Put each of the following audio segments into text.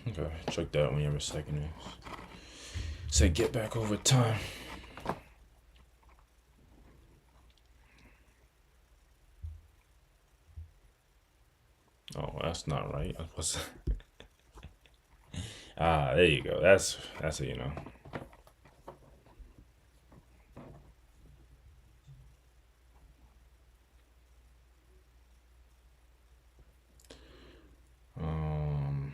Okay, check that when you have a second. Say get back over time. Oh, that's not right. There you go. That's it. Um,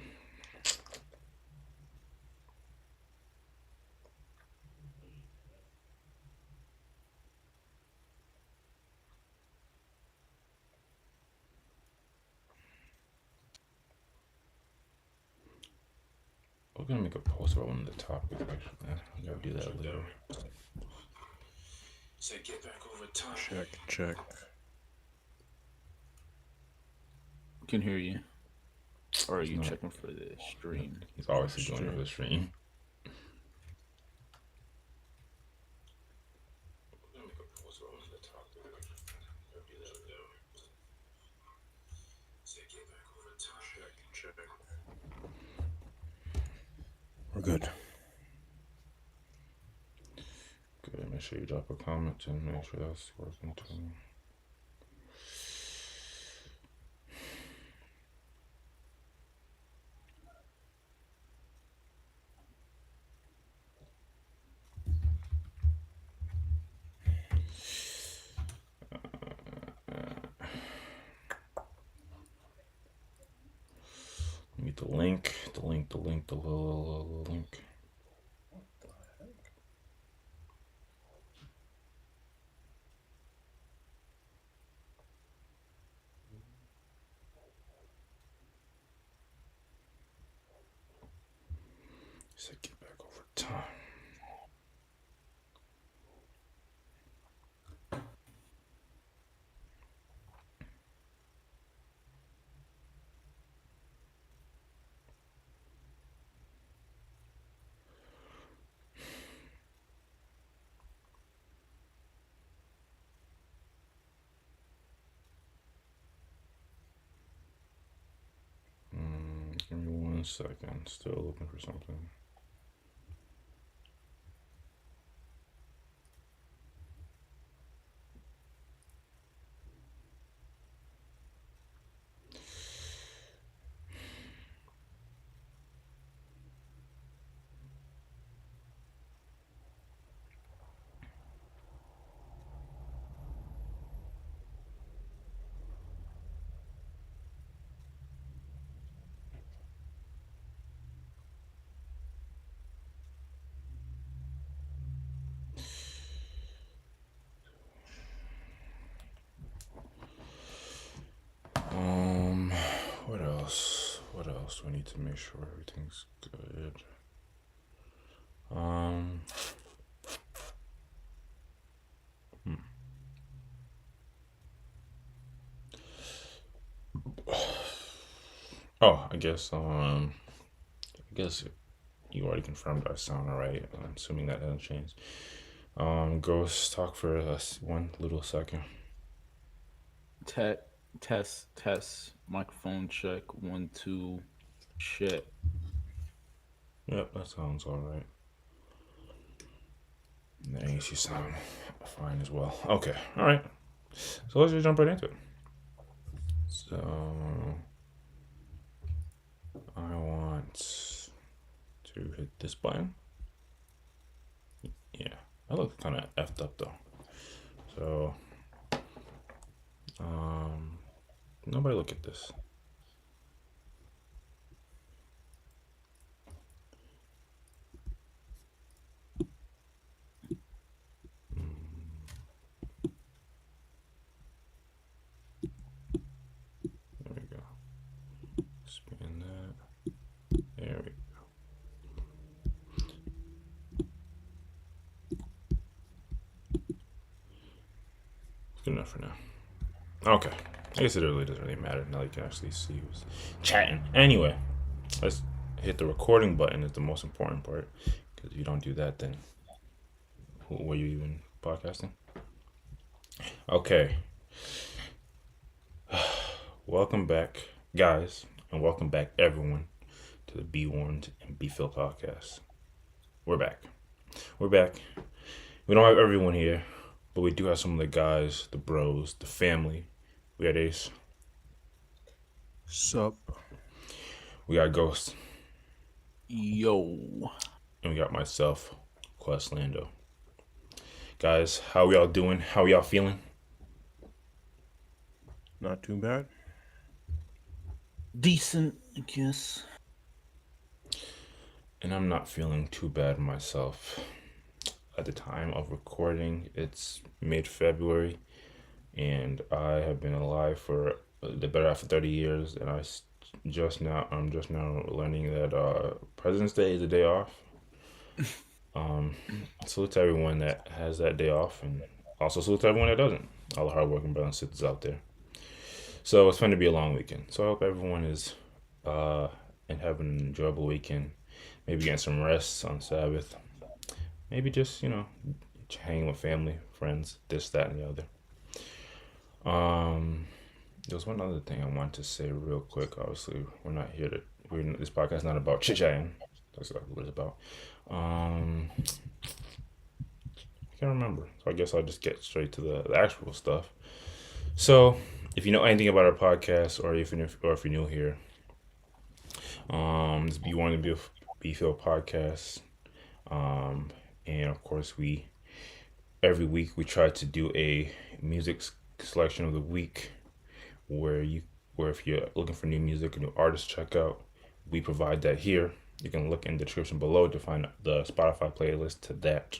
we're gonna make a post about one of the topics. Actually, I gotta do that later. Say get back over time. Check. Can hear you. Or are He's you not. checking for the stream? He's obviously doing it for the stream. We're good. Good. Make sure you drop a comment and make sure that's working too. Need the link. The link. So get back over time. Give me 1 second. Still looking for something. What else? What else do we need to make sure everything's good? Oh, I guess you already confirmed I sound alright. I'm assuming that hasn't changed. Ghost, talk for us 1 little second. Test. Microphone check. 1, 2. Shit. Yep, that sounds alright. And the AC sound fine as well. Okay, alright. So let's just jump right into it. So I want to hit this button. Yeah, I look kind of effed up though. So, nobody look at this. There we go. Spin that. There we go. Good enough for now. Okay. I guess it really doesn't really matter now you can actually see who's chatting. Anyway, let's hit the recording button is the most important part. Because if you don't do that, then who were you even podcasting? Okay. Welcome back, guys, and welcome back, everyone, to the Be Warned and Be Filled podcast. We're back. We're back. We don't have everyone here, but we do have some of the guys, the bros, the family. We got Ace. Sup? We got Ghost. Yo. And we got myself, Quest Lando. Guys, how y'all doing? How y'all feeling? Not too bad. Decent, I guess. And I'm not feeling too bad myself. At the time of recording, it's mid-February, and I have been alive for the better half of 30 years, and I'm just now learning that President's Day is a day off. Salute to everyone that has that day off, and also salute to everyone that doesn't. All the hardworking brothers and sisters out there. So it's fun to be a long weekend. So I hope everyone is and having an enjoyable weekend. Maybe getting some rest on Sabbath. Maybe just, hanging with family, friends, this, that, and the other. There was one other thing I wanted to say real quick. Obviously, we're not here to. This podcast is not about chit-chatting. That's what it's about. I can't remember. So I guess I'll just get straight to the actual stuff. So, if you know anything about our podcast, or if you're new here, this Be Warned to Be Filled podcast. And of course, every week we try to do a music selection of the week, where if you're looking for new music, a new artist to check out, we provide that here. You can look in the description below to find the Spotify playlist to that,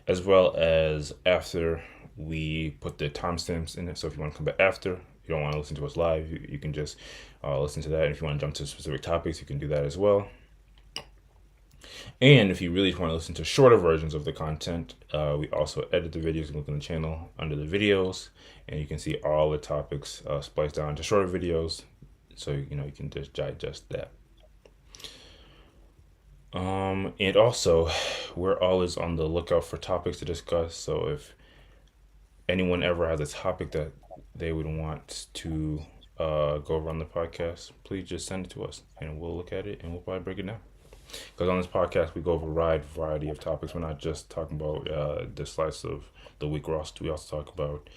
as well as after we put the timestamps in it. So if you want to come back after, you don't want to listen to us live, you can just listen to that. And if you want to jump to specific topics, you can do that as well. And if you really want to listen to shorter versions of the content, we also edit the videos. You can look on the channel under the videos, and you can see all the topics spliced down to shorter videos, so you can just digest that. And also, we're always on the lookout for topics to discuss. So if anyone ever has a topic that they would want to go over on the podcast, please just send it to us, and we'll look at it, and we'll probably break it down. Because on this podcast, we go over a wide variety of topics. We're not just talking about the slice of the week. We also talk about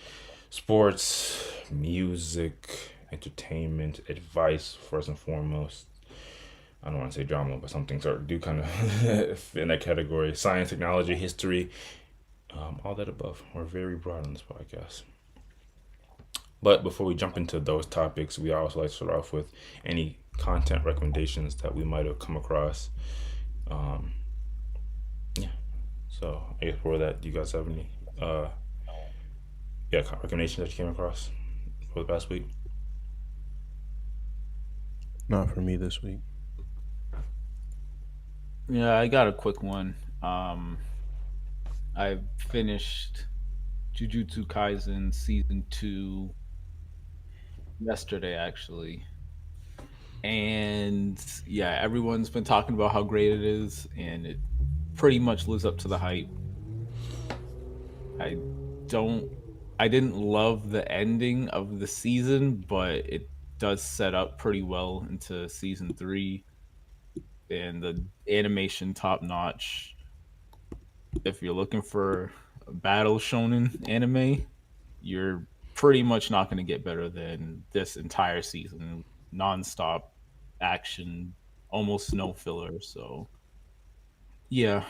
sports, music, entertainment, advice, first and foremost. I don't want to say drama, but some things do kind of fit in that category. Science, technology, history, all that above. We're very broad on this podcast. But before we jump into those topics, we also like to start off with any content recommendations that we might have come across. So I guess for that, do you guys have any recommendations that you came across for the past week? Not for me this week. Yeah, I got a quick one. I finished Jujutsu Kaisen season 2 yesterday, actually. And yeah, everyone's been talking about how great it is, and it pretty much lives up to the hype. I didn't love the ending of the season, but it does set up pretty well into season 3, and the animation top notch. If you're looking for a battle shonen anime, you're pretty much not going to get better than this entire season. Non-stop action, almost no filler. So yeah,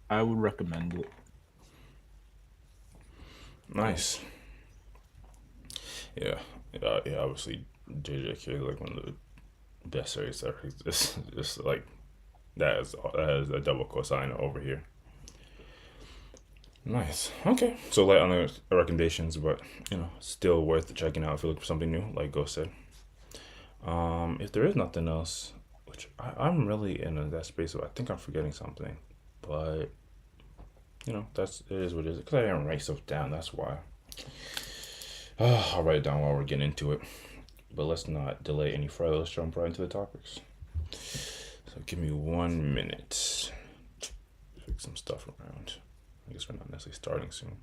I would recommend it. Nice. Yeah. Obviously, JJK is like one of the best series ever. Just like that is a double cosign over here. Nice. Okay. So light on the recommendations, but still worth checking out if you're looking for something new, like Ghost said. If there is nothing else, which I'm really in that space, so I think I'm forgetting something, but it is what it is. Because I didn't write stuff down, that's why. I'll write it down while we're getting into it. But let's not delay any further. Let's jump right into the topics. So give me 1 minute. Fix some stuff around. I guess we're not necessarily starting soon.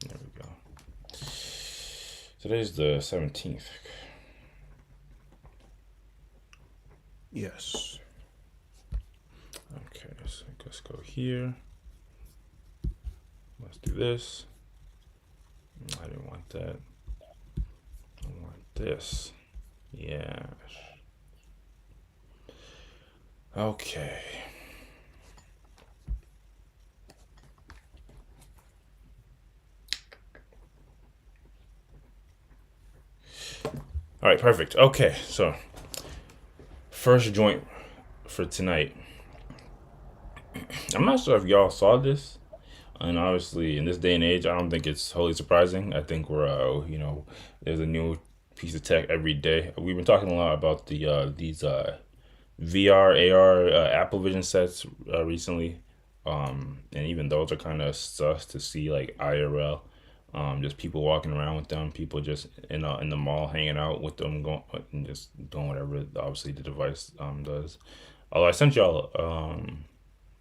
There we go. Today's the 17th. Yes. Okay, so let's go here. Let's do this. I didn't want that. I want this. Yeah. Okay. All right, perfect. Okay, so first joint for tonight. I'm not sure if y'all saw this, and obviously in this day and age, I don't think it's wholly surprising. I think there's a new piece of tech every day. We've been talking a lot about these VR, AR, Apple Vision sets recently, and even those are kind of sus to see like IRL. Just people walking around with them, people just in the mall hanging out with them, going and just doing whatever obviously the device does. Although I sent y'all,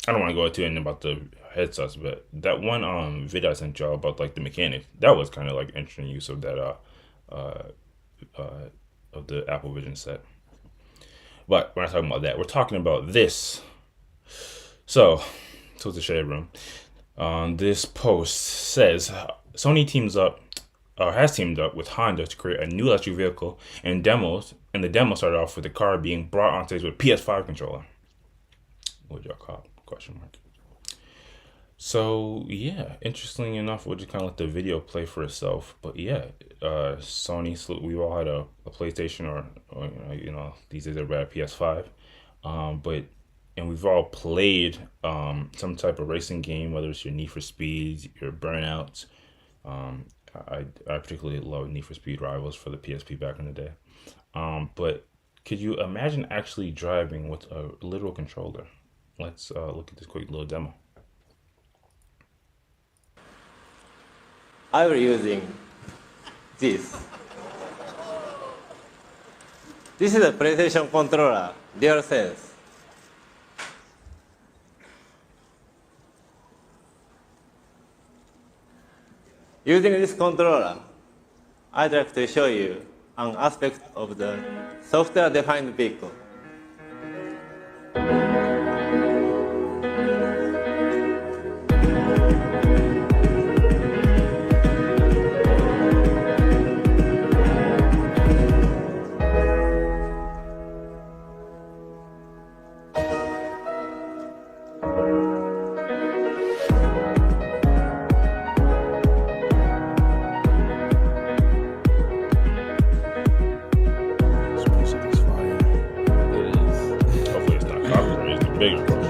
I don't want to go into anything about the headsets, but that one video I sent y'all about like the mechanics, that was kind of like interesting use of that uh, uh of the Apple Vision set. But we're not talking about that. We're talking about this. So it's the shade room. This post says Sony teams up or has teamed up with Honda to create a new electric vehicle and demos. And the demo started off with the car being brought on stage with PS5 controller. What would y'all call it? Question mark. So yeah, interestingly enough, we'll just kind of let the video play for itself. But yeah, Sony. So we all had a PlayStation or these days everybody had a PS5. But and we've all played some type of racing game, whether it's your Need for Speeds, your Burnouts. Um, I particularly love Need for Speed Rivals for the PSP back in the day. But could you imagine actually driving with a literal controller? Let's look at this quick little demo. I will using this. This is a PlayStation controller, DualSense. Using this controller, I'd like to show you an aspect of the software-defined vehicle. This music is fire. It is. Hopefully it's not copyright. It's the bigger problem.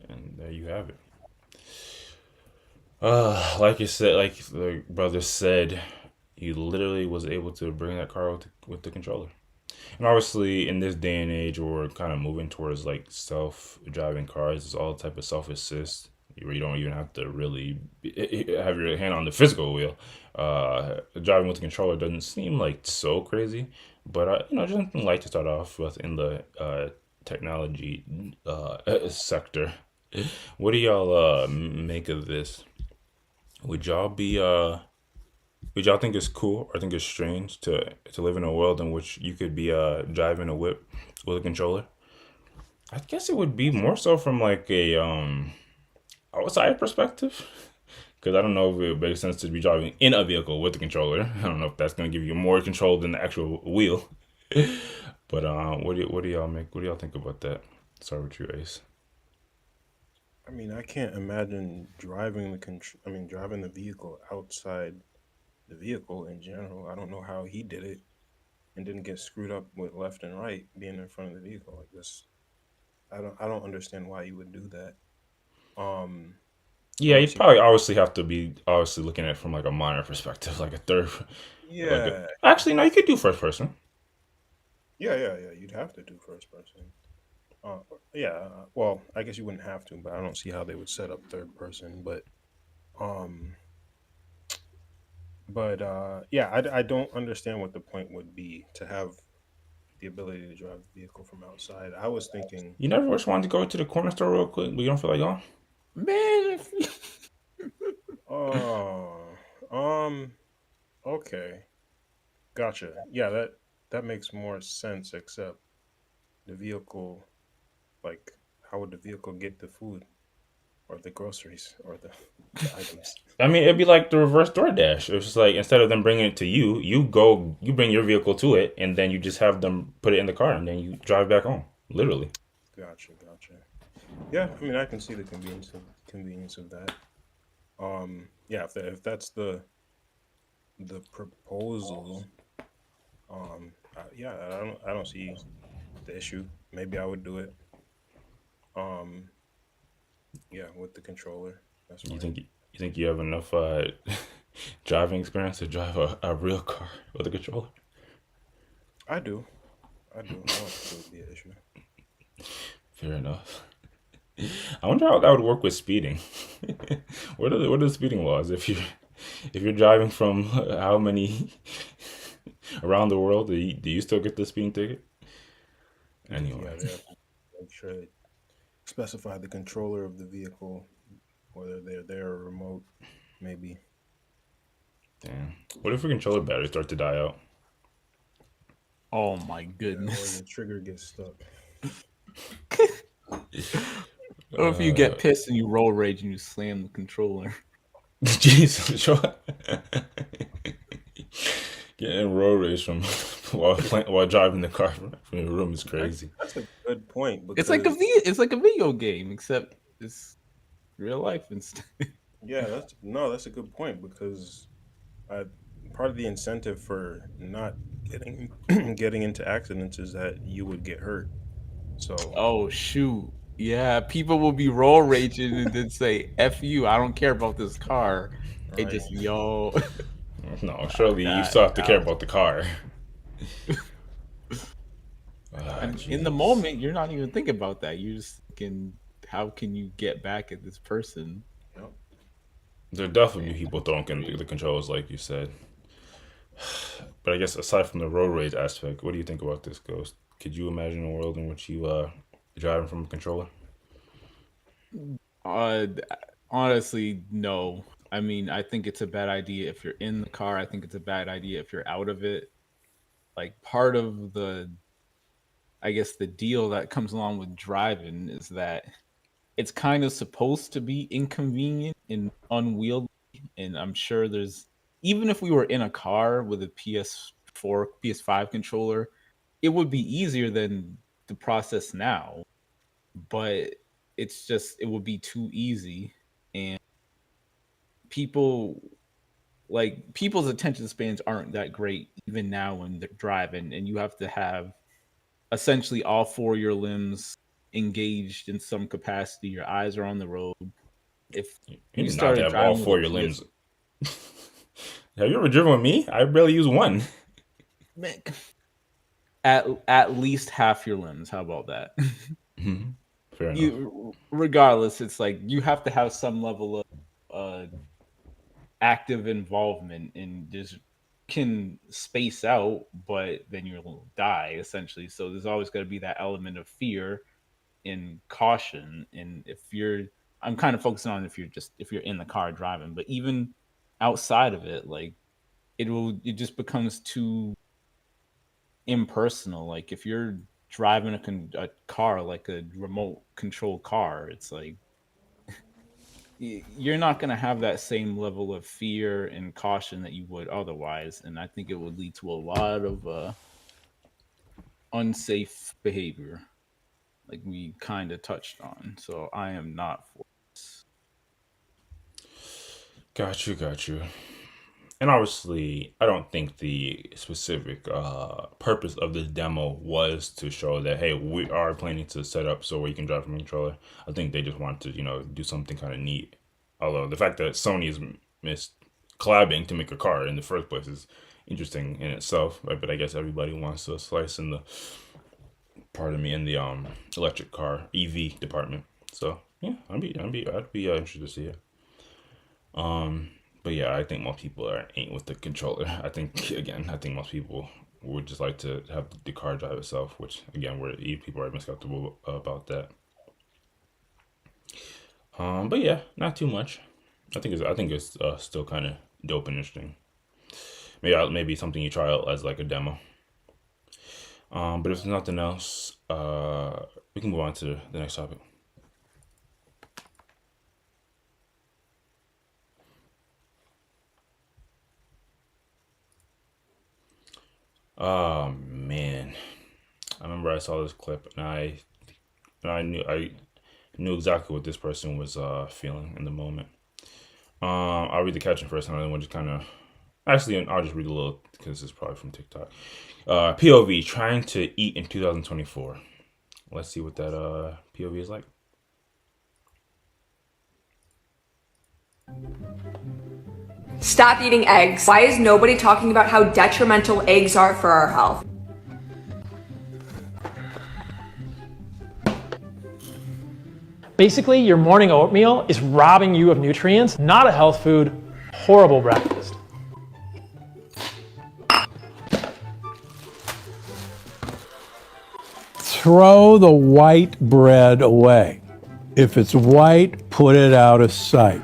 And there you have it. Like you said, like the brother said, he literally was able to bring that car with the controller. And obviously, in this day and age, where we're kind of moving towards like self-driving cars, it's all type of self-assist where you don't even have to really have your hand on the physical wheel. Driving with the controller doesn't seem like so crazy, but just something light to start off with in the technology sector. What do y'all make of this? Would y'all be would y'all think it's cool or think it's strange to live in a world in which you could be driving a whip with a controller? I guess it would be more so from like a outside perspective, because I don't know if it would make sense to be driving in a vehicle with a controller. I don't know if that's gonna give you more control than the actual wheel. But what do y'all make? What do y'all think about that? Start with you, Ace. I mean, I can't imagine driving driving the vehicle outside the vehicle in general. I don't know how he did it and didn't get screwed up with left and right being in front of the vehicle like this. I don't understand why you would do that. Um, Yeah, you unless you probably obviously have to be obviously looking at it from like a minor perspective, like a third, yeah, actually no, you could do first person. yeah. You'd have to do first person. Uh, yeah. Well, I guess you wouldn't have to, but I don't see how they would set up third person. Um, yeah, I don't understand what the point would be to have the ability to drive the vehicle from outside. I was thinking, You never just wanted to go to the corner store real quick, but you don't feel like going? Man, oh, um, Okay, gotcha. Yeah, that makes more sense. Except the vehicle, like, how would the vehicle get the food or the groceries or the items? I mean, it'd be like the reverse DoorDash. It's just like instead of them bringing it to you, you bring your vehicle to it, and then you just have them put it in the car, and then you drive back home. Literally. Gotcha, gotcha. Yeah, I mean, I can see the convenience of that. Yeah, if that's the proposal, yeah, I don't see the issue. Maybe I would do it. Um, yeah, with the controller, that's You fine. think you think you have enough driving experience to drive a real car with a controller? I do, I don't think it would be an issue. Fair enough. I wonder how that would work with speeding. What are the speeding laws if you're driving from how many around the world? Do you still get the speeding ticket? Anyway, Yeah, they have to make sure they specify the controller of the vehicle, whether they're there or remote, maybe, damn. What if your controller battery starts to die out? Oh my yeah, or goodness. the trigger gets stuck. Or if you get Uh, pissed and you roll rage and you slam the controller. Jesus, sure. Getting road rage from while driving the car from your room is crazy. That's a good point It's like a because it's like a video game, except it's real life instead. yeah, that's a good point because I part of the incentive for not getting getting into accidents is that you would get hurt. So Oh shoot. Yeah, people will be roll raging and then say, F you, I don't care about this car. It right, just yo No, surely you that still have to care that about the car. Ah, and in the jeez. moment you're not even thinking about that. You just thinking, how can you get back at this person? yep. There definitely Man, be people that's throwing the crazy. controls, like you said. But I guess aside from the road rage aspect, what do you think about this, Ghost? Could you imagine a world in which you driving from a controller? Uh, honestly, no. I mean, I think it's a bad idea if you're in the car. I think it's a bad idea if you're out of it. Like part of the, I guess the deal that comes along with driving is that it's kind of supposed to be inconvenient and unwieldy. And I'm sure there's, even if we were in a car with a PS4, PS5 controller, it would be easier than the process now. But it's just, it would be too easy. And people people's attention spans aren't that great even now when they're driving, and you have to have essentially all four of your limbs engaged in some capacity. Your eyes are on the road. If You you do not have to started have all driving with a four of your PS, limbs. Have you ever driven with me? I barely use one. man, at least half your limbs. How about that? Mhm. Fair enough. You regardless, it's like you have to have some level of uh active involvement and just can space out, but then you'll die essentially. So there's always got to be that element of fear and caution. And if you're, I'm kind of focusing on if you're in the car driving, but even outside of it, like it just becomes too impersonal. Like if you're driving a car, like a remote control car, it's like you're not going to have that same level of fear and caution that you would otherwise, and I think it would lead to a lot of unsafe behavior, like we kind of touched on. So I am not for this. Got you, got you. And obviously, I don't think the specific purpose of this demo was to show that, hey, we are planning to set up so where you can drive from a controller. I think they just wanted to, do something kind of neat. Although the fact that Sony is missed collabing to make a car in the first place is interesting in itself. Right? But I guess everybody wants to slice in the, pardon me, in the electric car EV department. So yeah, I'd be interested to see it. But yeah, I think most people ain't with the controller. I think most people would just like to have the car drive itself, which again, where people are miscomfortable about that. But yeah, not too much. I think it's still kind of dope and interesting. maybe something you try out as like a demo. But if there's nothing else, we can move on to the next topic. Oh man, I remember I saw this clip and I knew exactly what this person was feeling in the moment. I'll read the caption first, and then we'll just kind of. Actually, I'll just read a little because it's probably from TikTok. POV trying to eat in 2024. Let's see what that POV is like. Stop eating eggs. Why is nobody talking about how detrimental eggs are for our health? Basically, your morning oatmeal is robbing you of nutrients, not a health food, horrible breakfast. Throw the white bread away. If it's white, put it out of sight.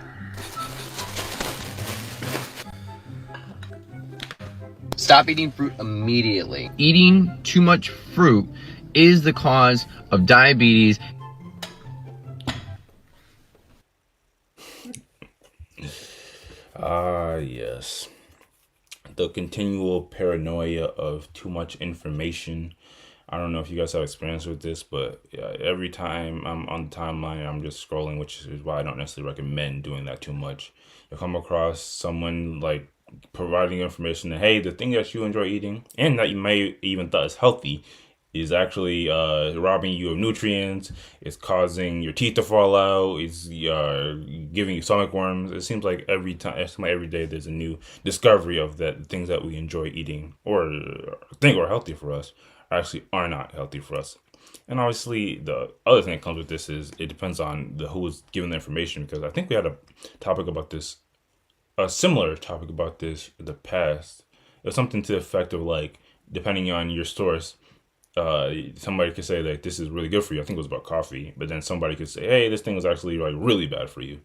Stop eating fruit immediately. Eating too much fruit is the cause of diabetes. Yes. The continual paranoia of too much information. I don't know if you guys have experience with this, but yeah, every time I'm on the timeline, I'm just scrolling, which is why I don't necessarily recommend doing that too much. You come across someone like providing information that, hey, the thing that you enjoy eating and that you may even thought is healthy is actually robbing you of nutrients. It's causing your teeth to fall out. It's giving you stomach worms. It seems like every time, it seems like every day, there's a new discovery of that things that we enjoy eating or think are healthy for us actually are not healthy for us. And obviously, the other thing that comes with this is it depends on the who's giving the information. Because I think we had a similar topic about this in the past. It was something to the effect of like, depending on your source, somebody could say like this is really good for you. I think it was about coffee, but then somebody could say, hey, this thing is actually like really bad for you.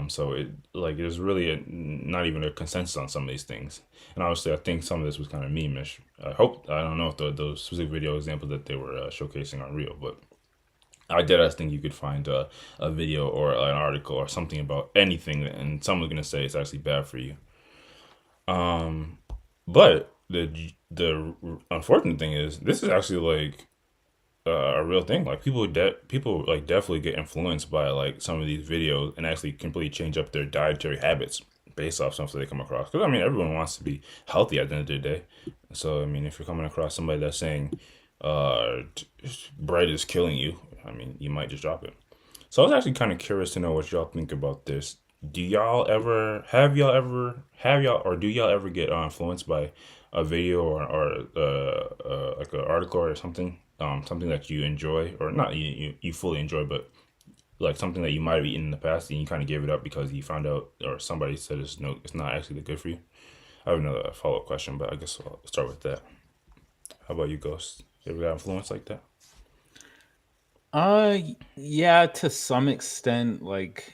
So it like there's really not even a consensus on some of these things. And obviously, I think some of this was kind of meme-ish. I don't know if those specific video examples that they were showcasing are real, but I think you could find a video or an article or something about anything, and someone's gonna say it's actually bad for you. But the unfortunate thing is this is actually like a real thing. Like people like definitely get influenced by like some of these videos and actually completely change up their dietary habits based off something they come across. Because I mean, everyone wants to be healthy at the end of the day. So I mean, if you're coming across somebody that's saying bread is killing you, I mean, you might just drop it. So I was actually kind of curious to know what y'all think about this. Do y'all ever or do y'all ever get influenced by a video or like an article or something, something that you enjoy or not you fully enjoy, but like something that you might have eaten in the past and you kind of gave it up because you found out or somebody said it's not actually that good for you? I have another follow up question, but I guess I'll start with that. How about you, Ghost? You ever got influenced like that? Yeah, to some extent. Like,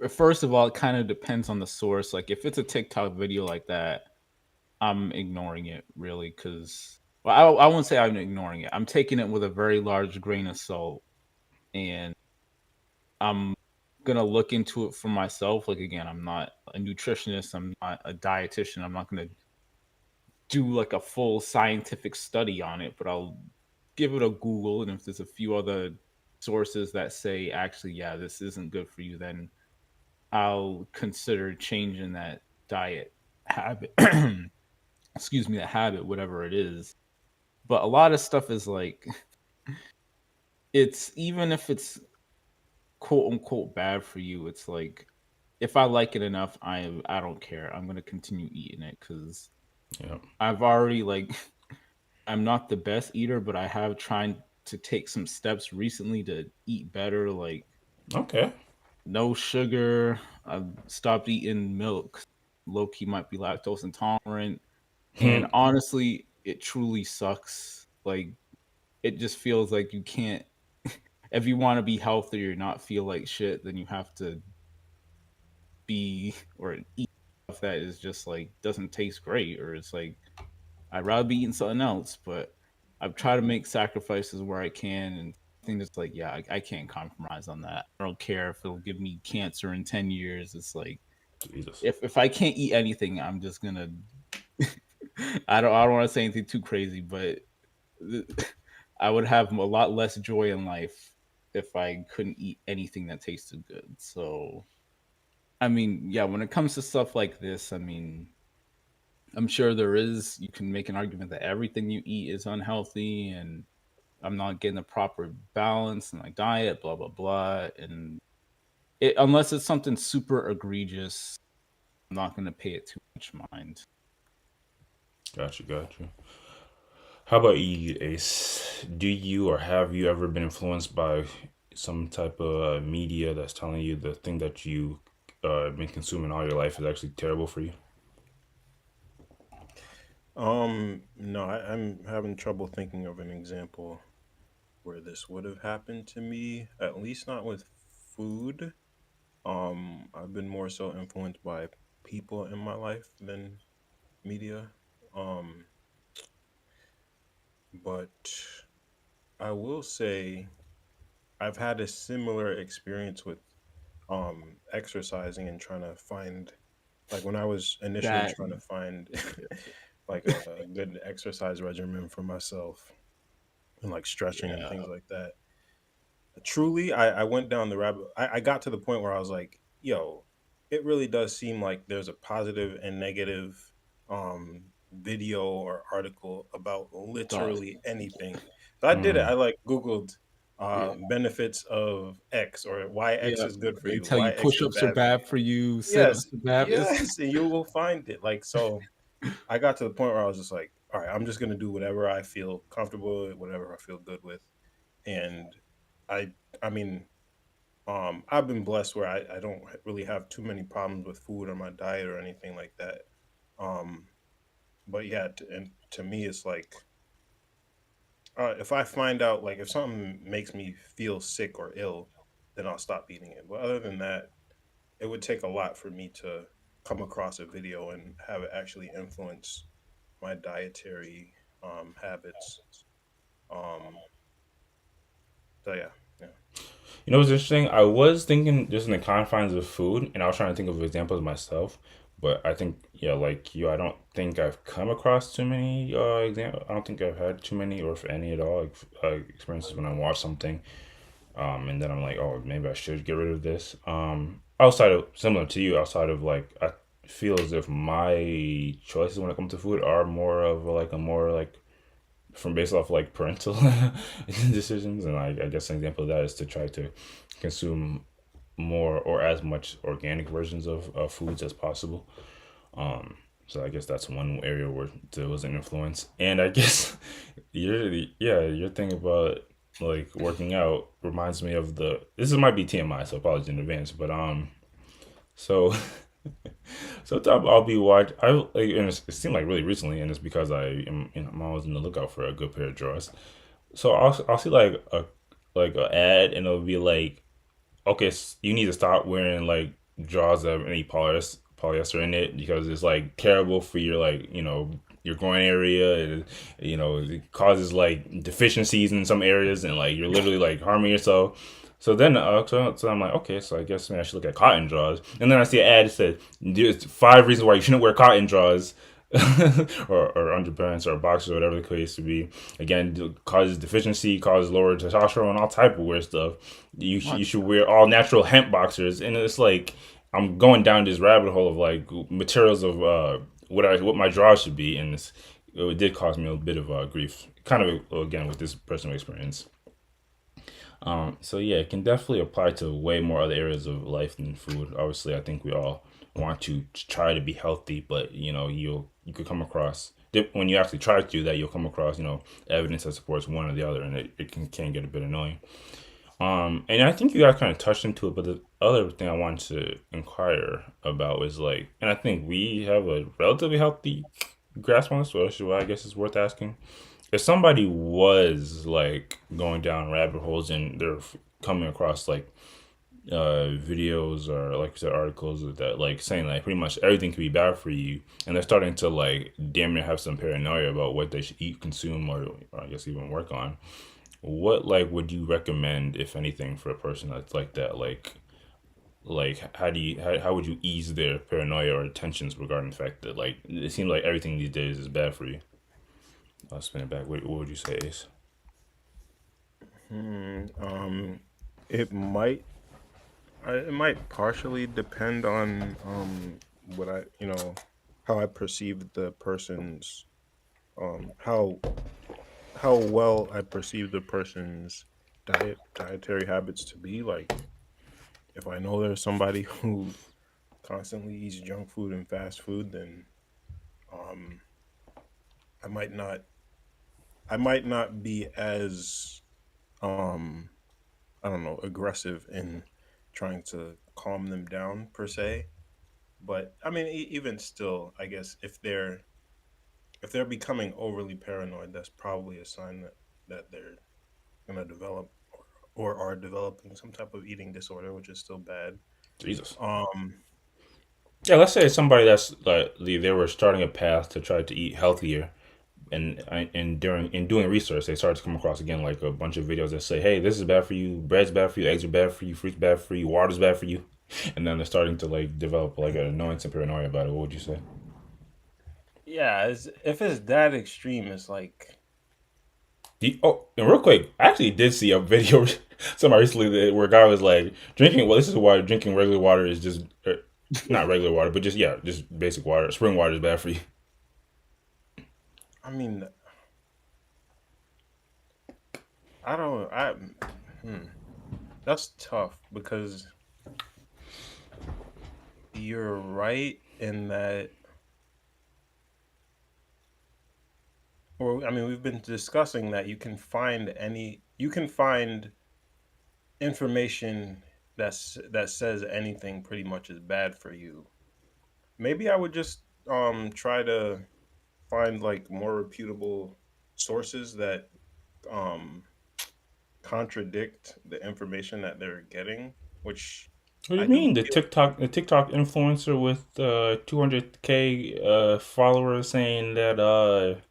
first of all, it kind of depends on the source. Like, if it's a TikTok video like that, I'm ignoring it really, because I won't say I'm ignoring it. I'm taking it with a very large grain of salt, and I'm gonna look into it for myself. Like, again, I'm not a nutritionist. I'm not a dietitian. I'm not gonna do like a full scientific study on it, but I'll give it a Google. And if there's a few other sources that say, actually, yeah, this isn't good for you, then I'll consider changing that diet habit. Excuse me, that habit, whatever it is. But a lot of stuff is like, it's even if it's quote unquote bad for you, it's like, if I like it enough, I don't care. I'm gonna continue eating it because Yeah. I've already like I'm not the best eater, but I have tried to take some steps recently to eat better, like Okay. no sugar. I've stopped eating milk. Low key might be lactose intolerant. And honestly, it truly sucks. Like, it just feels like you can't, if you want to be healthy or not feel like shit, then you have to be or eat that is just like doesn't taste great, or it's like I'd rather be eating something else. But I've tried to make sacrifices where I can, and I think it's like, yeah, I can't compromise on that. I don't care if it'll give me cancer in 10 years. It's like Jesus. if I can't eat anything, I'm just gonna. I don't want to say anything too crazy, but I would have a lot less joy in life if I couldn't eat anything that tasted good. So, I mean, yeah, when it comes to stuff like this, I mean, I'm sure you can make an argument that everything you eat is unhealthy and I'm not getting the proper balance in my diet, blah, blah, blah. And unless it's something super egregious, I'm not going to pay it too much mind. Got you. How about you, Ace? Do you or have you ever been influenced by some type of media that's telling you the thing that you been consuming all your life is actually terrible for you? No, I'm having trouble thinking of an example where this would have happened to me, at least not with food. I've been more so influenced by people in my life than media. Um, but I will say I've had a similar experience with exercising and trying to find, like, when I was initially That, trying to find like a good exercise regimen for myself and like stretching and yeah, things like that. Truly, I went down the rabbit. I got to the point where I was like, yo, it really does seem like there's a positive and negative video or article about does. literally anything. So I did it. Mm, I like Googled Yeah. benefits of X, or why X Yeah. is good for They you, tell why you X push is ups are bad for you. bad for you, sit ups Yes, are bad. yes, and you will find it. Like, so I got to the point where I was just like, all right, I'm just gonna do whatever I feel comfortable with, whatever I feel good with. And I I mean, I've been blessed where I don't really have too many problems with food or my diet or anything like that. Um, but yeah, and to me, it's like, if I find out, like, if something makes me feel sick or ill, then I'll stop eating it. But other than that, it would take a lot for me to come across a video and have it actually influence my dietary habits. Um, so yeah, yeah. You know what's interesting? I was thinking just in the confines of food, and I was trying to think of examples myself. But I think, yeah, like you, I don't think I've come across too many examples. I don't think I've had too many, or if any at all, experiences when I watch something, and then I'm like, oh, maybe I should get rid of this. Outside of similar to you, outside of like, I feel as if my choices when it comes to food are more of like a more like from based off like parental decisions, and I guess an example of that is to try to consume more or as much organic versions of foods as possible. So I guess that's one area where there was an influence, and I guess your thing about like working out reminds me of the this is might be TMI, so apologies in advance, but so sometimes I'll be watch. I like, and it seemed like really recently, and it's because I'm always in the lookout for a good pair of drawers. So I'll see like a ad, and it'll be like, okay, you need to stop wearing like drawers that have any polyester in it because it's like terrible for your like your groin area. And, it causes like deficiencies in some areas, and like you're literally like harming yourself. So I'm like, okay, so I guess maybe I should look at cotton drawers. And then I see an ad that said, there's 5 reasons why you shouldn't wear cotton drawers. or underpants or boxers or whatever the case to be. Again, causes deficiency, causes lower testosterone, all type of weird stuff. You What? should wear all natural hemp boxers, and it's like I'm going down this rabbit hole of like materials of what my drawers should be, and it did cause me a bit of grief. Kind of again with this personal experience. So yeah, it can definitely apply to way more other areas of life than food. Obviously, I think we all want to try to be healthy, but you could come across when you actually try to do that, you'll come across evidence that supports one or the other, and it can get a bit annoying. And I think you guys kind of touched into it, but the other thing I wanted to inquire about was like, and I think we have a relatively healthy grasp on this, so I guess it's worth asking if somebody was like going down rabbit holes and they're coming across like videos or like you said articles that like saying like pretty much everything can be bad for you, and they're starting to like damn near have some paranoia about what they should eat, consume, or I guess even work on. What like would you recommend, if anything, for a person that's like that? Like how would you ease their paranoia or tensions regarding the fact that like it seems like everything these days is bad for you? I'll spin it back. What would you say, Ace? It might it might partially depend on what I how I perceive the person's um how how well I perceive the person's dietary habits to be. Like if I know there's somebody who constantly eats junk food and fast food, then um I might not be as um I don't know, aggressive in trying to calm them down per se. But I mean, even still, I guess if they're becoming overly paranoid, that's probably a sign that they're gonna develop or are developing some type of eating disorder, which is still bad. Jesus. Um, Yeah, let's say somebody that's like they were starting a path to try to eat healthier, and during in doing research, they started to come across again like a bunch of videos that say, "Hey, this is bad for you. Bread's bad for you. Eggs are bad for you. Fruit's bad for you. Water's bad for you." And then they're starting to like develop like an annoyance and paranoia about it. What would you say? yeah, if it's that extreme, it's like Oh, and real quick, I actually did see a video somebody recently where a guy was like drinking. Well, this is why drinking regular water is just not regular water, but just yeah, just basic water. Spring water is bad for you. I mean, I don't I hmm, that's tough because you're right in that. Or I mean, we've been discussing that you can find information that says anything pretty much is bad for you. Maybe I would just try to find like more reputable sources that um contradict the information that they're getting, which What do I you do mean? feel The TikTok influencer with 200K followers saying that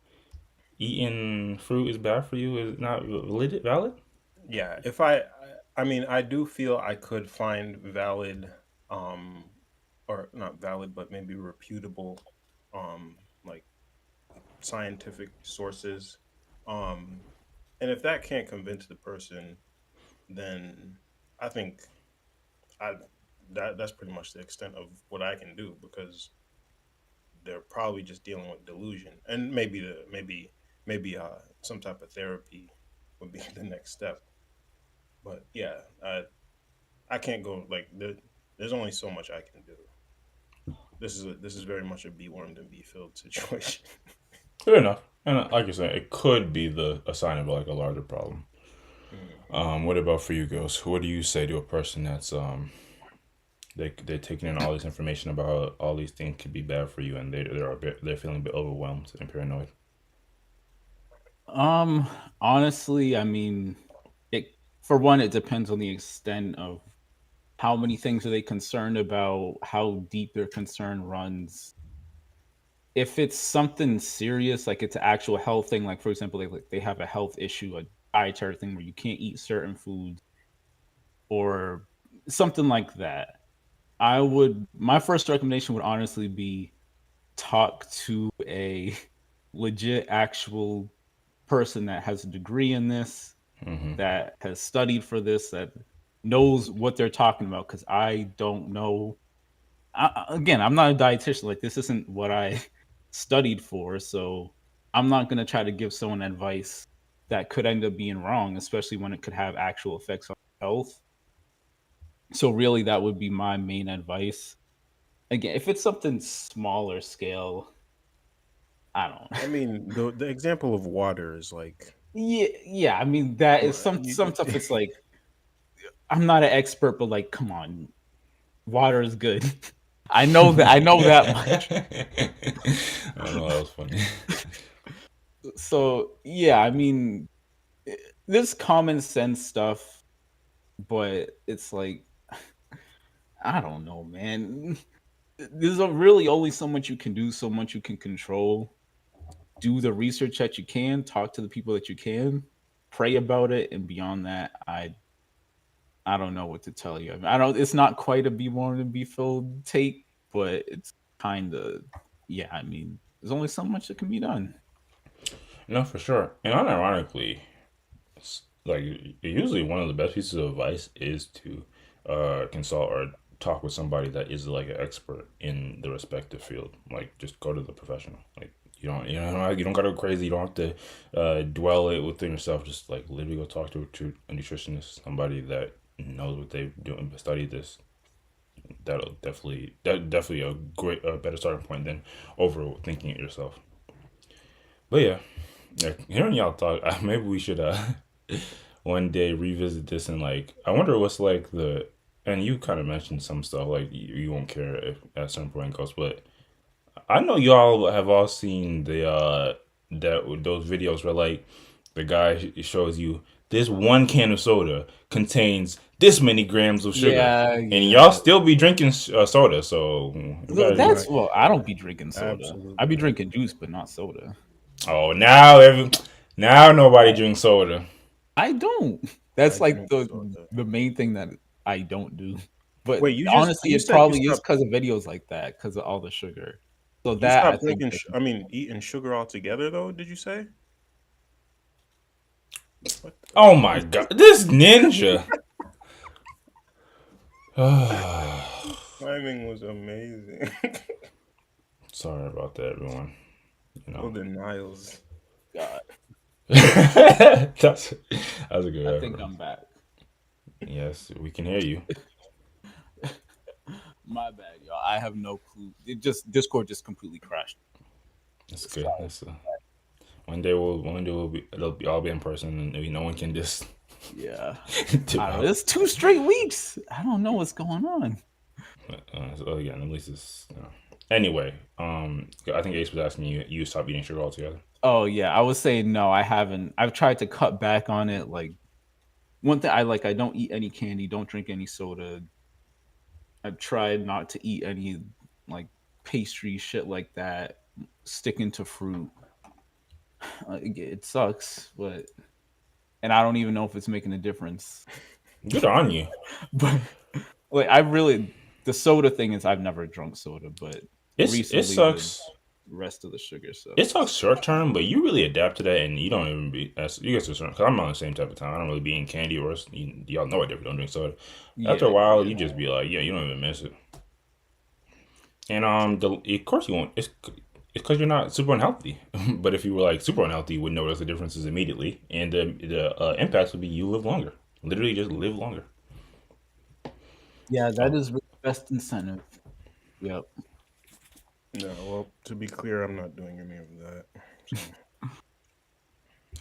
eating fruit is bad for you is not valid? yeah, I mean, I do feel I could find valid um or not valid, but maybe reputable like scientific sources. Um and if that can't convince the person, then I think I that's pretty much the extent of what I can do because they're probably just dealing with delusion. And maybe some type of therapy would be the next step. But yeah, I can't go like there's only so much I can do. This is very much a be warmed and be filled situation. Fair enough. And like you said, it could be a sign of like a larger problem. Mm. What about for you, Ghost? What do you say to a person that's they're taking in all this information about how all these things could be bad for you, and they're feeling a bit overwhelmed and paranoid? Um, Honestly, I mean, it for one, it depends on the extent of how many things are they concerned about, how deep their concern runs. If it's something serious, like it's an actual health thing, like for example, they have a health issue, a dietary thing where you can't eat certain foods or something like that. My first recommendation would honestly be talk to a legit actual person that has a degree in this, Mm-hmm. that has studied for this, that knows what they're talking about. Because I don't know. Again, I'm not a dietitian. Like this isn't what I studied for, so I'm not gonna try to give someone advice that could end up being wrong, especially when it could have actual effects on health. So really, that would be my main advice. Again, if it's something smaller scale, I don't. I mean, the example of water is like Yeah, yeah. I mean, that is some you, stuff. It's like I'm not an expert, but like, come on, water is good. I know that. I know that much. I don't know. That was funny. So yeah, I mean, there's common sense stuff, but it's like I don't know, man. There's really only so much you can do, so much you can control. Do the research that you can, talk to the people that you can, pray about it, and beyond that, I don't know what to tell you. I don't. It's not quite a be born and be filled take, but it's kind of yeah. I mean, there's only so much that can be done. No, for sure. And unironically, like usually one of the best pieces of advice is to consult or talk with somebody that is like an expert in the respective field. Like just go to the professional. Like you don't gotta go crazy. You don't have to dwell it within yourself. Just like literally go talk to a nutritionist, somebody that knows what they do and studied this. Definitely a great better starting point than overthinking it yourself. But yeah, hearing y'all talk, maybe we should one day revisit this and like I wonder what's like the and you kind of mentioned some stuff like you won't care if at a certain point goes, but I know y'all have all seen the those videos where like the guy shows you this one can of soda contains this many grams of sugar, Yeah, and yeah. y'all still be drinking soda. So you gotta do That's it. well, I don't be drinking soda. Absolutely. I be drinking juice, but not soda. Oh, now nobody drinks soda. I don't. That's I like drink the soda. the main thing that I don't do. But Wait, honestly, you it said you probably is stopped because of videos like that, because of all the sugar. So you that I stopped think drinking. I mean, eating sugar altogether, though. Did you say? What Oh my god, this ninja. timing was amazing. Sorry about that, everyone. You No know, denials. God, that's a good I think effort. I'm back. Yes, we can hear you. My bad, y'all. I have no clue. It just Discord just completely crashed. That's good. Sorry. That's one day it'll be all be in person, and maybe no one can just Yeah. tip I don't know. out. It's 2 straight weeks. I don't know what's going on. So again, at least it's anyway. I think Ace was asking you stop eating sugar altogether. Oh yeah, I was saying no, I haven't. I've tried to cut back on it. Like one thing I don't eat any candy, don't drink any soda. I've tried not to eat any like pastry shit like that. Sticking to fruit. It sucks, but and I don't even know if it's making a difference. Good on you. But like I really the soda thing is I've never drunk soda, but It recently the sucks. rest of the sugar stuff. It sucks short term, but you really adapt to that, and you don't even be as you get to a certain. Cause I'm on the same type of time. I don't really be eating candy or y'all know I don't drink soda. After a Yeah, while, yeah. you just be like, yeah, you don't even miss it. And of course you won't. It's because you're not super unhealthy. But if you were like super unhealthy, you would notice the differences immediately, and the impacts would be you live longer. Literally, just live longer. Yeah, that is the best incentive. Yep. No, well, to be clear, I'm not doing any of that. So.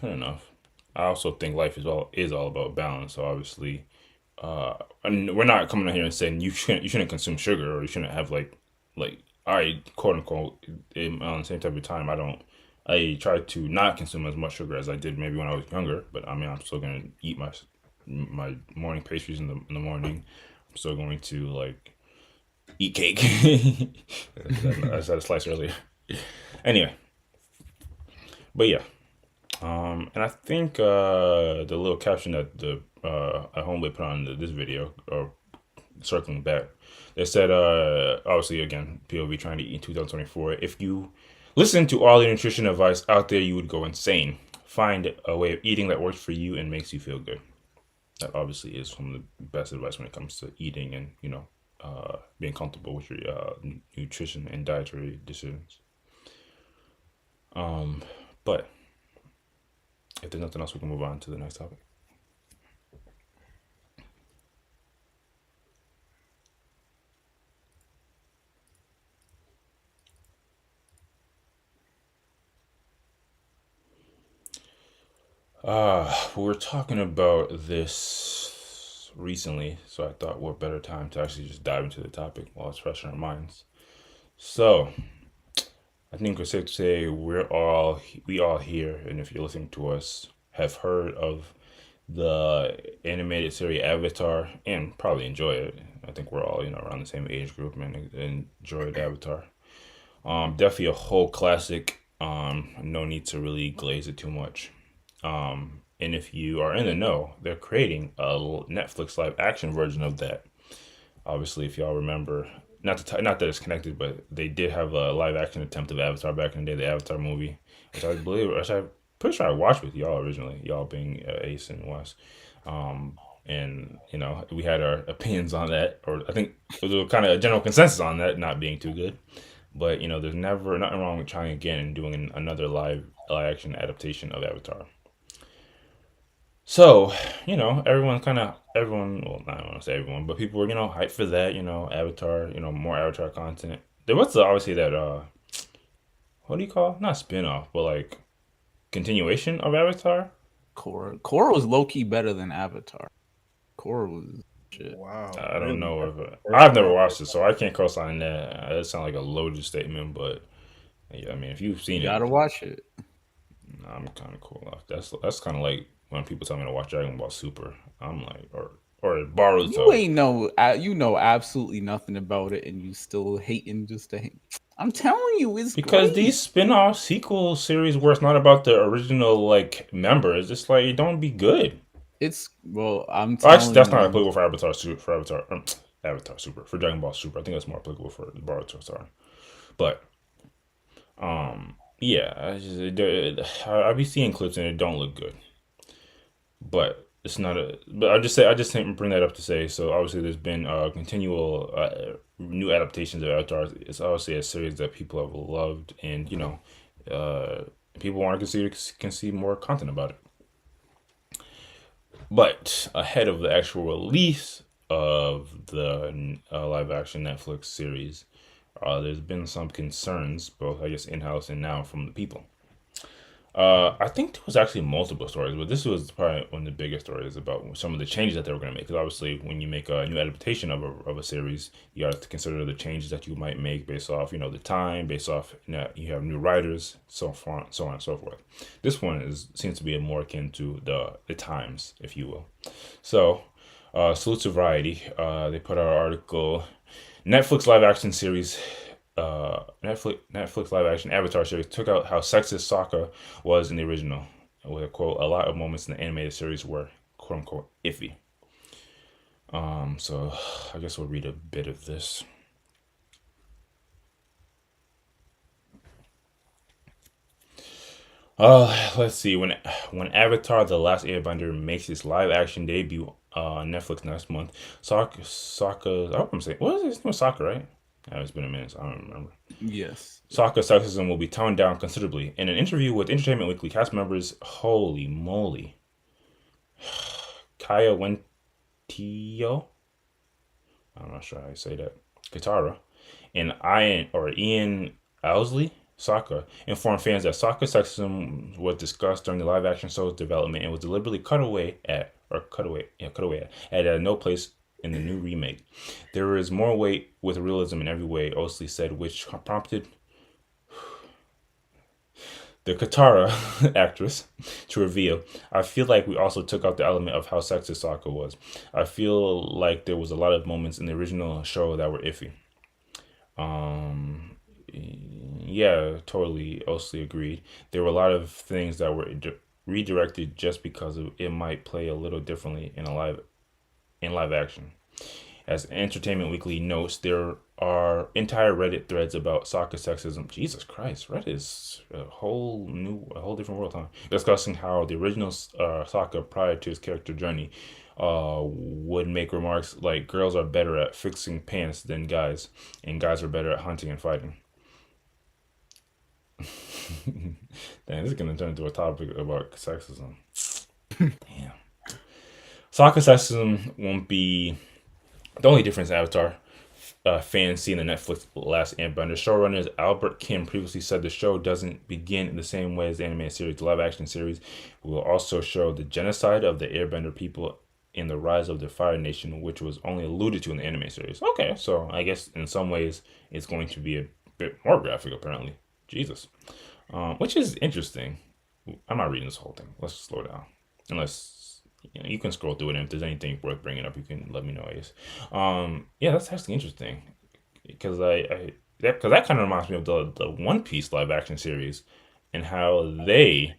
Fair enough. I also think life is all about balance. So obviously, and we're not coming out here and saying you shouldn't consume sugar or you shouldn't have like I quote unquote on the same type of time. I try to not consume as much sugar as I did maybe when I was younger. But I mean, I'm still gonna eat my morning pastries in the morning. I'm still going to like eat cake. I said a slice earlier. Anyway, but yeah. And I think the little caption that the homeboy put on this video, or circling back, they said, obviously again, POV trying to eat in 2024. If you listen to all the nutrition advice out there, you would go insane. Find a way of eating that works for you and makes you feel good. That obviously is some of the best advice when it comes to eating and being comfortable with your nutrition and dietary decisions. But if there's nothing else, we can move on to the next topic. We were talking about this recently, so I thought what better time to actually just dive into the topic while it's fresh in our minds. So, I think it's safe to say we all here, and if you're listening to us, have heard of the animated series Avatar and probably enjoy it. I think we're all around the same age group and enjoyed Avatar. Definitely a whole classic. No need to really glaze it too much. And if you are in the know, they're creating a Netflix live action version of that. Obviously, if y'all remember, not that it's connected, but they did have a live action attempt of Avatar back in the day, the Avatar movie, which I'm pretty sure I watched with y'all originally, y'all being Ace and Wes. And we had our opinions on that, or I think there was kind of a general consensus on that not being too good. But there's never nothing wrong with trying again and doing another live action adaptation of Avatar. So, everyone, well, not I want to say everyone, but people were, hyped for that, Avatar, more Avatar content. There was obviously that, what do you call it? Not spin-off, but like continuation of Avatar. Korra was low-key better than Avatar. Korra was shit. Wow. I don't really? know if First I've never time. watched it, so I can't co-sign that. That sounds like a loaded statement, but yeah, I mean, if you've seen You it, gotta watch it. I'm kind of cool off. That's kind of like when people tell me to watch Dragon Ball Super. I'm like, or Boruto. You ain't know, you know absolutely nothing about it, and you still hating just to hate. I'm telling you, it's Because great. these spin-off sequel series where it's not about the original like member, it's just like it don't be good. It's I'm Well, telling actually, that's not you. applicable for Avatar Super. Avatar Super for Dragon Ball Super. I think that's more applicable for Boruto. Sorry, but yeah, I be seeing clips and it don't look good. But it's not a. But I just didn't bring that up to say. So obviously, there's been continual new adaptations of Avatar. It's obviously a series that people have loved, and people want to can see more content about it. But ahead of the actual release of the live action Netflix series, there's been some concerns, both I guess in house and now from the people. I think there was actually multiple stories, but this was probably one of the biggest stories about some of the changes that they were going to make. Because obviously, when you make a new adaptation of a series, you got to consider the changes that you might make based off the time, based off you have new writers, so on and so forth. This one seems to be more akin to the times, if you will. So, salute to Variety. They put out an article. Netflix live action series. Netflix live action Avatar series took out how sexist Sokka was in the original, with a quote, "A lot of moments in the animated series were quote unquote iffy." So I guess we'll read a bit of this. Let's see. When Avatar: The Last Airbender makes its live action debut on Netflix next month, Sokka. I hope I'm saying, what is his name? Sokka, right? It's been a minute, so I don't remember. Yes. Sokka's sexism will be toned down considerably. In an interview with Entertainment Weekly, cast members, holy moly, Kaya Wentio, I'm not sure how you say that, Katara, and Ian Owsley, Sokka, informed fans that Sokka's sexism was discussed during the live-action show's development and was deliberately cut away at no place in the new remake. There is more weight with realism in every way, Owsley said, which prompted the Katara actress to reveal, "I feel like we also took out the element of how sexist Sokka was. I feel like there was a lot of moments in the original show that were iffy." Yeah, totally. Owsley agreed. There were a lot of things that were redirected just because it might play a little differently in live action. As Entertainment Weekly notes, there are entire Reddit threads about Sokka sexism. Jesus Christ, Reddit is a whole different world, huh? Discussing how the original Sokka, prior to his character journey, would make remarks like girls are better at fixing pants than guys, and guys are better at hunting and fighting. Damn, this is gonna turn into a topic about sexism. Damn. Sokka sexism won't be the only difference in Avatar. Fans seeing the Netflix Last Airbender. Showrunners Albert Kim previously said the show doesn't begin in the same way as the animated series. The live-action series will also show the genocide of the Airbender people and the rise of the Fire Nation, which was only alluded to in the anime series. Okay, so I guess in some ways it's going to be a bit more graphic, apparently. Jesus. Which is interesting. I'm not reading this whole thing. Let's slow down. Unless You can scroll through it, and if there's anything worth bringing up, you can let me know, I guess. Yeah, that's actually interesting because that kind of reminds me of the One Piece live action series and how they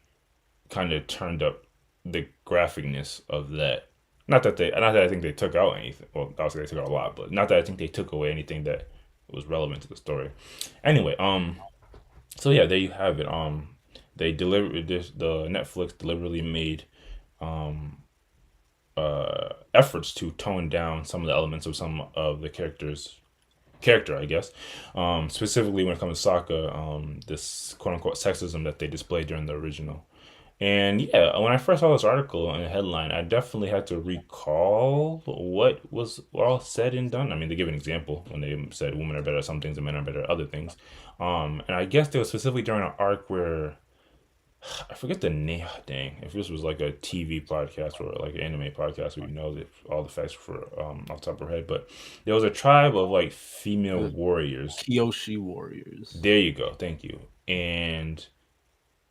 kind of turned up the graphicness of that. Not that I think they took out anything. Well, obviously they took out a lot, but not that I think they took away anything that was relevant to the story. Anyway, so yeah, there you have it. They delivered this. The Netflix deliberately made efforts to tone down some of the elements of some of the character, I guess. Specifically when it comes to Sokka, this quote unquote sexism that they displayed during the original. And yeah, when I first saw this article and the headline, I definitely had to recall what was all said and done. I mean, they give an example when they said women are better at some things and men are better at other things. And I guess they was specifically during an arc where I forget the name. Dang, if this was like a TV podcast or like an anime podcast, we know that all the facts for off the top of our head. But there was a tribe of like female The warriors. Kyoshi Warriors. There you go. Thank you. And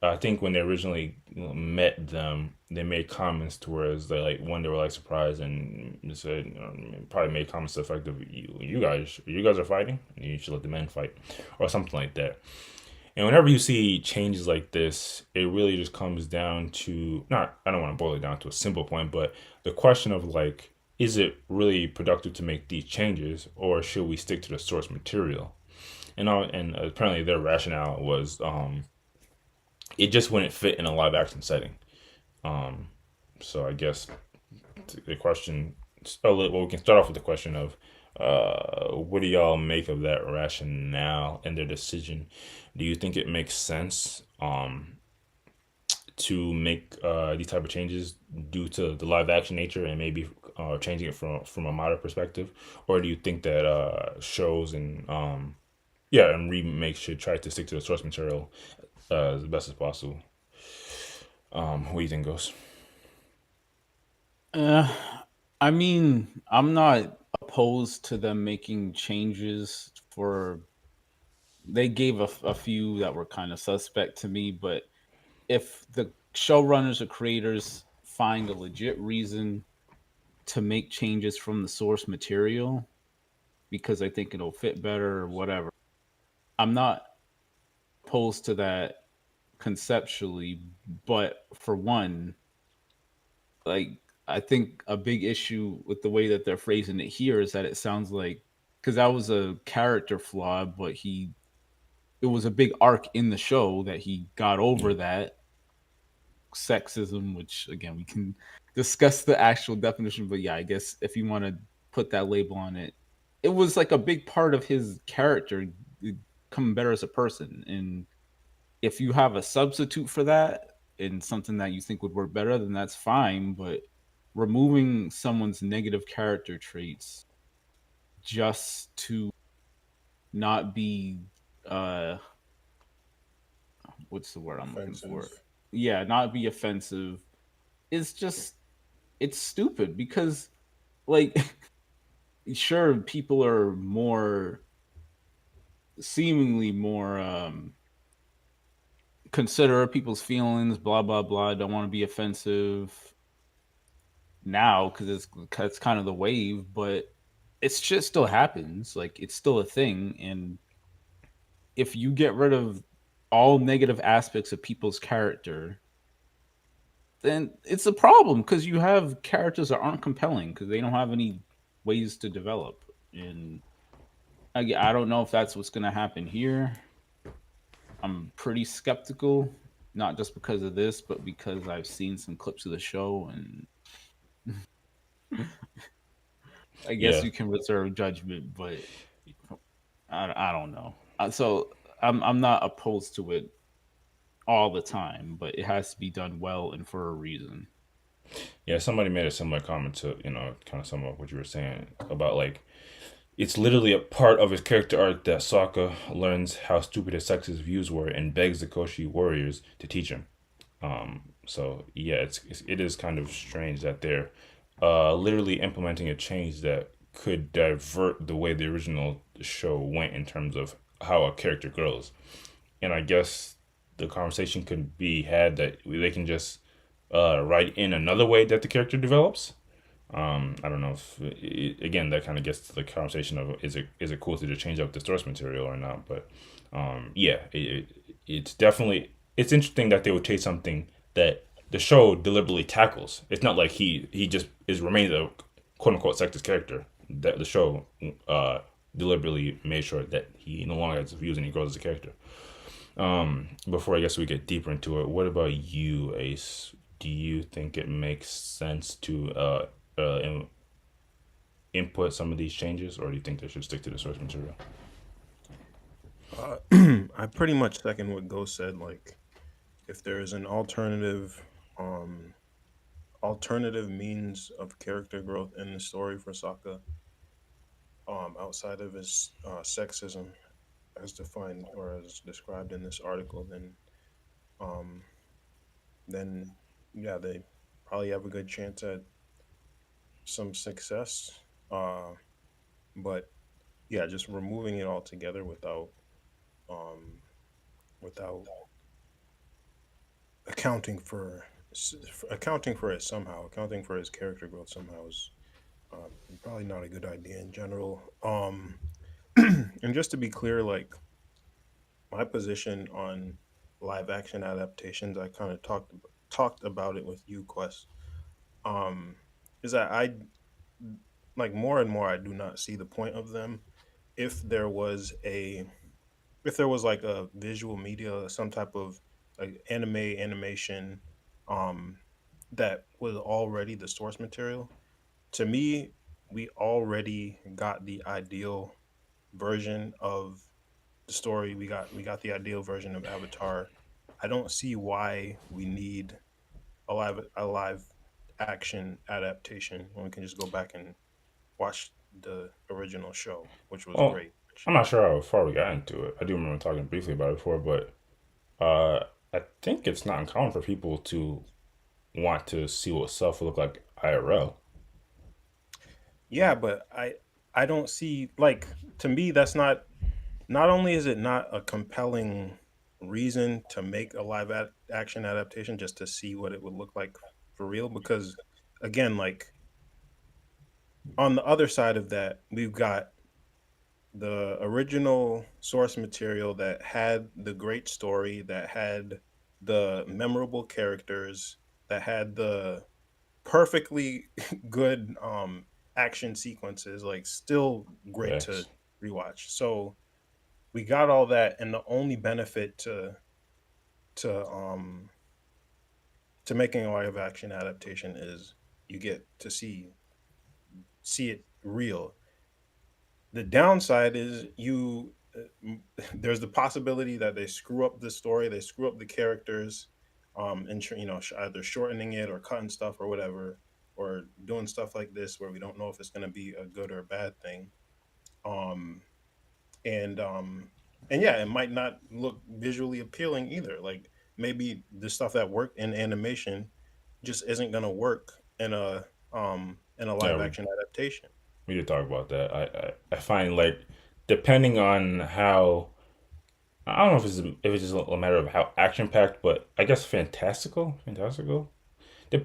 I think when they originally met them, they made comments towards they like one they were like surprised and said probably made comments to the effect of you guys are fighting, you should let the men fight or something like that. And whenever you see changes like this, it really just comes down to not, I don't want to boil it down to a simple point, but the question of like, is it really productive to make these changes or should we stick to the source material? And apparently their rationale was it just wouldn't fit in a live action setting. Um, so I guess the question, well, we can start off with the question of what do y'all make of that rationale and their decision? Do you think it makes sense to make these type of changes due to the live action nature and maybe changing it from a modern perspective, or do you think that shows and yeah and remakes should try to stick to the source material as best as possible? What do you think goes? Uh, I mean, I'm not opposed to them making changes for. They gave a few that were kind of suspect to me, but if the showrunners or creators find a legit reason to make changes from the source material because I think it'll fit better or whatever, I'm not opposed to that conceptually. But for one, like I think a big issue with the way that they're phrasing it here is that it sounds like because that was a character flaw, but it was a big arc in the show that he got over that sexism, which again we can discuss the actual definition. But yeah, I guess if you want to put that label on it, it was like a big part of his character becoming better as a person. And if you have a substitute for that and something that you think would work better, then that's fine. But removing someone's negative character traits just to not be what's the word I'm looking for? Offensive. Yeah, not be offensive is just it's stupid because like sure people are more seemingly more consider people's feelings, blah blah blah, don't want to be offensive now because it's kind of the wave, but it's just still happens. Like it's still a thing, and if you get rid of all negative aspects of people's character, then it's a problem because you have characters that aren't compelling because they don't have any ways to develop. And I don't know if that's what's going to happen here. I'm pretty skeptical, not just because of this, but because I've seen some clips of the show, and I guess Yeah, you can reserve judgment, but I don't know. So I'm not opposed to it all the time, but it has to be done well and for a reason. yeah. Somebody made a similar comment to kind of sum up what you were saying about like it's literally a part of his character arc that Sokka learns how stupid his sexist views were and begs the Koshi warriors to teach him. So yeah, it is kind of strange that they're literally implementing a change that could divert the way the original show went in terms of how a character grows. And I guess the conversation could be had that they can just write in another way that the character develops. I don't know if again that kind of gets to the conversation of is it cool to just change up the source material or not? But yeah, it's definitely it's interesting that they would take something that the show deliberately tackles. It's not like he just is remains a quote unquote sexist character. That the show deliberately made sure that he no longer has views and he grows as a character. Before I guess we get deeper into it, what about you, Ace? Do you think it makes sense to input some of these changes, or do you think they should stick to the source material? I pretty much second what Ghost said. Like, if there is an um, alternative means of character growth in the story for Sokka, outside of his sexism, as defined or as described in this article, um, then yeah, they probably have a good chance at some success. Uh, but yeah, just removing it all together um, without accounting for accounting for it somehow, accounting for his character growth somehow is probably not a good idea in general. And just to be clear, like my position on live action adaptations, I kind of talked about it with you, Quest. Um, is that I like more and more I do not see the point of them if there was a if there was like a visual media, some type of like animation, um, that was already the source material. To me, we already got the ideal version of the story. We got the ideal version of Avatar. I don't see why we need a live action adaptation when we can just go back and watch the original show, which was Well, great. I'm not sure how far we got into it. I do remember talking briefly about it before, but I think it's not uncommon for people to want to see what self will look like IRL. Yeah, but I don't see, like, to me that's not only is it not a compelling reason to make a action adaptation just to see what it would look like for real, because again, like, on the other side of that, we've got the original source material that had the great story, that had the memorable characters, that had the perfectly good action sequences, like still great to Facts. rewatch. So we got all that, and the only benefit to to making a live action adaptation is you get to see it real. The downside is there's the possibility that they screw up the story, they screw up the characters, and either shortening it or cutting stuff or whatever, or doing stuff like this where we don't know if it's going to be a good or a bad thing. Um, and yeah, it might not look visually appealing either. Like maybe the stuff that worked in animation just isn't going to work in a Yeah, live action adaptation. we did talk about that. I find like depending on how I don't know if it's just a matter of how action packed, but I guess fantastical.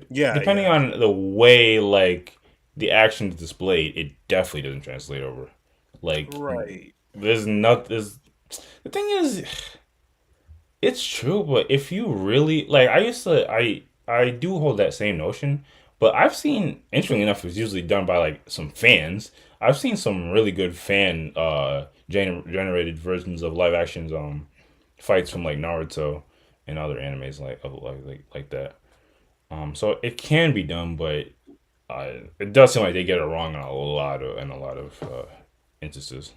Yeah, Depending yeah, on the way like the action is displayed, it definitely doesn't translate over. Like right. there's not there's the thing is it's true, but if you really like, I do hold that same notion, but I've seen interestingly enough, it's usually done by like some fans. I've seen some really good fan generated versions of live actions fights from like Naruto and other animes like that. So it can be done, but it does seem like they get it wrong in a lot of instances.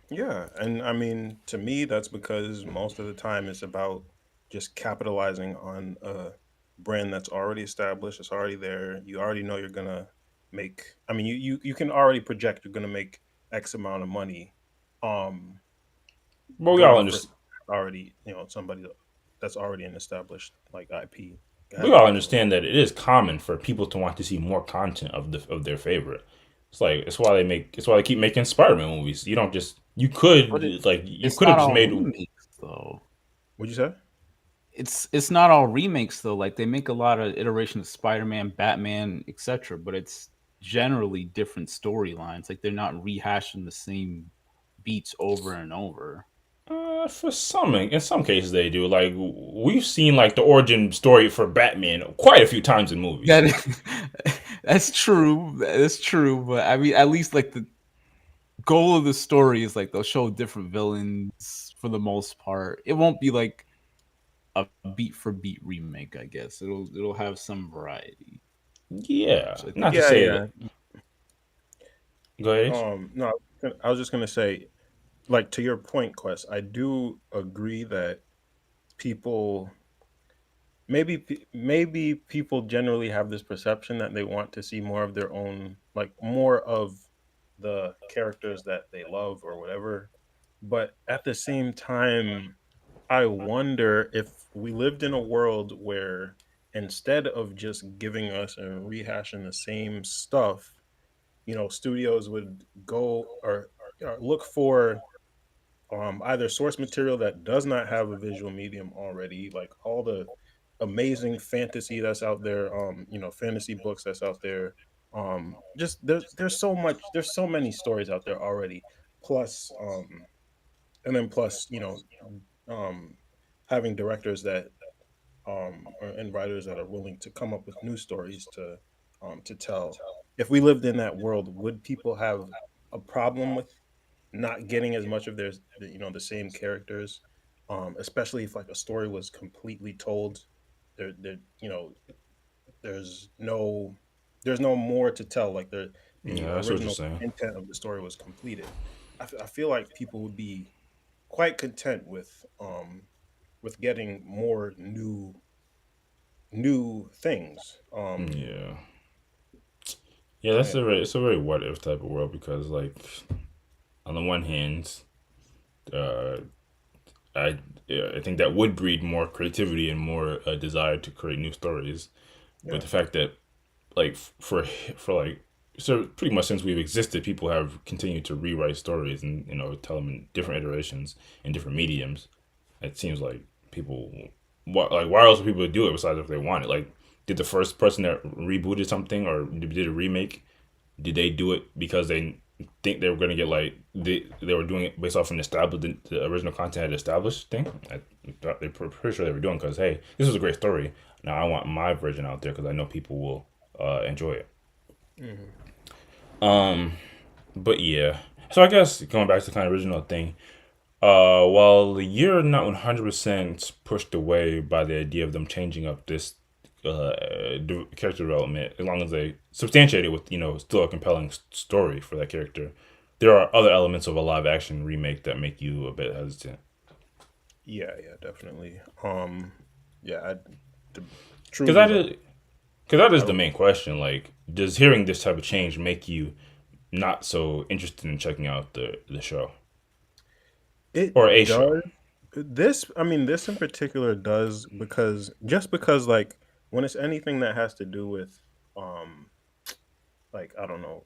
Yeah, and I mean, to me, that's because most of the time it's about just capitalizing on a brand that's already established, it's already there. You already know you're gonna make. I mean, you can already project you're gonna make X amount of money, um, But we all going for understand. already, somebody that's already an established like IP. Go We ahead. all understand that it is common for people to want to see more content of their favorite. It's like it's why they keep making Spider-Man movies. You don't just you But could like you it's could have not just all made remakes though. What'd you say? it's not all remakes though. Like they make a lot of iterations of Spider-Man, Batman, etc. But it's generally different storylines. Like they're not rehashing the same beats over and over. For some, in some cases they do. Like we've seen like the origin story for Batman quite a few times in movies. That's true. That's true. But I mean, at least like the goal of the story is like they'll show different villains for the most part. It won't be like a beat for beat remake, I guess. It'll have some variety. Yeah, So I think not to Yeah, say yeah. that. Go ahead. Ace. No, I was just gonna say, like to your point, Quest. I do agree that people maybe people generally have this perception that they want to see more of their own, like more of the characters that they love or whatever. But at the same time, I wonder if we lived in a world where instead of just giving us and rehashing the same stuff, studios would go or look for either source material that does not have a visual medium already, like all the amazing fantasy that's out there, fantasy books that's out there. Just there's so many stories out there already. Plus, and then plus, um, having directors that and writers that are willing to come up with new stories to tell. If we lived in that world, would people have a problem with not getting as much of the same characters, especially if like a story was completely told? There there's no there's no more to tell. Like the Yeah, that's what you're original saying. intent of the story was completed. I feel like people would be quite content with getting more new things. Yeah, yeah. So yeah, It's a very what if type of world because like on the one hand, uh, I yeah, I think that would breed more creativity and more desire to create new stories. But yeah, the fact that like for like so pretty much since we've existed, people have continued to rewrite stories and tell them in different iterations in different mediums. It seems like people, why else would people do it besides if they want it? Like, did the first person that rebooted something or did a remake, did they do it because they think they were going to get like they were doing it based off an established the original content had established thing? They're pretty sure they were doing because hey, this was a great story. Now I want my version out there because I know people will enjoy it. hmm Um, but yeah. So I guess going back to the kind of original thing, while you're not 100% pushed away by the idea of them changing up this character development, as long as they substantiate it with still a compelling story for that character, there are other elements of a live action remake that make you a bit hesitant. yeah, yeah, definitely. Yeah, to Because truly like that I is the don't. main question. Like, does hearing this type of change make you not so interested in checking out the show or It a show? does. This in particular does because like when it's anything that has to do with um like I don't know,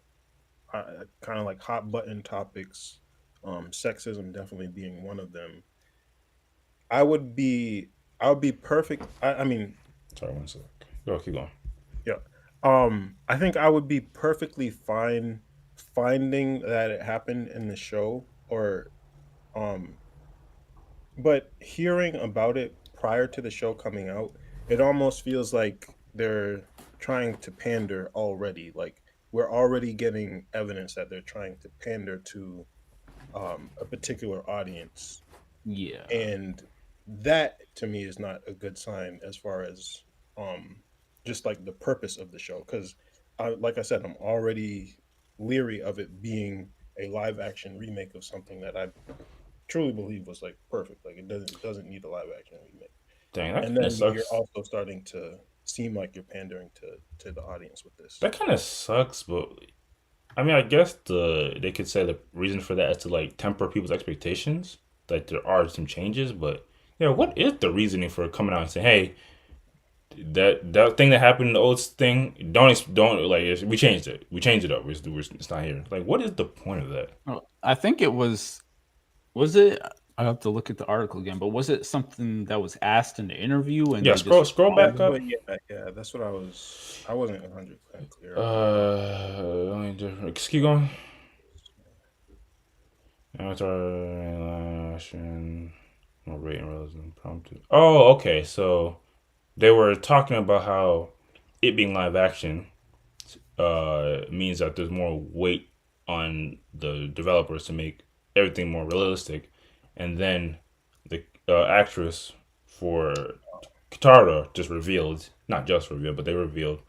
kind of like hot button topics, sexism definitely being one of them. I would be I would be perfect. Sorry, one sec. Go, keep going. Yeah. I think I would be perfectly fine finding that it happened in the show or um but hearing about it prior to the show coming out, it almost feels like they're trying to pander already. Like we're already getting evidence that they're trying to pander to a particular audience, Yeah. and that to me is not a good sign as far as um, just like the purpose of the show. Because, like I said, I'm already leery of it being a live action remake of something that I truly believe was like perfect. Like it doesn't need a live action remake. Dang, that And kind of then you're sucks. also starting to seem like you're pandering to the audience with this. That kind of sucks, but I mean, I guess they could say the reason for that is to like temper people's expectations. That there are some changes, but yeah, what is the reasoning for coming out and saying, "Hey, that thing that happened in the old thing, don't like we changed it. We changed it up. It's not here." Like, what is the point of that? I think it was it I have to look at the article again, but was it something that was asked in the interview and Yeah, they just scroll back responded? up. But yeah, that's what I wasn't 100% clear on. Only different. Just keep going. Avatar action. More rating realism prompted. Oh, okay. So they were talking about how it being live action means that there's more weight on the developers to make everything more realistic, and then the actress for Katara just revealed, not just revealed, but they revealed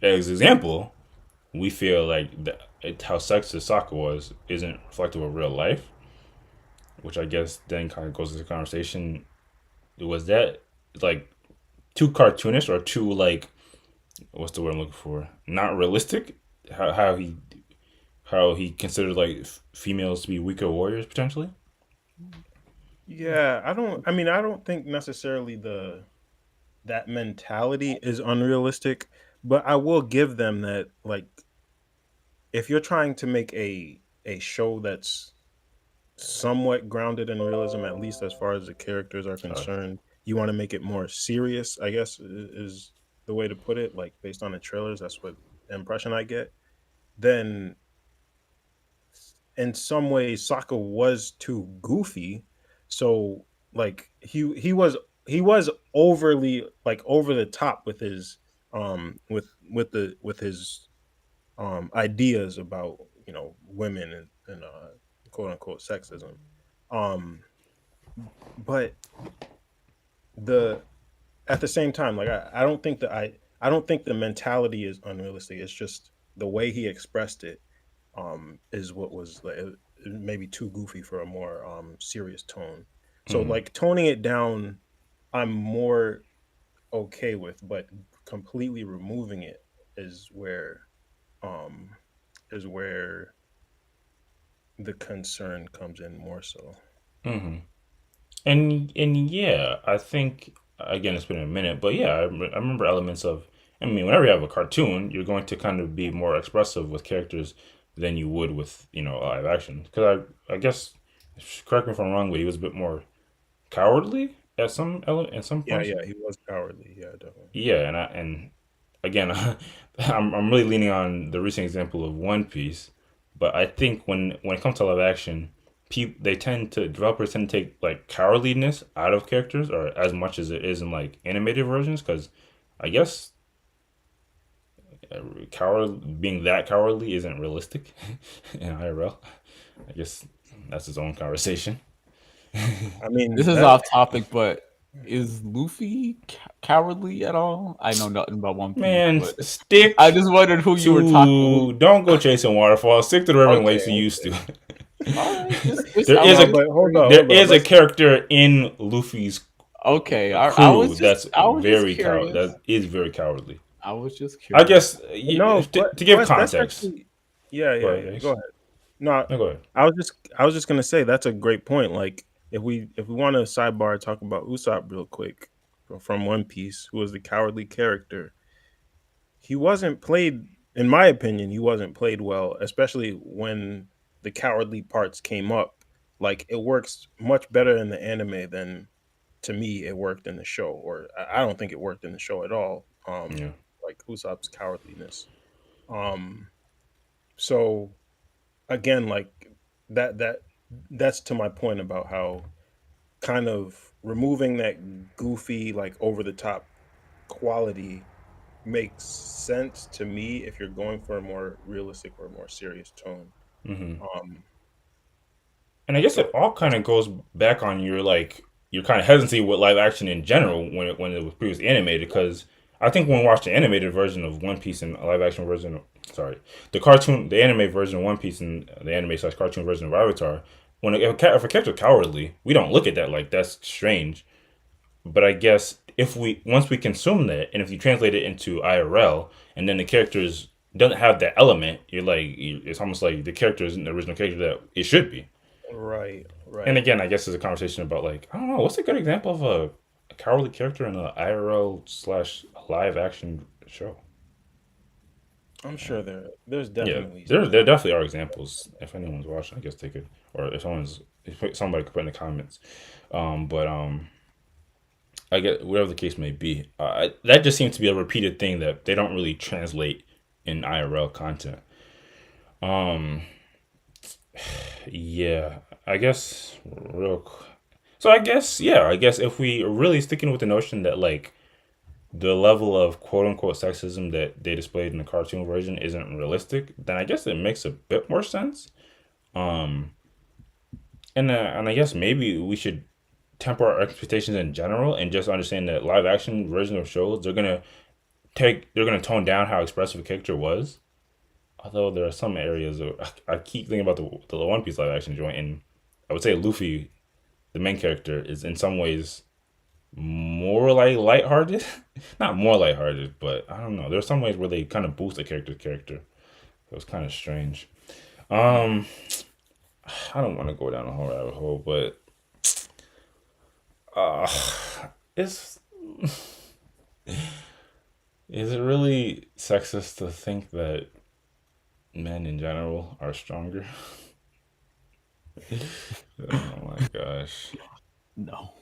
as example. We feel like how sexist Sokka was isn't reflective of real life, which I guess then kind of goes into the conversation. Was that like too cartoonish or too like what's the word I'm looking for? Not realistic. How he considered like females to be weaker warriors potentially. Yeah, I mean, I don't think necessarily that mentality is unrealistic, but I will give them that, like, if you're trying to make a show that's somewhat grounded in realism, at least as far as the characters are Sorry. concerned, you want to make it more serious, I guess, is the way to put it. Like, based on the trailers, that's what impression I get. Then in some ways Sokka was too goofy. So like he was overly, like, over the top with his with his ideas about, women and quote unquote sexism. Um but the at the same time, like, I don't think the mentality is unrealistic. It's just the way he expressed it is what was like, maybe too goofy for a more serious tone. So Mm-hmm. like toning it down, I'm more okay with, but completely removing it is where um is where the concern comes in more so. Mm-hmm. And yeah, I think again it's been a minute, but yeah, I remember elements of. I mean, whenever you have a cartoon, you're going to kind of be more expressive with characters than you would with live action. Because I guess correct me if I'm wrong, but he was a bit more cowardly at some Yeah, points. yeah, he was cowardly. Yeah, definitely. Yeah, and again, I'm really leaning on the recent example of One Piece, but I think when it comes to live action, developers tend to take like cowardliness out of characters, or as much as it is in like animated versions, because I guess coward being that cowardly isn't realistic in IRL. I guess that's his own conversation. I mean, This is that off topic, but is Luffy cowardly at all? I know nothing about One Piece, Man, but stick I just wondered who you were talking. don't go chasing waterfalls. Stick to the river okay, lakes you used to. All right, just There I is was no, a just but there hold on. is a Let's character in Luffy's okay. crew that's I was just very curious. that is very cowardly. I was just I curious. guess No, to give Quest, that's context. actually, yeah, Go yeah, ahead, yeah. Go Ace. ahead. No, No, go ahead. I was just gonna say that's a great point. Like, if we want to sidebar talk about Usopp real quick from One Piece, who was the cowardly character, he wasn't played, in my opinion, he wasn't played well, especially when the cowardly parts came up. Like, it works much better in the anime than, to me, it worked in the show, or I don't think it worked in the show at all. Yeah. Like Usopp's cowardliness. Um, so again, like, that that's to my point about how kind of removing that goofy, like, over the top quality makes sense to me if you're going for a more realistic or more serious tone. Hmm. Um, And I guess so it all kind of goes back on your kind of hesitancy with live action in general when it was previously animated, because I think when we watched the animated version of One Piece and a live action version sorry, the anime version of One Piece and the anime slash cartoon version of Avatar, if a character cowardly, we don't look at that like that's strange. But I guess if we once we consume that, and if you translate it into IRL, and then the characters doesn't have that element, it's almost like the character isn't the original character that it should be. right, And right. again, I guess there's a conversation about like I don't know what's a good example of a cowardly character in a IRL slash live action show. I'm sure there's Yeah, definitely there some. definitely are examples. If anyone's watching, I guess they could, or if someone's Somebody could put in the comments. But I get whatever the case may be. That just seems to be a repeated thing that they don't really translate in IRL content. Um, yeah, I guess So I guess yeah, I guess if we are really sticking with the notion that like the level of quote unquote sexism that they displayed in the cartoon version isn't realistic, then I guess it makes a bit more sense. Um, and I guess maybe we should temper our expectations in general and just understand that live action version of shows they're gonna tone down how expressive a character was. Although there are some areas of, I keep thinking about the One Piece live action joint, and I would say Luffy, the main character, is in some ways more like lighthearted. Not more lighthearted, but I don't know. There's some ways where they kind of boost the character. So it's kind of strange. Um, I don't want to go down a whole rabbit hole, but uh, it's is it really sexist to think that men in general are stronger? Oh my gosh. No.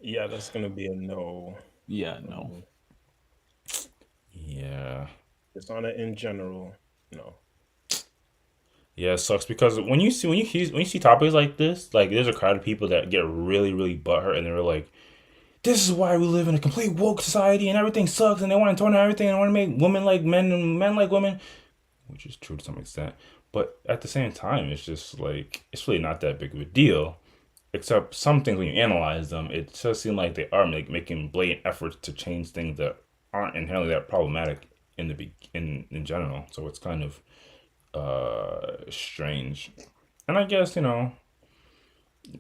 Yeah, that's gonna be a no. Yeah, no. Yeah. It's on it in general. No. Yeah, it sucks because when you see topics like this, like there's a crowd of people that get really, really butthurt and they're like, this is why we live in a complete woke society and everything sucks and they want to turn everything and want to make women like men and men like women, which is true to some extent. But at the same time, it's just like it's really not that big of a deal. Except some things when you analyze them, it does seem like they are making blatant efforts to change things that aren't inherently that problematic in general. So it's kind of strange. And I guess,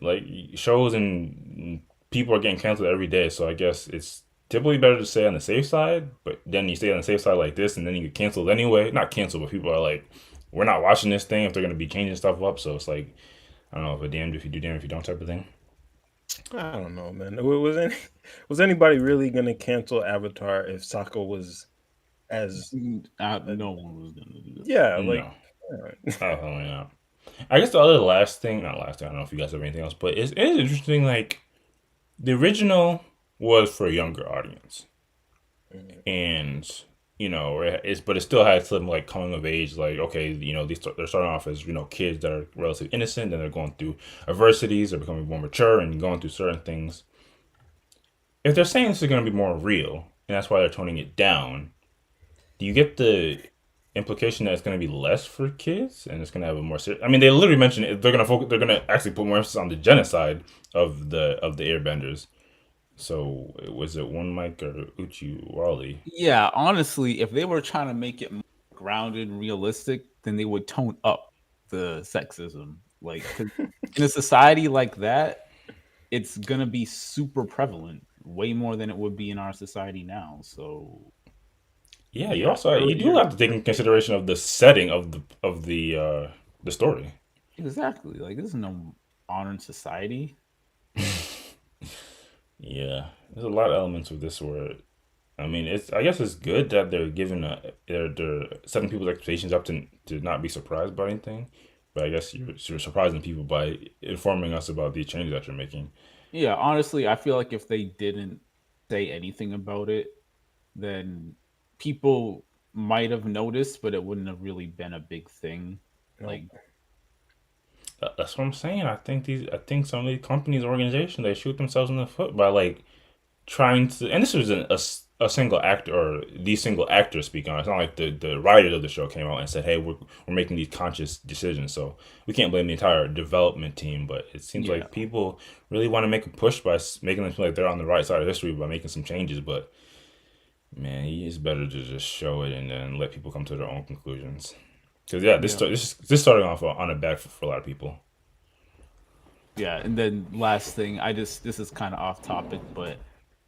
like shows and people are getting canceled every day, so I guess it's typically better to stay on the safe side, but then you stay on the safe side like this and then you get canceled anyway. Not canceled, but people are like, we're not watching this thing if they're gonna be changing stuff up, so it's like I don't know if a damned if you do, damned if you don't type of thing. I don't know, man. Was anybody really gonna cancel Avatar if Sokka was as No one was gonna do that. yeah, like No. yeah. Definitely not. I guess the other last thing, not last thing, I don't know if you guys have anything else, but it is interesting, like the original was for a younger audience. And but it still had some like coming of age, like okay, they're starting off as kids that are relatively innocent, and they're going through adversities, they're becoming more mature, and going through certain things. If they're saying this is going to be more real, and that's why they're toning it down, do you get the implication that it's going to be less for kids, and it's going to have a more serious? I mean, they literally mentioned it, they're going to focus, they're going to actually put more emphasis on the genocide of the Airbenders. So was it One Mike or Uchi Wally? Yeah, honestly, if they were trying to make it more grounded and realistic, then they would tone up the sexism. Like, 'cause in a society like that, it's gonna be super prevalent, way more than it would be in our society now. So Yeah, you do have to take in consideration of the setting of the story. exactly, like this is no modern society. Yeah, there's a lot of elements of this where, I mean, I guess it's good that they're giving they're setting people's expectations up to not be surprised by anything, but I guess you're surprising people by informing us about the changes that you're making. Yeah, honestly, I feel like if they didn't say anything about it, then people might have noticed, but it wouldn't have really been a big thing. Like, That's what I'm saying. I think some of these companies, organizations, they shoot themselves in the foot by like trying to. And this was a single actor or the single actor speaking on it. It's not like the writers of the show came out and said, "Hey, we're making these conscious decisions." So we can't blame the entire development team. But it seems Yeah. like people really want to make a push by making them feel like they're on the right side of history by making some changes. But man, it's better to just show it and then let people come to their own conclusions. Because yeah, this started off on a bad foot for a lot of people. yeah, and then last thing, this is kind of off topic, but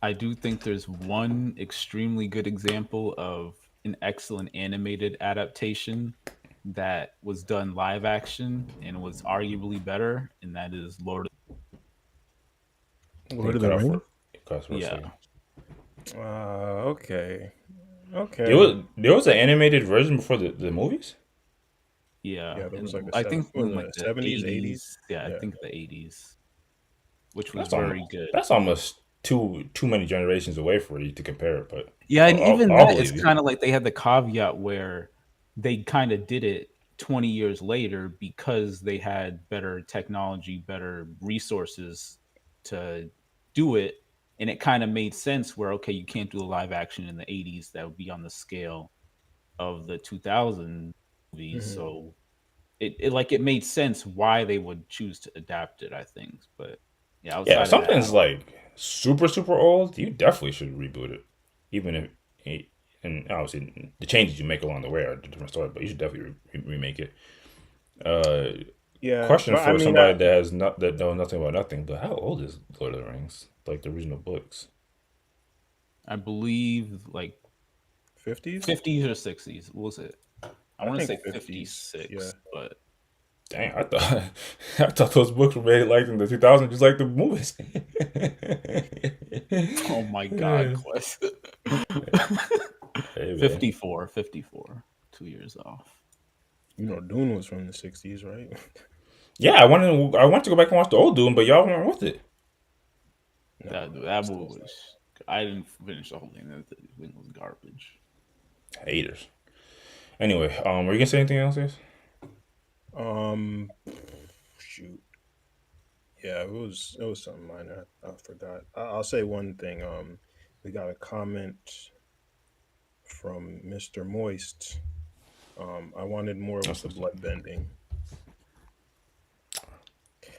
I do think there's one extremely good example of an excellent animated adaptation that was done live action and was arguably better, and that is Lord Lord of the Rings. Yeah. Okay. Okay. There was an animated version before the movies. Yeah, Yeah, there was like I think what was in like it, the 70s, 80s. 80s. Yeah, I Yeah. think the 80s, which was That's very almost good. too many generations away for you to compare it, but Yeah, and even I'll that, it's believe you. kind of like they had the caveat where they kind of did it 20 years later because they had better technology, better resources to do it. And it kind of made sense where, okay, you can't do a live action in the 80s that would be on the scale of the 2000 movies. Mhm. So it made sense why they would choose to adapt it, I think. But yeah, Yeah, if outside of that, I something's don't. like super old, you definitely should reboot it, even if and obviously the changes you make along the way are a different story, but you should definitely remake it. Uh, Yeah, Question but I for mean, somebody that has not that knows nothing about nothing, but how old is Lord of the Rings? Like the original books? I believe like 50s. 50s or 60s. What was it? I I want to think say 50s. Yeah. 56, but Dang, I thought I thought those books were made like in the 2000s, just like the movies. oh my god, Yeah. Quest. Hey man. 54, 54. 2 years off. You know, Dune was from the 60s, right? Yeah, I wanted to go back and watch the old Doom, but y'all weren't with it. No, That still movie was. I didn't finish the whole thing. That thing was garbage. Haters. Anyway, were you gonna say anything else, guys? Um, shoot. Yeah, it was something minor. I forgot. I'll say one thing. We got a comment from Mr. Moist. I wanted more with That's the what's up. blood bending.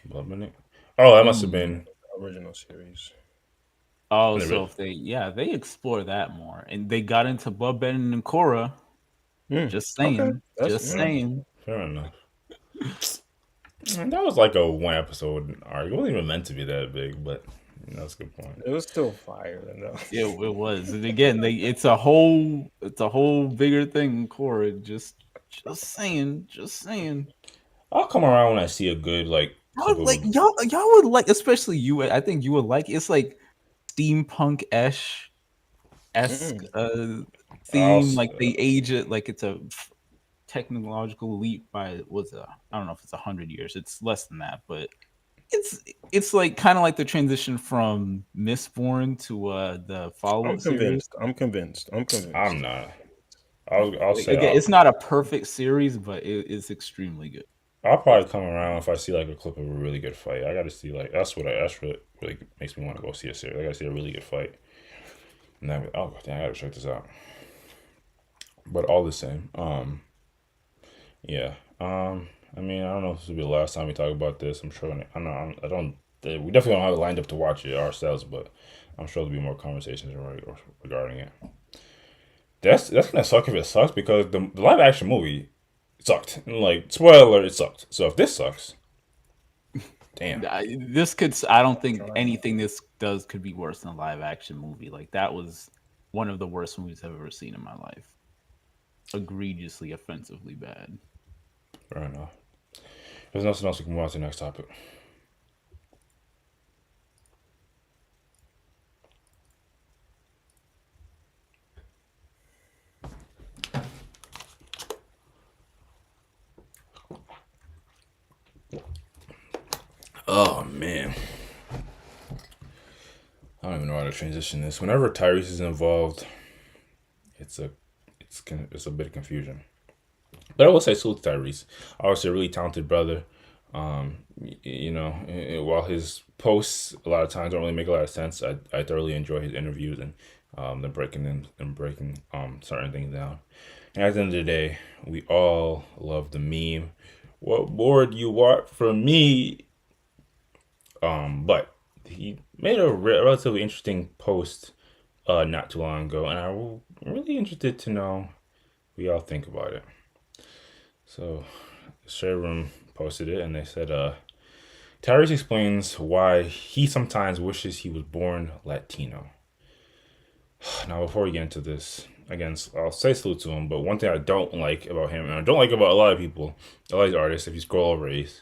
Blood Minute. Oh, that must have Mm. been Original series. Oh, in the so ri- if they explore that more, and they got into Bud Bennett and Cora. Just Okay, saying. that's Just saying. fair enough. And that was like a one episode arc. It wasn't even meant to be that big, but that's a good point. it was still fire though. It was. And again, it's a whole bigger thing, Cora. Just saying. Just saying. I'll come around when I see a good like clip of a. Y'all would like, especially you. I think you would like. It's like steampunk esque Mm-mm. I'll theme. Like they age it like it's a technological leap by I don't know if it's 100 years. It's less than that, but it's like kind of like the transition from Mistborn to the follow I'm up series. convinced. I'm convinced. I'm I'm convinced. not. I'll say Again, it's not a perfect series, but it's extremely good. I'll probably come around if I see like a clip of a really good fight. I got to see like that's what really makes me want to go see a series. I got to see a really good fight. And then oh damn, I got to check this out. But all the same, yeah. I mean, I don't know if this will be the last time we talk about this. I'm sure. I know. I don't. We definitely don't have it lined up to watch it ourselves, but I'm sure there'll be more conversations regarding it. That's gonna suck if it sucks because the live action movie sucked. And, like spoiler alert, it sucked. So if this sucks, damn. I don't think anything this does could be worse than a live action movie. Like that was one of the worst movies I've ever seen in my life. Egregiously, offensively bad. Fair enough. There's nothing else we can move on to the next topic. Oh man, I don't even know how to transition this. Whenever Tyrese is involved, it's a bit of confusion. But I will say salute to Tyrese. Obviously, a really talented brother. While his posts a lot of times don't really make a lot of sense, I thoroughly enjoy his interviews and them breaking certain things down. And at the end of the day, we all love the meme. What more do you want from me? But he made a relatively interesting post not too long ago, and I'm really interested to know what y'all think about it. So, Share Room posted it, and they said, Tyrese explains why he sometimes wishes he was born Latino. Now, before we get into this, again, I'll say salute to him, but one thing I don't like about him, and I don't like about a lot of people, a lot of these artists, if you scroll over, is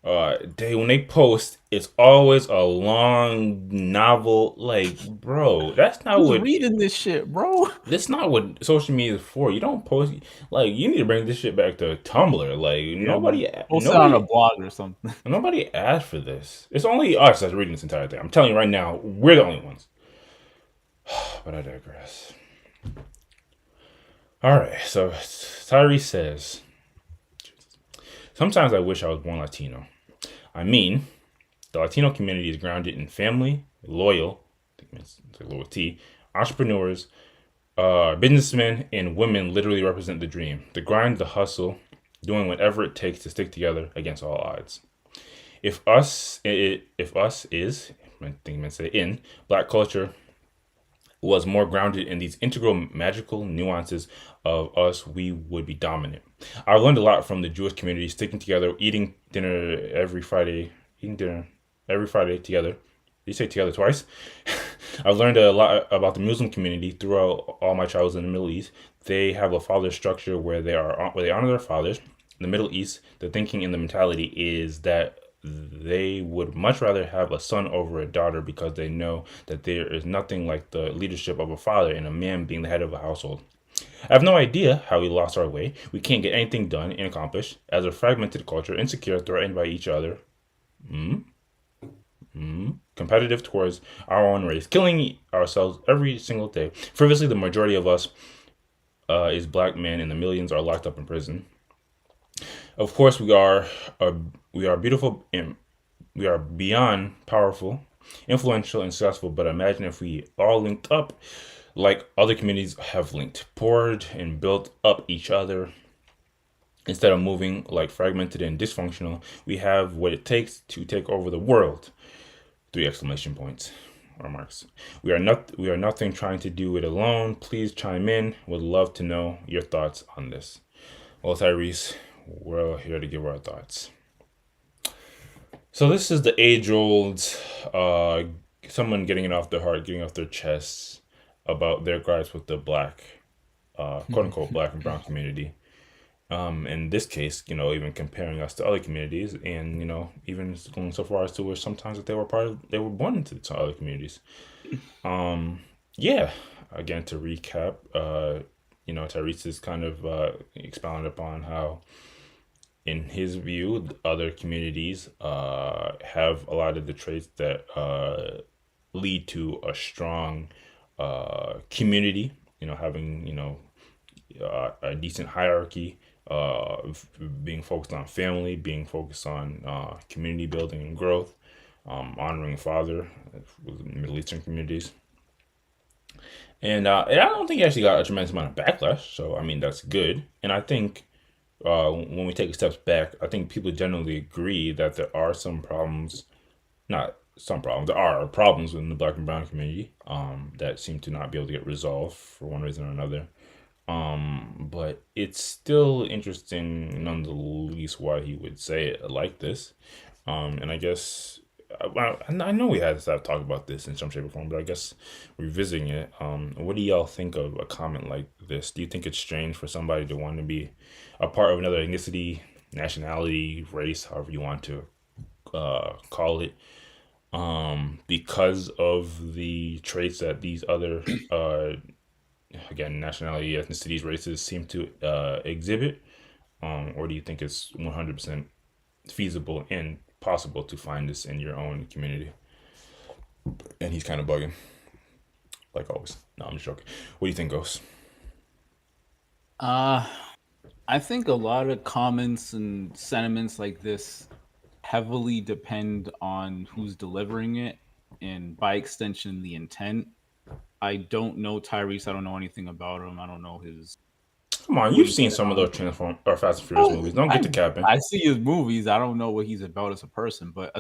when they post, it's always a long novel. Like, bro, Who's reading this shit, bro? that's not what social media is for. You don't post, like, you need to bring this shit back to Tumblr. Like, Post it on a blog or something. nobody asked for this. It's only us that's reading this entire thing. I'm telling you right now, we're the only ones. But I digress. All right, so Tyrese says, sometimes I wish I was born Latino. I mean, the Latino community is grounded in family, loyal, I think it's a little T, entrepreneurs, businessmen, and women literally represent the dream, the grind, the hustle, doing whatever it takes to stick together against all odds. If us is, I think I say in Black culture was more grounded in these integral magical nuances of us, we would be dominant. I've learned a lot from the Jewish community, sticking together, eating dinner every Friday together. Did you say together twice? I've learned a lot about the Muslim community throughout all my travels in the Middle East. They have a father structure where they honor their fathers. In the Middle East, the thinking and the mentality is that they would much rather have a son over a daughter because they know that there is nothing like the leadership of a father and a man being the head of a household. I have no idea how we lost our way. We can't get anything done and accomplished as a fragmented culture, insecure, threatened by each other, competitive towards our own race, killing ourselves every single day. Previously, the majority of us is black men, and the millions are locked up in prison. Of course, we are beautiful and we are beyond powerful, influential, and successful. But imagine if we all linked up like other communities have linked, poured and built up each other. Instead of moving like fragmented and dysfunctional, we have what it takes to take over the world. 3 exclamation points. Remarks. We are nothing trying to do it alone. Please chime in. Would love to know your thoughts on this. Well, Tyrese, we're here to give our thoughts. So this is the age-old, someone getting it off their heart, getting off their chest about their gripes with the black, quote-unquote, black and brown community. In this case, even comparing us to other communities, and even going so far as to where sometimes that they were born into some other communities. Yeah. Again, to recap, Tyrese is kind of expounded upon how, in his view, other communities have a lot of the traits that lead to a strong community. Having a decent hierarchy. Being focused on family, being focused on community building and growth, honoring father with Middle Eastern communities. And I don't think he actually got a tremendous amount of backlash. So, I mean, that's good. And I think when we take a step back, I think people generally agree that there are some problems, not some problems, there are problems within the black and brown community that seem to not be able to get resolved for one reason or another. But it's still interesting nonetheless why he would say it like this. And I guess I know we had to talk about this in some shape or form, but I guess revisiting it, what do y'all think of a comment like this? Do you think it's strange for somebody to want to be a part of another ethnicity, nationality, race, however you want to call it, because of the traits that these other again, nationality, ethnicities, races seem to exhibit? Or do you think it's 100% feasible and possible to find this in your own community? And he's kind of bugging, like always. No, I'm just joking. What do you think, Ghost? I think a lot of comments and sentiments like this heavily depend on who's delivering it, and by extension, the intent. I don't know Tyrese. I don't know anything about him. I don't know his. Come on, you've seen some of those Transform or Fast and Furious movies. Don't get to capping. I see his movies. I don't know what he's about as a person, but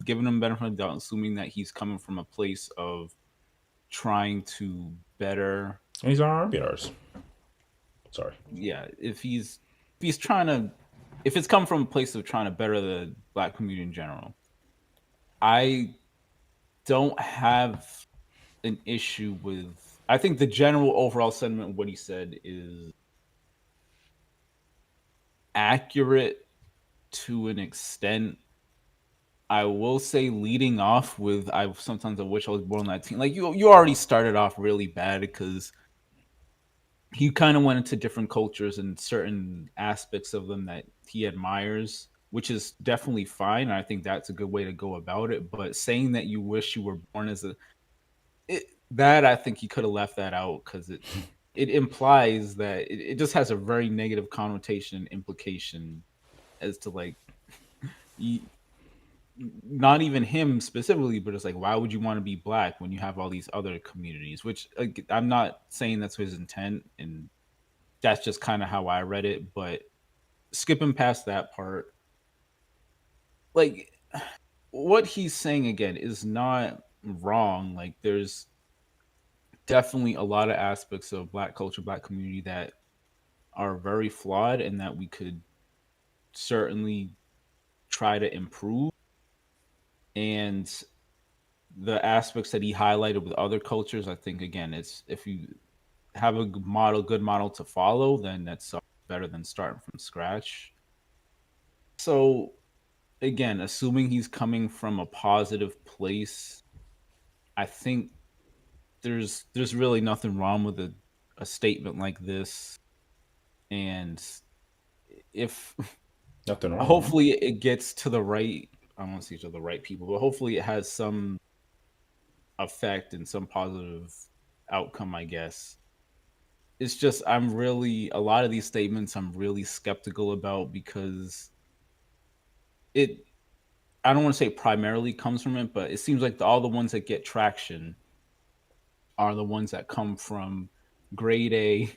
giving him benefit of the doubt, assuming that he's coming from a place of trying to better. And he's on R&B artist. Sorry. Yeah, if it's come from a place of trying to better the black community in general, I don't have an issue with. I think the general overall sentiment of what he said is accurate to an extent. I will say, leading off with, I wish I was born Latino. Like you already started off really bad because he kind of went into different cultures and certain aspects of them that he admires, which is definitely fine. I think that's a good way to go about it. But saying that you wish you were born as that I think he could have left that out because it implies that it just has a very negative connotation implication as to like not even him specifically, but it's like, why would you want to be black when you have all these other communities? Which I'm not saying that's his intent, and that's just kind of how I read it. But skipping past that part, like what he's saying again is not wrong. Like there's definitely a lot of aspects of black culture, black community that are very flawed, and that we could certainly try to improve. And the aspects that he highlighted with other cultures, I think again, it's if you have a good model to follow, then that's better than starting from scratch. So again, assuming he's coming from a positive place, I think there's really nothing wrong with a statement like this. And if Nothing wrong. hopefully it gets to the right, I don't want to say to the right people, but hopefully it has some effect and some positive outcome, I guess. It's just a lot of these statements I'm really skeptical about because I don't want to say primarily comes from it, but it seems like all the ones that get traction are the ones that come from grade A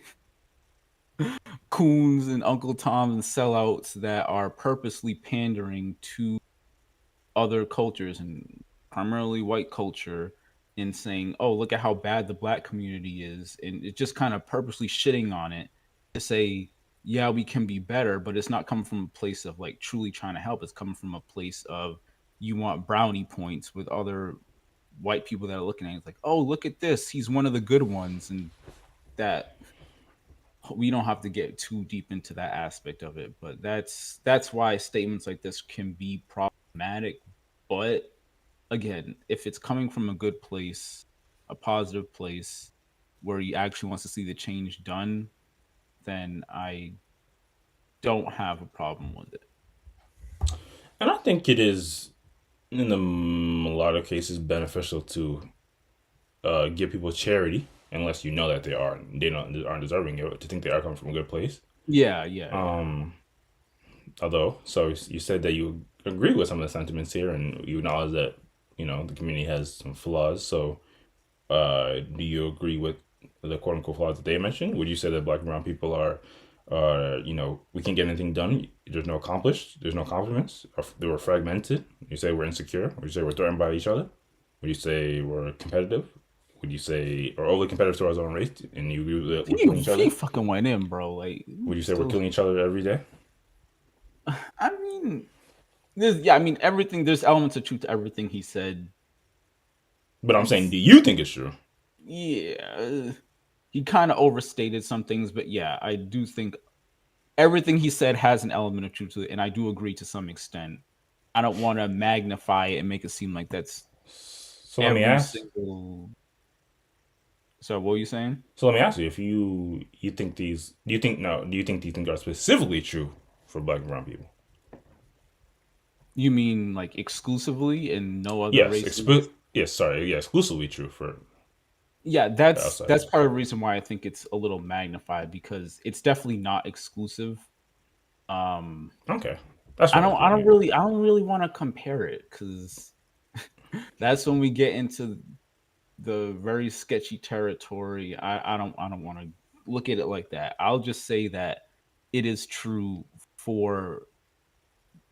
coons and Uncle Tom and sellouts that are purposely pandering to other cultures and primarily white culture and saying, oh, look at how bad the black community is. And it just kind of purposely shitting on it to say, yeah, we can be better, but it's not coming from a place of like truly trying to help. It's coming from a place of you want brownie points with other white people that are looking at it. It's like, oh, look at this. He's one of the good ones. And that we don't have to get too deep into that aspect of it. But that's why statements like this can be problematic. But again, if it's coming from a good place, a positive place where he actually wants to see the change done, then I don't have a problem with it. And I think it is, in a lot of cases, beneficial to give people charity, unless you know that they aren't deserving it, to think they are coming from a good place. Yeah. Although, so you said that you agree with some of the sentiments here, and you acknowledge that the community has some flaws. So, do you agree with the quote unquote flaws that they mentioned? Would you say that black and brown people are, we can't get anything done? There's no compliments. Or they were fragmented. You say we're insecure. Would you say we're threatened by each other? Would you say we're competitive? Would you say or overly competitive to our own race? And you agree that we're killing each other? He fucking went in, bro. Like, would you say we're killing each other every day? I mean, everything. There's elements of truth to everything he said. But I'm saying, do you think it's true? Yeah, he kind of overstated some things, but yeah, I do think everything he said has an element of truth to it, and I do agree to some extent. I don't want to magnify it and make it seem like that's so. Let me ask. So what were you saying? So let me ask you: if you think these, do you think these things are specifically true for black and brown people? You mean like exclusively and no other races? Exclusively true for. Yeah, that's part of the reason why I think it's a little magnified, because it's definitely not exclusive. Okay, I don't really want to compare it, because that's when we get into the very sketchy territory. I don't want to look at it like that. I'll just say that it is true for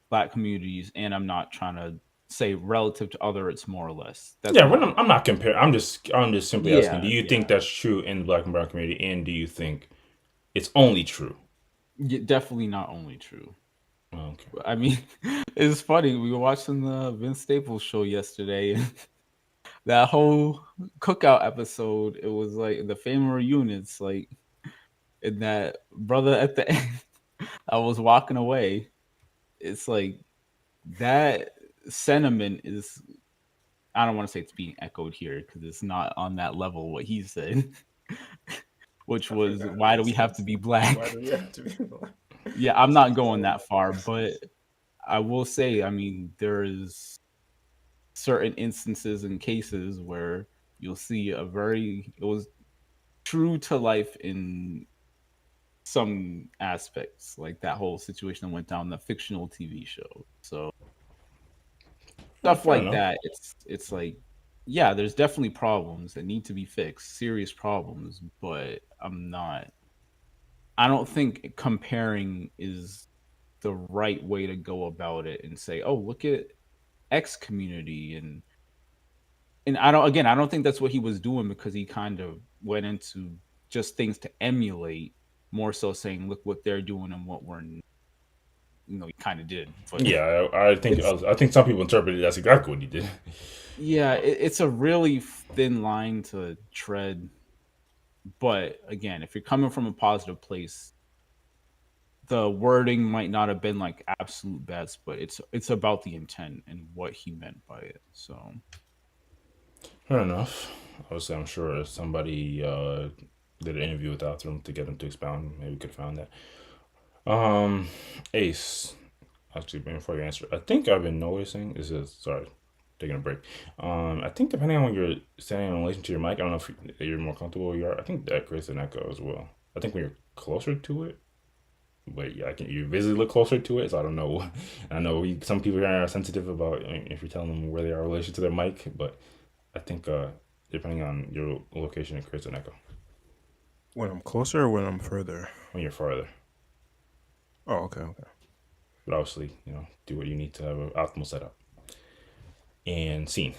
black communities, and I'm not trying to say relative to other it's more or less. I'm not comparing. I'm just simply asking, do you think that's true in the black and brown community, and do you think it's only true? Yeah, definitely not only true. Okay. I mean, it's funny, we were watching the Vince Staples show yesterday. That whole cookout episode, it was like the family reunions, like, and that brother at the end, I was walking away. it's like that sentiment is, I don't want to say it's being echoed here because it's not on that level what he said, which I was, forgot what why he do we have said. to be Why black? do we have to be black? Yeah, I'm That's not going exactly that far, what he but said. I will say, I mean, there's certain instances and cases where you'll see it was true to life in some aspects, like that whole situation that went down the fictional TV show. So stuff Fair like enough. that, it's like, yeah, there's definitely problems that need to be fixed, serious problems, but I don't think comparing is the right way to go about it and say, "Oh, look at X community," and I don't think that's what he was doing, because he kind of went into just things to emulate, more so saying, "Look what they're doing and what we're," he kind of did, but Yeah, I think it's I think some people interpreted that's exactly what he did. yeah, it's a really thin line to tread. But again, if you're coming from a positive place, the wording might not have been like absolute best, but it's about the intent and what he meant by it. So Fair enough. Obviously, I'm sure if somebody did an interview with Outram to get him to expound, maybe we could have found that. Um, Ace. Actually, before you answer, I think I've been noticing. This is sorry, taking a break. I think depending on when you're standing in relation to your mic, I don't know if you're more comfortable where you are. I think that creates an echo as well. I think when you're closer to it, but yeah, I can you visibly look closer to it. So I don't know. I know some people are sensitive about if you're telling them where they are in relation to their mic, but I think depending on your location, it creates an echo When I'm closer or when I'm further? when you're farther. Oh, okay, okay. But obviously, do what you need to have an optimal setup and scene.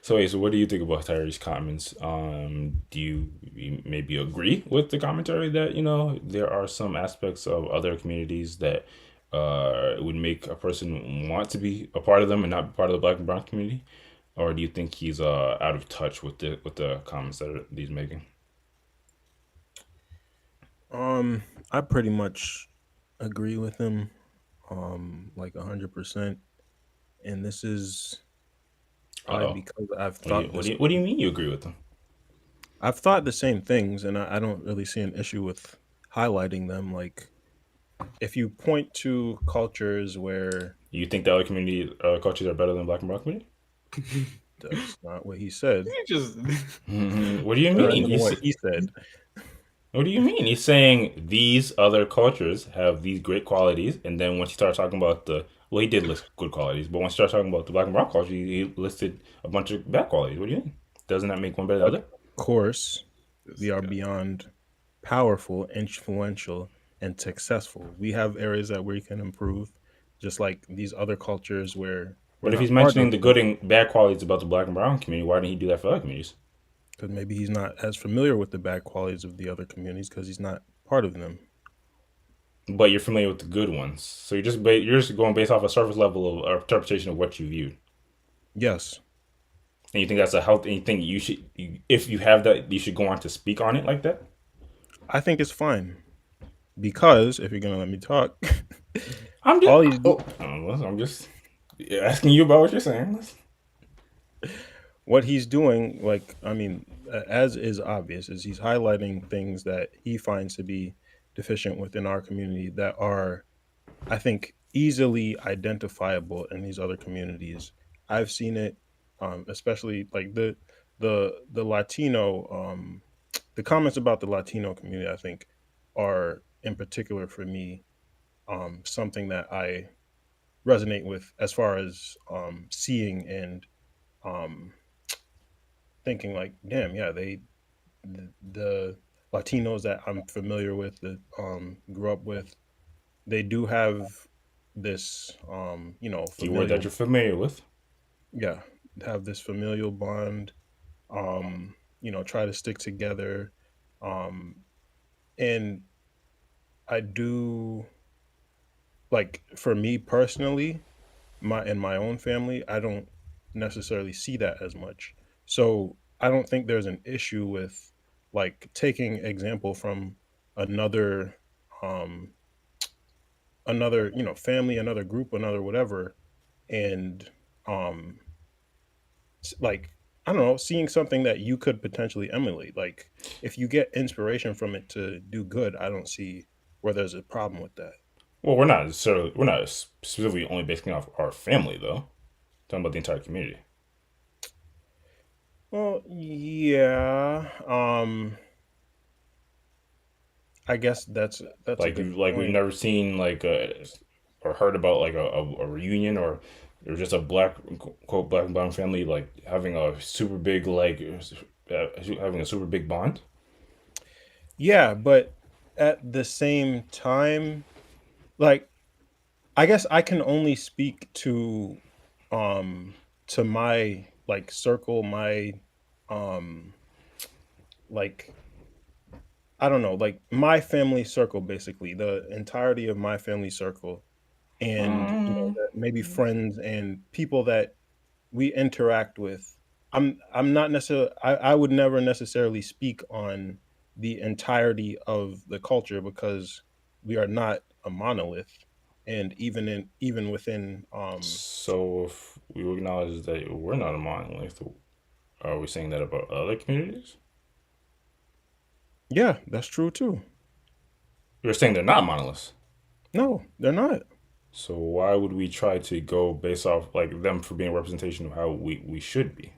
So, hey, so what do you think about Tyrese's comments? Do you maybe agree with the commentary that there are some aspects of other communities that would make a person want to be a part of them and not part of the Black and Brown community, or do you think he's out of touch with the comments that he's making? I pretty much agree with him, like 100%. And this is Uh probably oh. because I've What do you thought what this. do you what do you mean you agree with them? I've thought the same things, and I don't really see an issue with highlighting them. Like, if you point to cultures where You think the other community cultures are better than Black and Brown community? that's not what he said. you just What do you Or I mean? don't know what he said. What do you mean? He's saying these other cultures have these great qualities, and then once you start talking about he did list good qualities, but once you start talking about the Black and Brown culture, he listed a bunch of bad qualities. What do you mean? Doesn't that make one better than the Of other? course, this we are guy. beyond powerful, influential, and successful. We have areas that we can improve, just like these other cultures where we're But if he's not part mentioning of the them, good and bad qualities about the Black and Brown community, why didn't he do that for other communities? because maybe he's not as familiar with the bad qualities of the other communities because he's not part of them. But you're familiar with the good ones, so you're just going based off a surface level of interpretation of what you viewed. Yes, And you think that's a health? And you think if you have that, you should go on to speak on it like that? I think it's fine because if you're gonna let me talk, I'm just, all he's oh, I'm just asking you about what you're saying. what he's doing, like I mean, as is obvious, is he's highlighting things that he finds to be deficient within our community that are, I think, easily identifiable in these other communities. I've seen it, especially like the Latino, the comments about the Latino community. I think are in particular for me something that I resonate with as far as seeing and um, thinking like, damn, yeah, the Latinos that I'm familiar with, that grew up with, they do have this Keyword that familial, you're familiar with. yeah, have this familial bond, try to stick together. Um and I do, like, for me personally, my in my own family, I don't necessarily see that as much. So I don't think there's an issue with like taking example from another um another, family, another group, another whatever, and um like, I don't know, seeing something that you could potentially emulate. Like, if you get inspiration from it to do good, I don't see where there's a problem with that. Well, we're not specifically only basing off our family though. Talking about the entire community. Well, yeah. I guess that's a good Like we've point. never seen like or heard about like a reunion or just a black quote black and brown family like having a super big having a super big bond. Yeah, but at the same time, like, I guess I can only speak um to my, like, circle, my, um like, I don't know, like, my family circle, basically the entirety of my family circle, and maybe friends and people that we interact with. I'm not necessarily, I would never necessarily speak on the entirety of the culture, because we are not a monolith. And even within, So if we acknowledge that we're not a monolith, are we saying that about other communities? yeah, that's true too. You're saying they're not monoliths. No, they're not. So why would we try to go based off like them for being a representation of how we should be?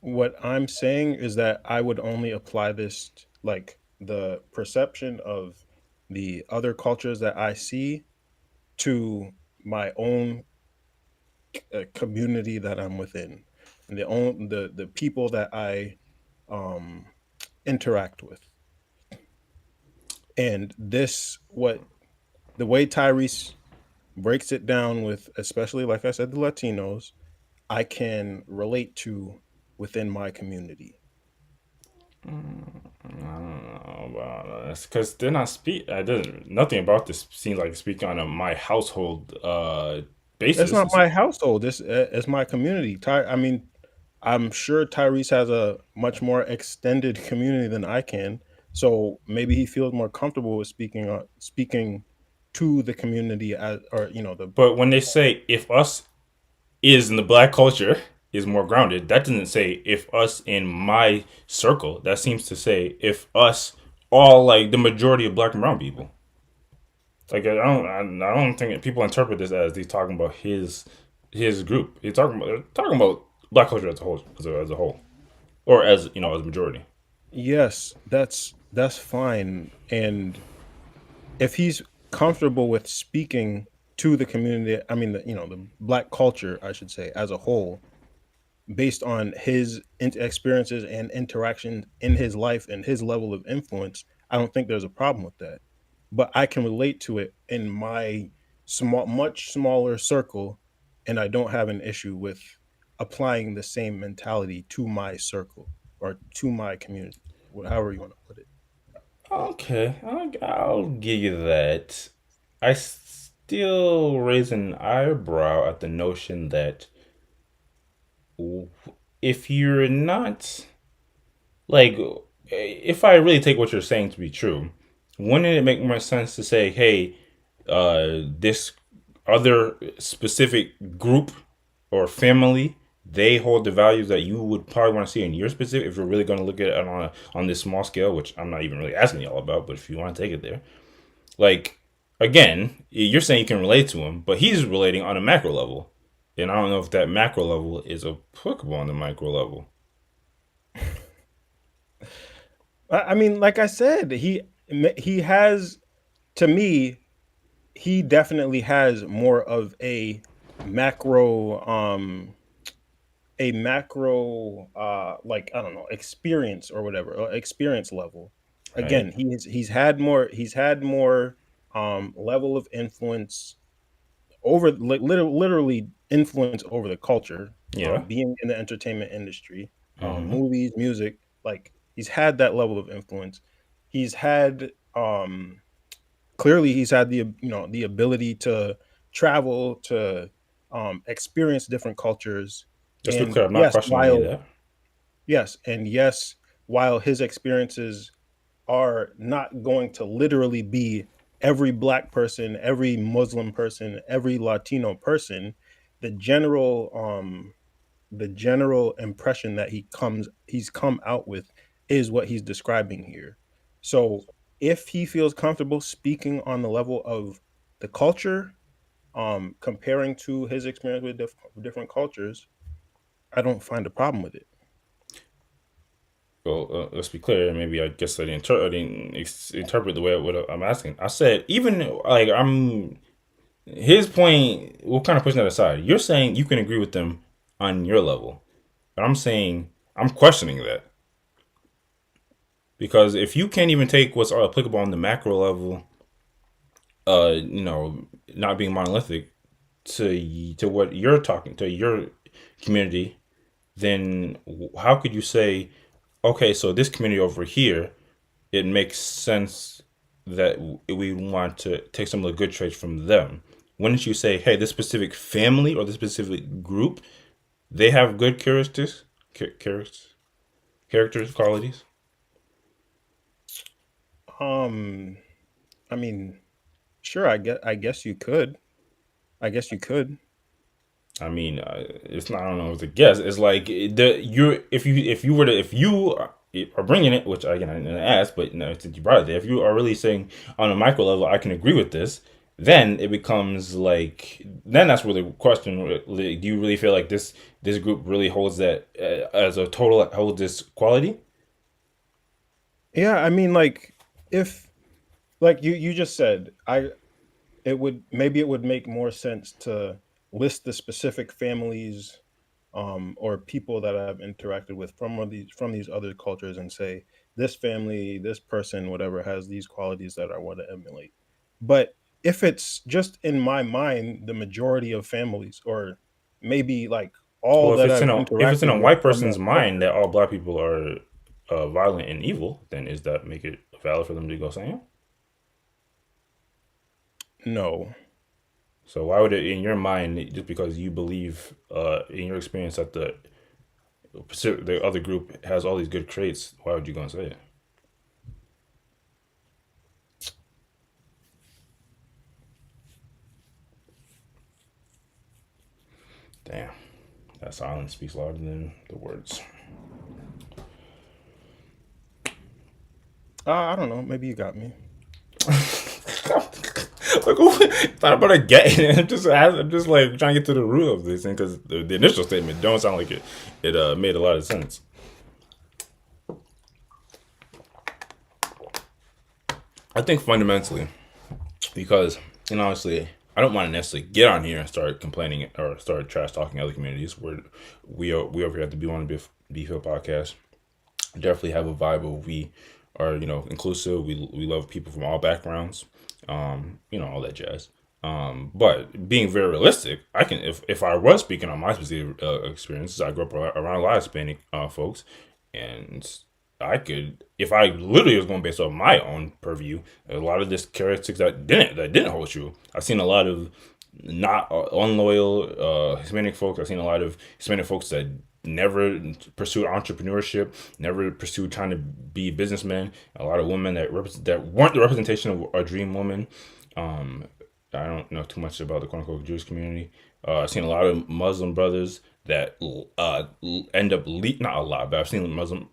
What I'm saying is that I would only apply this, like, the perception of the other cultures that I see, to my own community that I'm within, and the people that I um interact with. And this what the way Tyrese breaks it down with, especially, like I said, the Latinos, I can relate to within my community. I don't know about this because they're not speak. I didn't. Nothing about this seems like speaking on my household It's basis. not my household. It's my community. I mean, I'm sure Tyrese has a much more extended community than I can. So maybe he feels more comfortable with speaking to the community, as, or, the. But when they say if us is in the black culture is more grounded, that doesn't say if us in my circle. That seems to say if us all like the majority of black and brown people. Like I don't think people interpret this as he's talking about his group. They're talking about black culture as a whole, or as as a majority. Yes, that's fine. And if he's comfortable with speaking to the community, I mean, the black culture, I should say, as a whole, based on his experiences and interaction in his life and his level of influence, I don't think there's a problem with that. But I can relate to it in my much smaller circle, and I don't have an issue with applying the same mentality to my circle or to my community, however you want to put it. Okay, I'll give you that. I still raise an eyebrow at the notion that if you're not like, if I really take what you're saying to be true, wouldn't it make more sense to say, hey, this other specific group or family, they hold the values that you would probably want to see in your specific, if you're really going to look at it on this small scale, which I'm not even really asking y'all about, but if you want to take it there, like, again, you're saying you can relate to him, but he's relating on a macro level. And I don't know if that macro level is applicable on the micro level. I mean, like I said, he has, to me, he definitely has more of macro um like, I don't know, experience or whatever, or experience level. Right? Again, he's had more level of influence over, like, literally influence over the culture, Yeah. being in the entertainment industry, Mm-hmm. movies, music. Like, he's had that level of influence. He's had, clearly, he's had the ability to travel, to experience different cultures. Just to be And clear, I'm not questioning any of that. yes, while his experiences are not going to literally be every black person, every Muslim person, every Latino person, the general impression that he's come out with is what he's describing here. So if he feels comfortable speaking on the level of the culture, comparing to his experience with different cultures, I don't find a problem with it. Well, let's be clear. Maybe I guess I didn't interpret the way what I'm asking. I said even like I'm his point. We're kind of pushing that aside. You're saying you can agree with them on your level, but I'm saying I'm questioning that because if you can't even take what's applicable on the macro level, not being monolithic to what you're talking to your community, then how could you say, okay, so this community over here, it makes sense that we want to take some of the good traits from them? Wouldn't you say, hey, this specific family or this specific group, they have good characters, qualities? I mean, sure, I guess you could. I guess you could. I mean, it's not. I don't know. It's a guess. It's like if you are bringing it, which again I didn't ask, but since you brought it there, if you are really saying on a micro level, I can agree with this, then it becomes like then that's where the question: do you really feel like this group really holds that as a total holds this quality? Yeah, I mean, like if like you just said, it would make more sense to list the specific families, or people that I've interacted with from these other cultures and say this family, this person, whatever, has these qualities that I want to emulate. But if it's just in my mind, the majority of families, or maybe like all Well, that I've if it's in interacted a with white from person's that mind culture, that all black people are violent and evil, then is that make it valid for them to go saying? no. So why would it, in your mind, just because you believe, in your experience that the other group has all these good traits, why would you go and say it? Damn, that silence speaks louder than the words. I don't know. Maybe you got me. Like, it's not about a getting. I'm just like trying to get to the root of this thing because the initial statement don't sound like it made a lot of sense. I think fundamentally, because honestly, I don't want to necessarily get on here and start complaining or start trash talking other communities. We over here at the Be Feel podcast definitely have a vibe of we are inclusive. We love people from all backgrounds, all that jazz. But being very realistic, I can if I was speaking on my specific experiences, I grew up around a lot of Hispanic folks, and I could, if I literally was going based off my own purview, a lot of this characteristics that didn't hold true. I've seen a lot of not unloyal Hispanic folks. I've seen a lot of Hispanic folks that never pursued entrepreneurship, never pursued trying to be businessmen. A lot of women that weren't the representation of a dream woman. I don't know too much about the quote unquote Jewish community. I've seen a lot of Muslim brothers that end up not a lot, but I've seen Muslim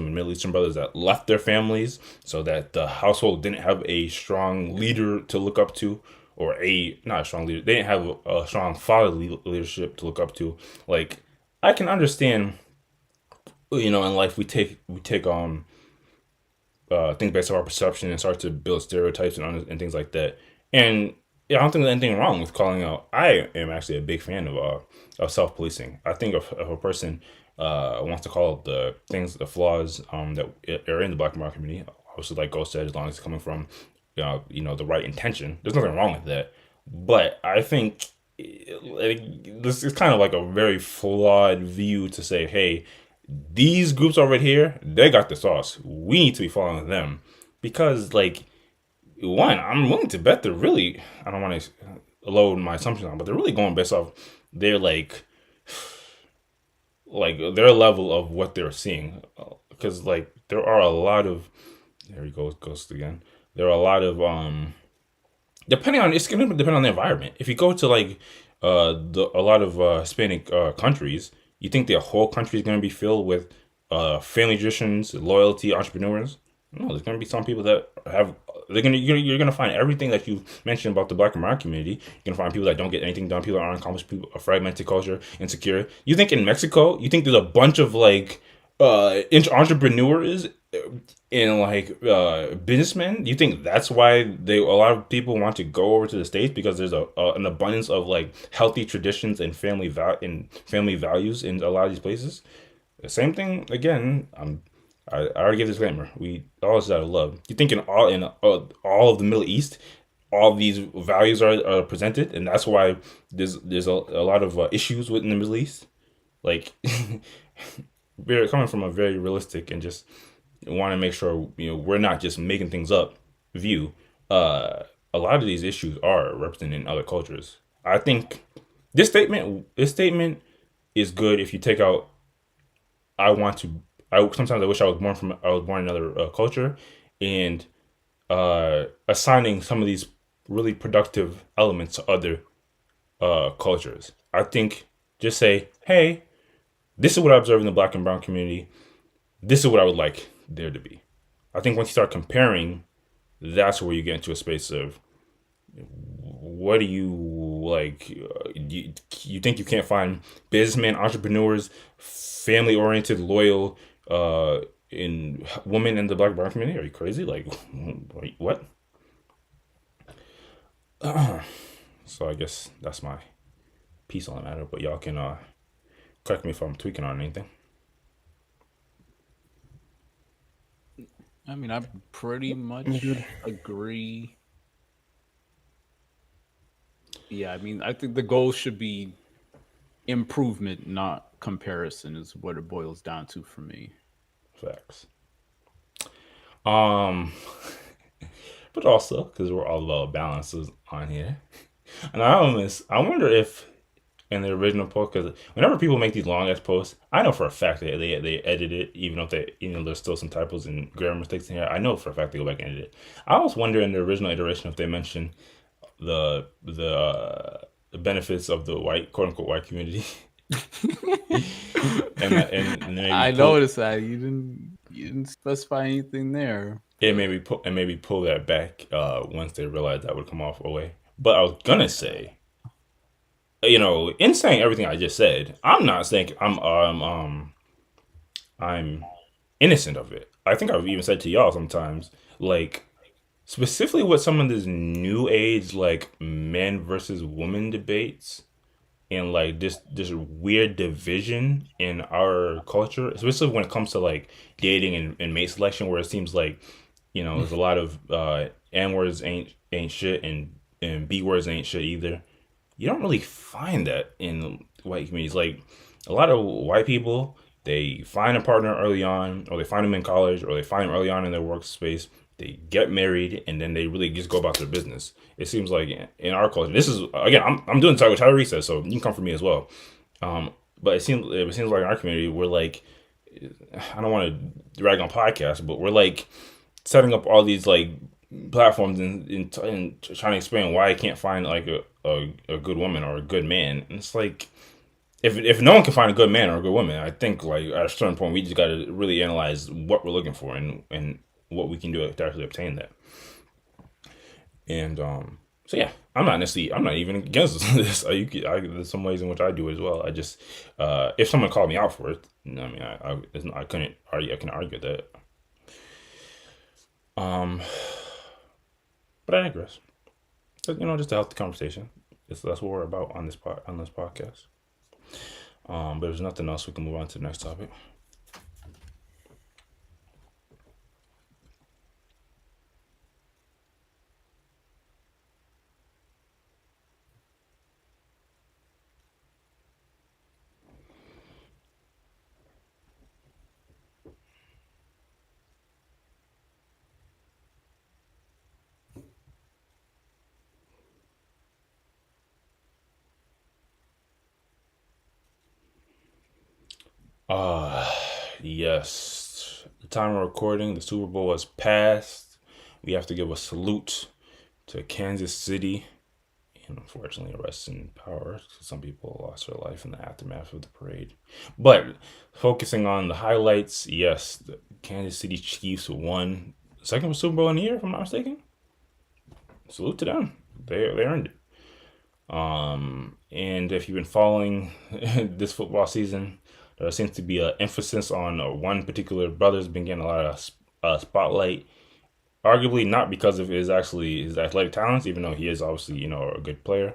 and Middle Eastern brothers that left their families so that the household didn't have a strong leader to look up to, or not a strong leader. They didn't have a strong fatherly leadership to look up to. Like, I can understand, in life we take things based on our perception and start to build stereotypes and things like that. And I don't think there's anything wrong with calling out. I am actually a big fan of self-policing. I think if a person wants to call out the flaws that are in the black and brown community, obviously, like Ghost said, as long as it's coming from the right intention, there's nothing wrong with that. But I think this is kind of like a very flawed view to say, hey, these groups over here, they got the sauce. We need to be following them because, like, one, I'm willing to bet they're really, I don't want to load my assumptions on, but they're really going based off their like their level of what they're seeing. Because like there are a lot of, there he goes, Ghost again. There are a lot of depending on it's gonna depend on the environment. If you go to like a lot of Hispanic countries, you think the whole country is gonna be filled with family traditions, loyalty, entrepreneurs? No, there's gonna be some people that have. You're gonna find everything that you mentioned about the Black and brown community. You're gonna find people that don't get anything done, people that aren't accomplished, people a fragmented culture, insecure. You think in Mexico, you think there's a bunch of like entrepreneurs and like businessmen? You think that's why a lot of people want to go over to the States, because there's an abundance of like healthy traditions and family values in a lot of these places? The same thing again. I already gave this disclaimer. We all this is out of love. You think in all of the Middle East, all these values are presented, and that's why there's a lot of issues within the Middle East. Like, we're coming from a very realistic and just want to make sure we're not just making things up view. A lot of these issues are represented in other cultures. I think this statement is good if you take out. I want to. Sometimes I wish I was born in another culture, and assigning some of these really productive elements to other cultures. I think just say, hey, this is what I observe in the Black and brown community. This is what I would like there to be. I think once you start comparing, that's where you get into a space of what do you like? You think you can't find businessmen, entrepreneurs, family oriented, loyal, in women in the Black and brown community? Are you crazy? Like, wait, what? So I guess that's my piece on the matter. But y'all can correct me if I'm tweaking on anything. I mean, I pretty much agree. Yeah, I mean, I think the goal should be improvement, not comparison, is what it boils down to for me. Facts. But also because we're all about balances on here, and I wonder if in the original post, because whenever people make these long ass posts, I know for a fact that they edit it, even though there's still some typos and grammar mistakes in here. I know for a fact they go back and edit it. I always wonder in the original iteration if they mention the benefits of the white, quote unquote, white community. and I noticed that you didn't specify anything there. It maybe pull that back once they realize that would come off away. But I was gonna say, in saying everything I just said, I'm not saying I'm innocent of it. I think I've even said to y'all sometimes, like, specifically with some of this new age like men versus women debates, and like this weird division in our culture, especially when it comes to like dating and mate selection, where it seems like there's a lot of N words ain't shit, and B words ain't shit either. You don't really find that in white communities. Like, a lot of white people, they find a partner early on, or they find them in college, or they find them early on in their workspace. They get married, and then they really just go about their business. It seems like in our culture, this is again, I'm doing what Tyrese says, so you can come for me as well. But it seems like in our community, we're like, I don't want to drag on podcasts, but we're like setting up all these like platforms and trying to explain why I can't find like a good woman or a good man. And it's like, if no one can find a good man or a good woman, I think like at a certain point we just got to really analyze what we're looking for and what we can do to actually obtain that. And so yeah, I'm not even against this. There's some ways in which I do it as well. I just if someone called me out for it, I mean, I couldn't argue. I can argue that. But I digress. But, just to help the conversation. That's what we're about on this podcast. But if there's nothing else, we can move on to the next topic. Yes. The time of recording, the Super Bowl has passed. We have to give a salute to Kansas City. And unfortunately, rest in power. Some people lost their life in the aftermath of the parade. But focusing on the highlights, yes, the Kansas City Chiefs won the second Super Bowl in a year, if I'm not mistaken. Salute to them. They earned it. And if you've been following this football season, there seems to be an emphasis on one particular brother's been getting a lot of spotlight. Arguably not because of his athletic talents, even though he is obviously a good player,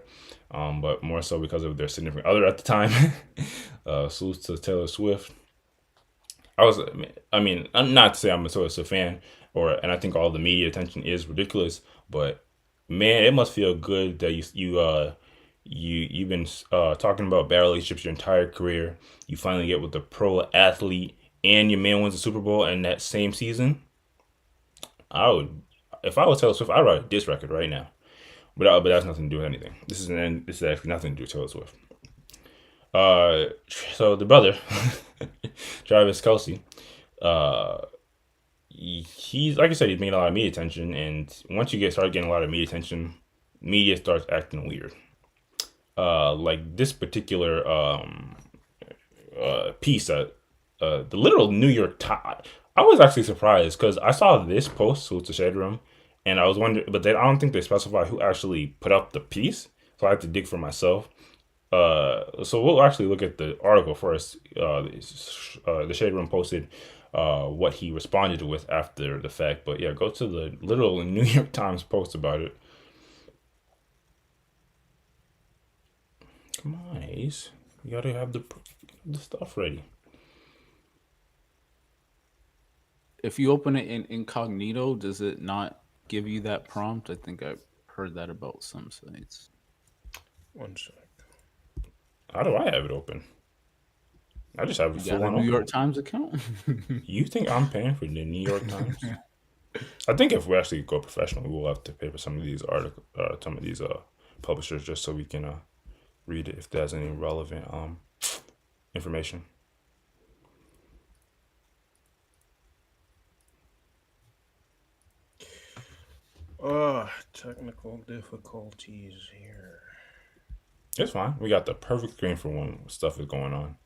but more so because of their significant other at the time. Salute to Taylor Swift. I'm not to say I'm a Taylor Swift fan, and I think all the media attention is ridiculous, but man, it must feel good that you've been talking about bad relationships your entire career. You finally get with a pro athlete, and your man wins the Super Bowl in that same season. I would, if I was Taylor Swift, I'd write a diss record right now. But that's nothing to do with anything. This is actually nothing to do with Taylor Swift. So the brother, Travis Kelce, he's like I said, he's making a lot of media attention, and once you start getting a lot of media attention, media starts acting weird. Like this particular piece that the literal New York Times. I was actually surprised because I saw this post, so it's a shade room, and I was wondering, but I don't think they specify who actually put up the piece, so I had to dig for myself. So we'll actually look at the article first. The shade room posted what he responded with after the fact, but yeah, go to the literal New York Times post about it. Come on, Ace, you gotta have the stuff ready. If you open it in incognito, does it not give you that prompt? I think I've heard that about some sites. One sec. How do I have it open? I just have it You got full a on New open. York Times account? You think I'm paying for the New York Times? I think if we actually go professional, we will have to pay for some of these publishers just so we can read it if there's any relevant information. Technical difficulties here. It's fine. We got the perfect screen for when stuff is going on.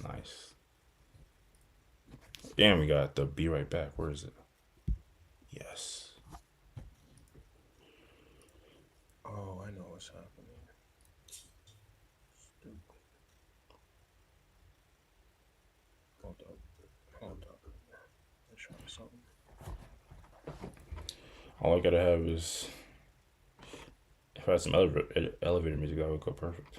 Nice. And we got the be right back. Where is it? Yes. Oh, I know what's happening. Stupid. Hold up. Let's try something. All I gotta have is, if I had some elevator music, that would go perfect.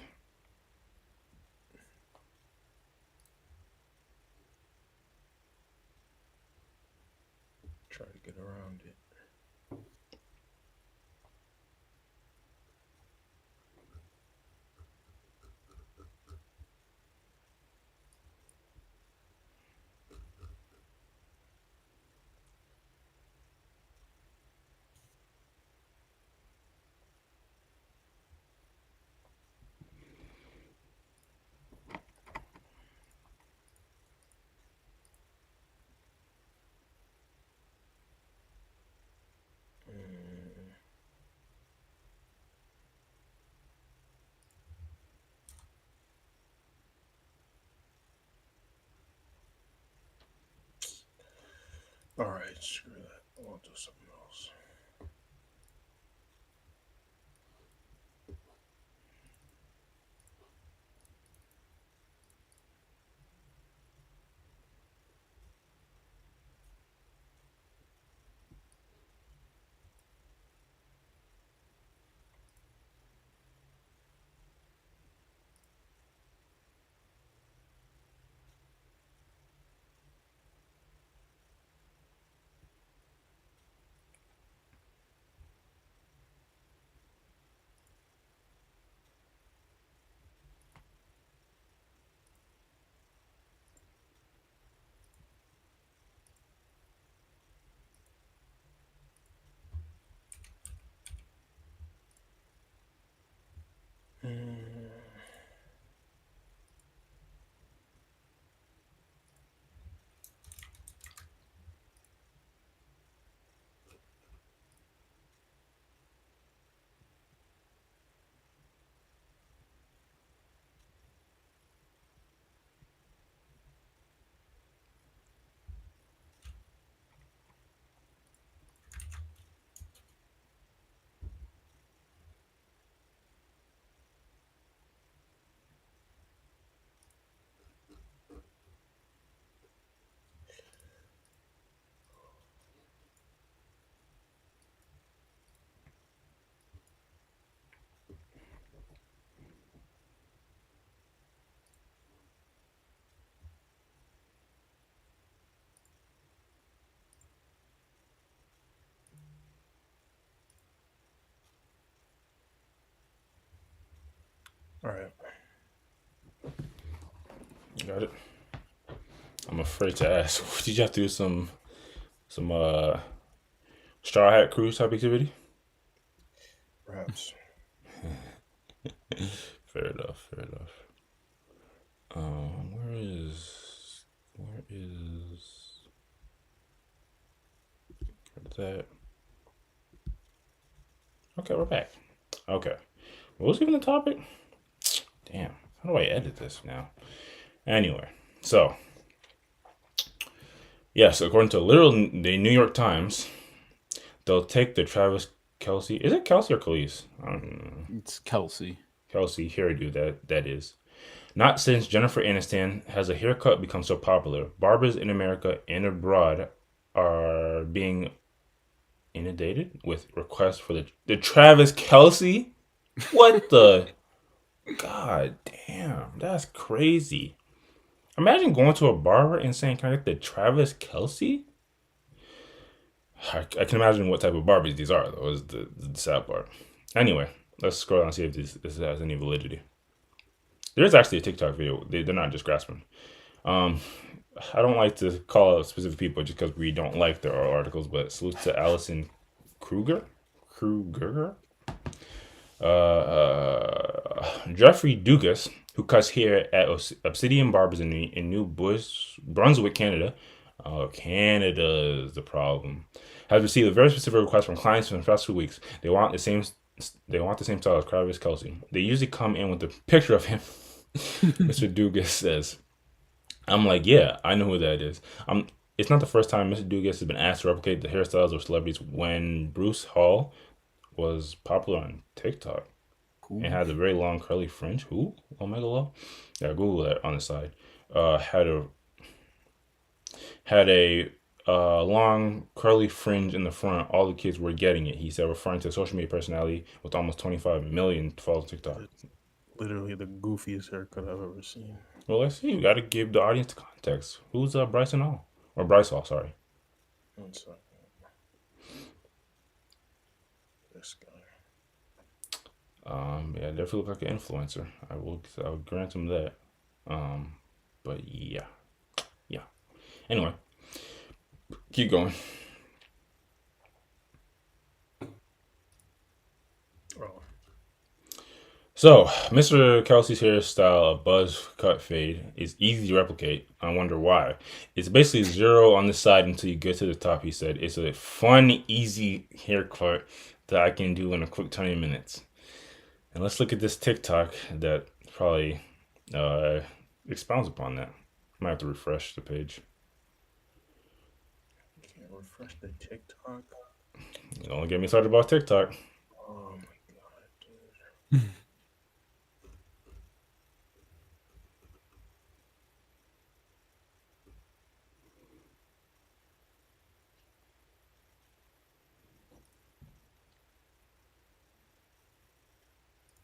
Try to get around it. All right, screw that. I'll do something else. All right. You got it. I'm afraid to ask. Did you have to do some straw hat cruise type activity? Perhaps. Fair enough. Fair enough. Where is that? Okay, we're back. Okay. What was even the topic? Damn. How do I edit this now? Anyway, so yes, according to the New York Times, they'll take the Travis Kelce. Is it Kelce or Khalees? I don't know. It's Kelce. Kelce hairdo that is. Not since Jennifer Aniston has a haircut become so popular. Barbers in America and abroad are being inundated with requests for the Travis Kelce. What the? God damn, that's crazy. Imagine going to a barber and saying, "Can I get the Travis Kelce?" I can imagine what type of barbers these are, though, is the sad part. Anyway, let's scroll down and see if this has any validity. There's actually a TikTok video. They're not just grasping. I don't like to call out specific people just because we don't like their articles, but salute to Allison Kruger. Jeffrey Dugas, who cuts hair at Obsidian Barbers in New Brunswick, Canada. Oh, Canada is the problem. Has received a very specific request from clients in the past 2 weeks. They want the same style as Travis Kelce. They usually come in with a picture of him. Mr. Dugas says. I'm like, yeah, I know who that is. It's not the first time Mr. Dugas has been asked to replicate the hairstyles of celebrities. When Bruce Hall was popular on TikTok and had a very long curly fringe. Who? Omega Law? Yeah, Google that on the side. Had a long curly fringe in the front. All the kids were getting it. He said, referring to a social media personality with almost 25 million followers on TikTok. Literally the goofiest haircut I've ever seen. Well, let's see. You got to give the audience context. Who's Bryson Hall? Or Bryce Hall, sorry. One second. This guy. Yeah, definitely look like an influencer. I'll grant him that. But yeah. Anyway, keep going. Oh. So, Mr. Kelce's hairstyle, a buzz cut fade, is easy to replicate. I wonder why. It's basically zero on the side until you get to the top, he said. It's a fun, easy haircut that I can do in a quick 20 minutes. And let's look at this TikTok that probably expounds upon that. Might have to refresh the page. Can't refresh the TikTok. Don't get me started about TikTok. Oh my god, dude.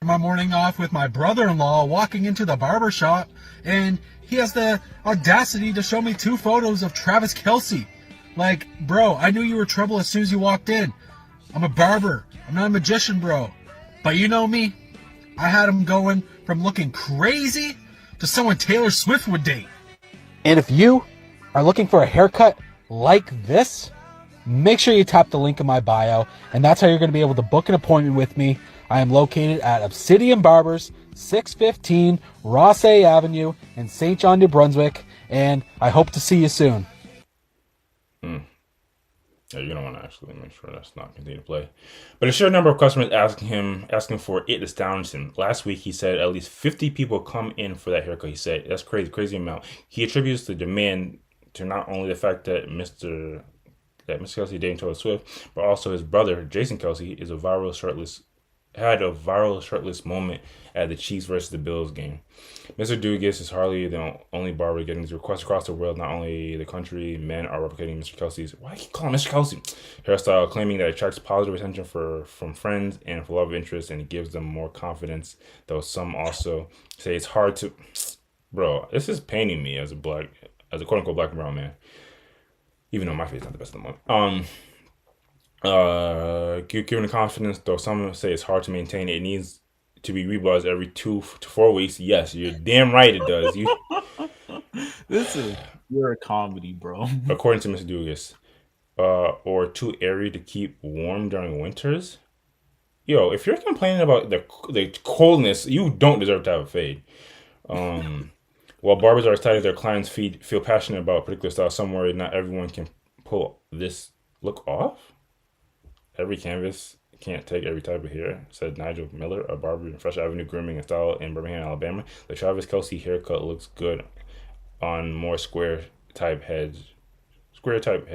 My morning off with my brother-in-law walking into the barber shop, and he has the audacity to show me 2 photos of Travis Kelce. Like, bro, I knew you were trouble as soon as you walked in. I'm a barber. I'm not a magician, bro. But you know me. I had him going from looking crazy to someone Taylor Swift would date. And if you are looking for a haircut like this, make sure you tap the link in my bio, and that's how you're going to be able to book an appointment with me. I am located at Obsidian Barbers, 615 Rossay Avenue in St. John, New Brunswick, and I hope to see you soon. Yeah, you're gonna want to actually make sure that's not continue to play. But a sheer number of customers asking for it astounds him. Last week, he said at least 50 people come in for that haircut. He said that's crazy amount. He attributes the demand to not only the fact that Mr. Kelce dating Taylor Swift, but also his brother Jason Kelce had a viral shirtless moment at the Chiefs versus the Bills game. Mr. Dugas is hardly the only barber getting these requests across the world. Not only the country, men are replicating Mr. Kelce's, why do you call him Mr. Kelce? Hairstyle, claiming that it attracts positive attention from friends and for love of interest, and it gives them more confidence. Though some also say it's hard to, bro. This is painting me as a quote unquote black and brown man. Even though my face is not the best of the moment. Given the confidence, though some say it's hard to maintain, it needs to be rebalanced every 2 to 4 weeks. Yes, you're damn right it does. You, You're a comedy, bro. according to Mr. Dugas, or too airy to keep warm during winters. Yo, if you're complaining about the coldness, you don't deserve to have a fade. While barbers are excited their clients feel passionate about a particular style, somewhere not everyone can pull this look off. Every canvas can't take every type of hair, said Nigel Miller, a barber in Fresh Avenue Grooming and Style in Birmingham, Alabama. The Travis Kelce haircut looks good on more square type head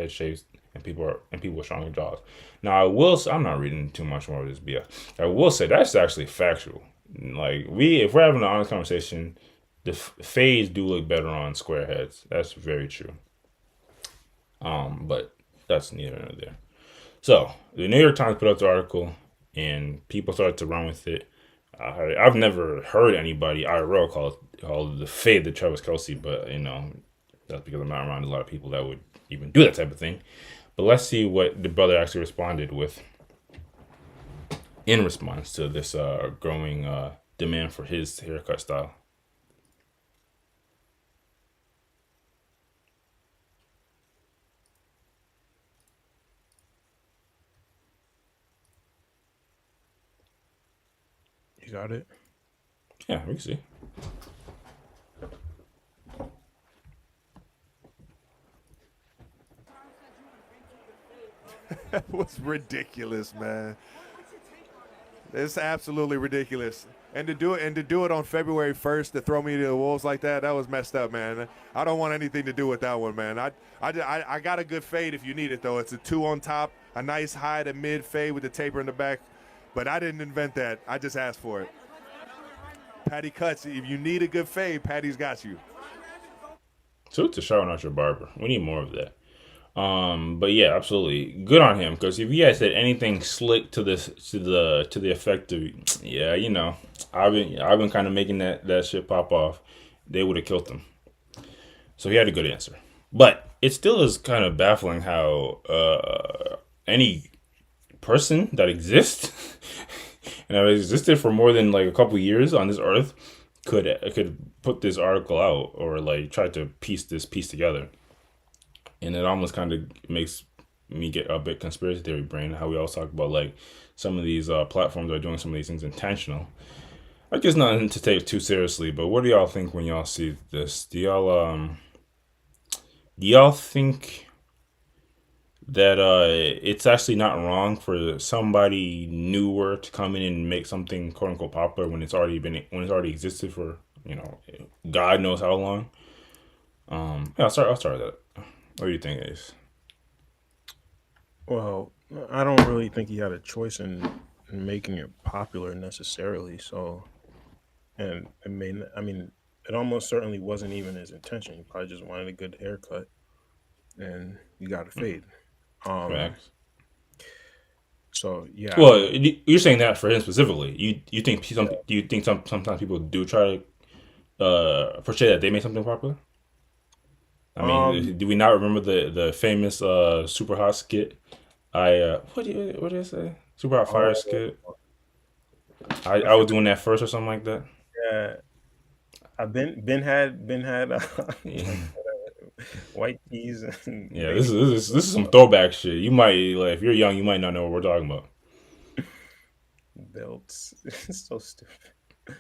shapes, and people with stronger jaws. Now I'm not reading too much more of this BS. I will say that's actually factual. Like if we're having an honest conversation, the fades do look better on square heads. That's very true. But that's neither here nor there. So the New York Times put out the article, and people started to run with it. I've never heard anybody IRL call the fade the Travis Kelce, but that's because I'm not around a lot of people that would even do that type of thing. But let's see what the brother actually responded with in response to this growing demand for his haircut style. You got it? Yeah, we can see. That was ridiculous, man. It's absolutely ridiculous. And to do it on February 1st to throw me to the wolves like that was messed up, man. I don't want anything to do with that one, man. I got a good fade if you need it, though. It's a 2 on top, a nice high to mid fade with the taper in the back. But I didn't invent that. I just asked for it. Patty Cuts, if you need a good fade, Patty's got you. So to shout out your barber. We need more of that. But yeah, absolutely good on him, because if he had said anything slick to the effect of, yeah, I've been kind of making that shit pop off, they would have killed him. So he had a good answer. But it still is kind of baffling how any person that exists and have existed for more than like a couple years on this earth could put this article out or like try to piece together. And it almost kind of makes me get a bit conspiracy theory brain, how we always talk about like some of these platforms are doing some of these things intentional. I guess nothing to take too seriously, but what do y'all think when y'all see this? Do y'all think that it's actually not wrong for somebody newer to come in and make something quote unquote popular when it's already existed for God knows how long? Yeah, I'll start with that. What do you think, Ace? Well, I don't really think he had a choice in making it popular necessarily. So, and it almost certainly wasn't even his intention. He probably just wanted a good haircut, and you got a fade. Facts. So yeah. Well, you're saying that for him specifically. You think do you think sometimes people do try to portray that they made something popular? I mean, do we not remember the famous Super Hot skit? What did I say? Super Hot Fire skit. I was doing that first or something like that. Yeah, Ben had white tees. And yeah, this is some throwback shit. You might if you're young, you might not know what we're talking about. Belts, it's so stupid.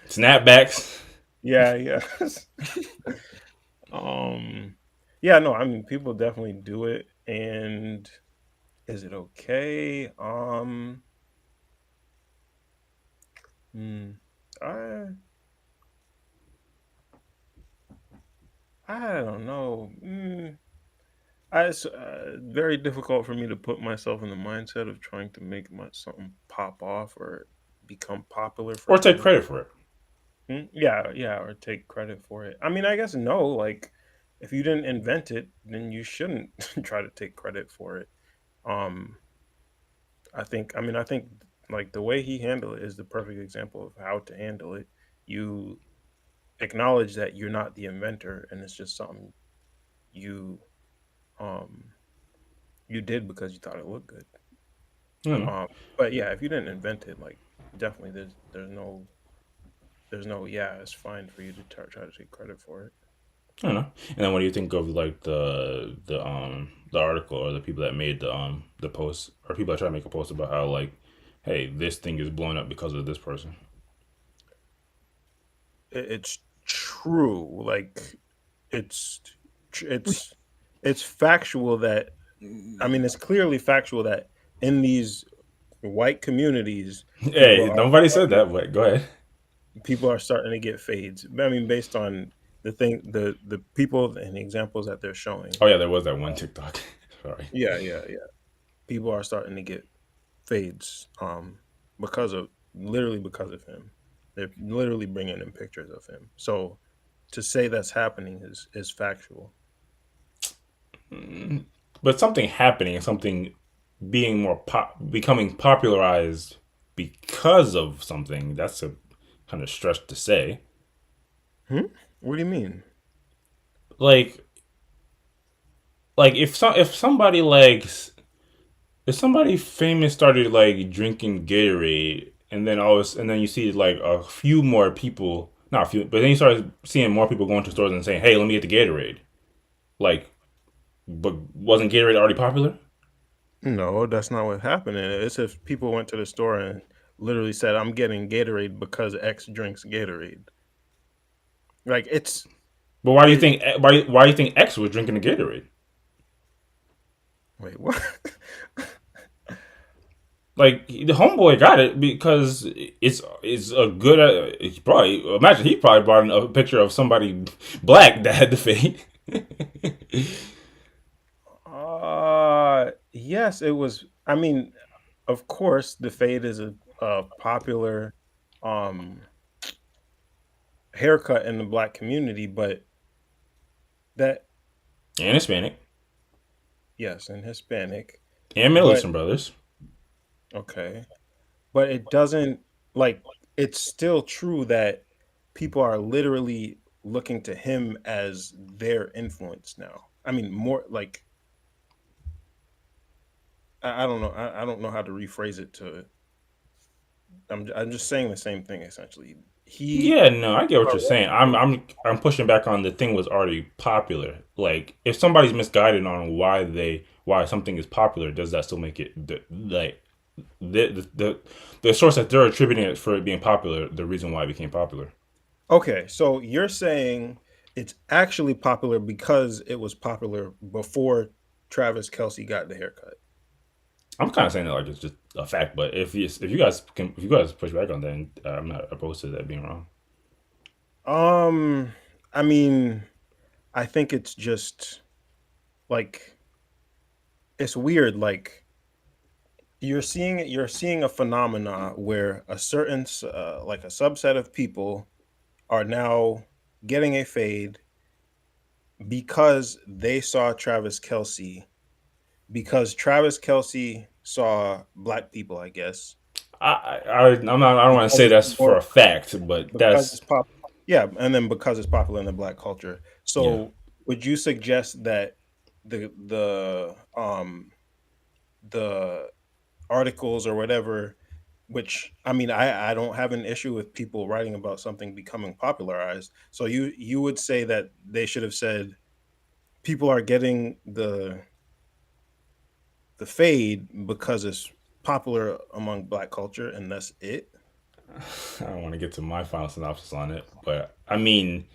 Snapbacks. Yeah. Yeah, no, I mean people definitely do it, and is it okay? I don't know. It's very difficult for me to put myself in the mindset of trying to make something pop off or become popular or take credit for it. Yeah, or take credit for it. I mean, I guess no. Like, if you didn't invent it, then you shouldn't try to take credit for it. I think like the way he handled it is the perfect example of how to handle it. You acknowledge that you're not the inventor, and it's just something you you did because you thought it looked good. But yeah, if you didn't invent it, like definitely there's no there's no yeah. It's fine for you to try to take credit for it. I don't know. And then what do you think of like the article or the people that made the post or people that try to make a post about how like, hey, this thing is blowing up because of this person. It's true. Like it's it's it's factual that I mean it's clearly factual that in these white communities Hey, nobody said that, but go ahead. people are starting to get fades. I mean, based on the people and the examples that they're showing. Oh yeah, there was that one TikTok. Sorry. Yeah. People are starting to get fades because of literally because of him. They're literally bringing in pictures of him. So to say that's happening is factual. But something happening, something being becoming popularized because of something. That's a kind of stretch to say. What do you mean? Like if somebody if somebody famous started like drinking Gatorade and then and then you see like a few more people, not a few, but then you start seeing more people going to stores and saying, "Hey, let me get the Gatorade." Like, but wasn't Gatorade already popular? No, that's not what happened. It's if people went to the store and literally said, "I'm getting Gatorade because X drinks Gatorade." Like it's But why do you think why do you think X was drinking the Gatorade? wait, what? Like the homeboy got it because it's a good. He probably imagine he probably brought in a picture of somebody black that had the fade. Yes, it was. I mean, of course, the fade is a popular um haircut in the black community, but that And Hispanic yes, and Hispanic, and Middle but Eastern brothers. okay, but it doesn't like it's still true that people are literally looking to him as their influence now. I mean, more like I don't know. I don't know how to rephrase it to. I'm just saying the same thing essentially. He Yeah, no, I get what you're saying. I'm pushing back on the thing was already popular. Like if somebody's misguided on why something is popular, does that still make it like the source that they're attributing it for it being popular, the reason why it became popular? Okay, so you're saying it's actually popular because it was popular before Travis Kelce got the haircut. I'm kind of saying that like it's just a fact, but if you guys push back on that, I'm not opposed to that being wrong. Um, I mean, I think it's just like it's weird. Like you're seeing a phenomena where a certain like a subset of people are now getting a fade because they saw Travis Kelce because Travis Kelce saw black people, I guess. I'm not. I don't want to Because say it's that's for more a fact, but because that's it's pop yeah, and then because it's popular in the black culture. yeah. So would you suggest that the articles or whatever, which I mean I don't have an issue with people writing about something becoming popularized. So you would say that they should have said people are getting the fade because it's popular among black culture and that's it. I don't want to get to my final synopsis on it, but I mean,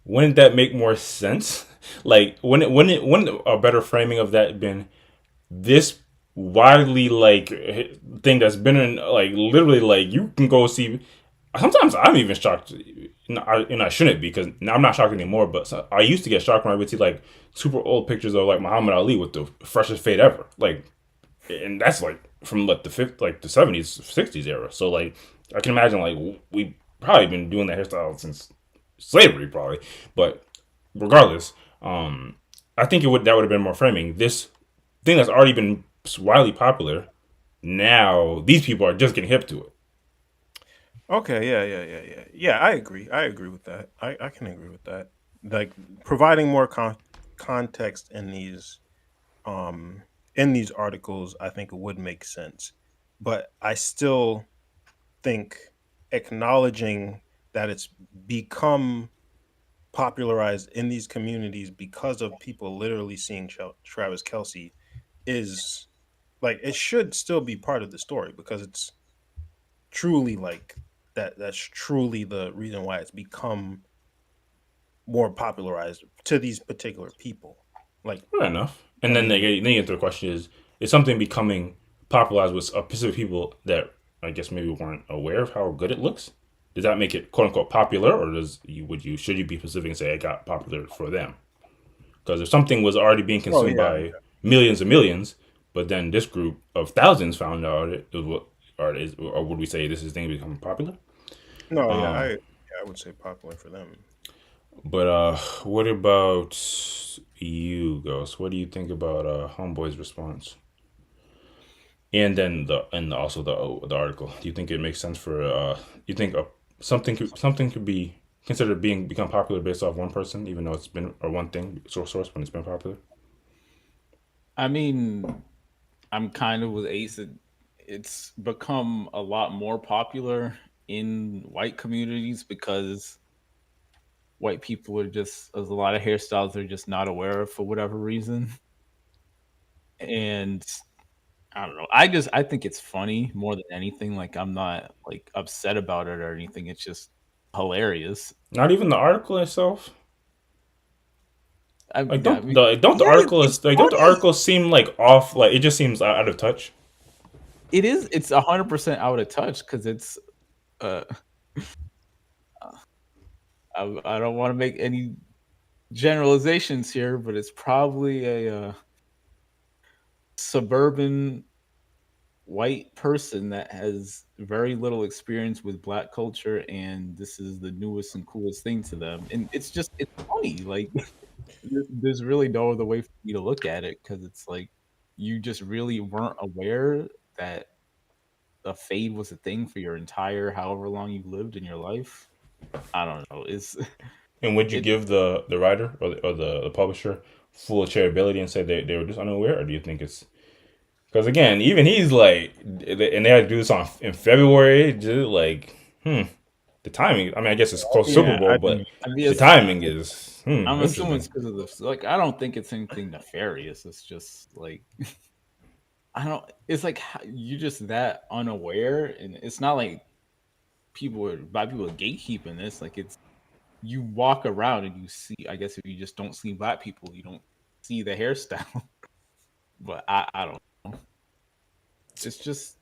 wouldn't that make more sense? Like, wouldn't a better framing of that been this widely like thing that's been in like literally like you can go see. Sometimes I'm even shocked, and I shouldn't be because now I'm not shocked anymore. But I used to get shocked when I would see like super old pictures of like Muhammad Ali with the freshest fade ever, like, and that's like from like the '70s, '60s era. So like I can imagine like we probably been doing that hairstyle since slavery, probably. But regardless, I think that would have been more framing. This thing that's already been widely popular. Now these people are just getting hip to it. Okay, yeah. I agree with that. I can agree with that. Like providing more context um in these articles, I think it would make sense. But I still think acknowledging that it's become popularized in these communities because of people literally seeing Travis Kelce is like it should still be part of the story because it's truly like that's truly the reason why it's become more popularized to these particular people. Like, Fair enough. And I then mean, then you get to the question is something becoming popularized with a specific people that I guess maybe weren't aware of how good it looks? Does that make it quote unquote popular, or should you be specific and say it got popular for them? Because if something was already being oh consumed yeah, by millions and millions, but then this group of thousands found out it was, or would we say this is thing becoming popular? no, Um, I would say popular for them. but what about you, Ghost? What do you think about Homeboy's response? And then also the article. Do you think it makes sense for you think something could be considered become popular based off one person, even though it's been or one thing source when it's been popular? I mean, I'm kind of with Ace. It's become a lot more popular in white communities because white people are just there's a lot of hairstyles they're just not aware of for whatever reason. And I don't know. I think it's funny more than anything. Like I'm not like upset about it or anything. It's just hilarious. Not even the article itself. I, Like I mean, don't the yeah, articles it's like don't the funny. articles seem like off? Like it just seems out of touch. It is. It's 100% out of touch because it's. Uh, I don't want to make any generalizations here, but it's probably a suburban white person that has very little experience with black culture, and this is the newest and coolest thing to them. And it's funny. Like there's really no other way for me to look at it because it's like you just really weren't aware that a fade was a thing for your entire however long you lived in your life. I don't know. It's And would you it give the writer or the publisher full charitability and say they were just unaware, or do you think it's because again, even he's like, and they had to do this in February, just like, the timing. I mean, I guess it's close to Super Yeah, Bowl, but I mean, the timing is I'm assuming interesting. it's because of the like. I don't think it's anything nefarious. It's just like I don't. It's like you're just that unaware, and it's not like black people are gatekeeping this. Like it's you walk around and you see. I guess if you just don't see black people, you don't see the hairstyle. But I don't know. It's just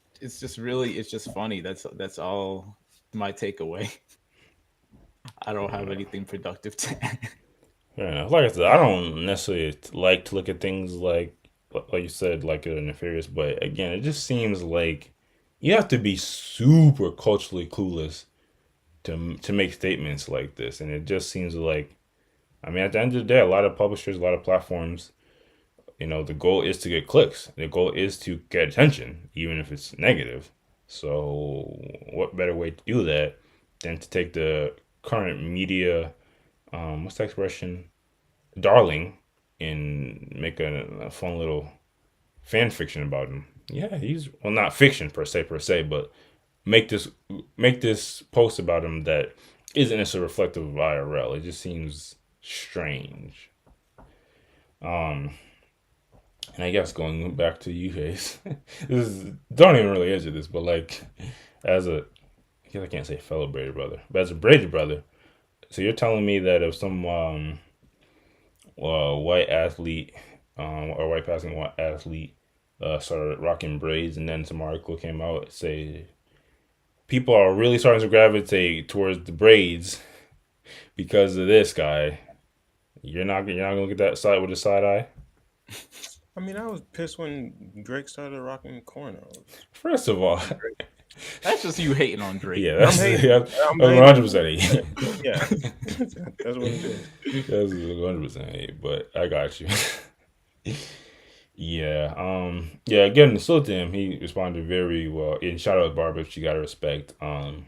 funny. That's all my takeaway. I don't have anything productive to add. Yeah, like I said, I don't necessarily like to look at things like you said, like nefarious. But again, it just seems like you have to be super culturally clueless to make statements like this, and it just seems like I mean, at the end of the day, a lot of publishers, a lot of platforms, the goal is to get clicks. The goal is to get attention, even if it's negative. So, what better way to do that than to take the current media, what's the expression, darling, and make a fun little fan fiction about him? Yeah, he's well, not fiction per se, but make this post about him that isn't necessarily reflective of IRL. It just seems strange. And I guess going back to you guys, don't even really answer this, but like, as I guess I can't say fellow braided brother, but as a braided brother, so you're telling me that if some white athlete, or white passing white athlete, started rocking braids, and then some article came out say people are really starting to gravitate towards the braids because of this guy, you're not gonna look at that side with a side eye. I mean, I was pissed when Drake started rocking cornrows. First of all, That's just you hating on Drake. yeah, I'm hating. I'm that's hating. 100% hate. Yeah, that's what it is. That's 100% hate, but I got you. Yeah, yeah. Again, to salute to him, he responded very well. And shout out Barbara, she got to respect. I,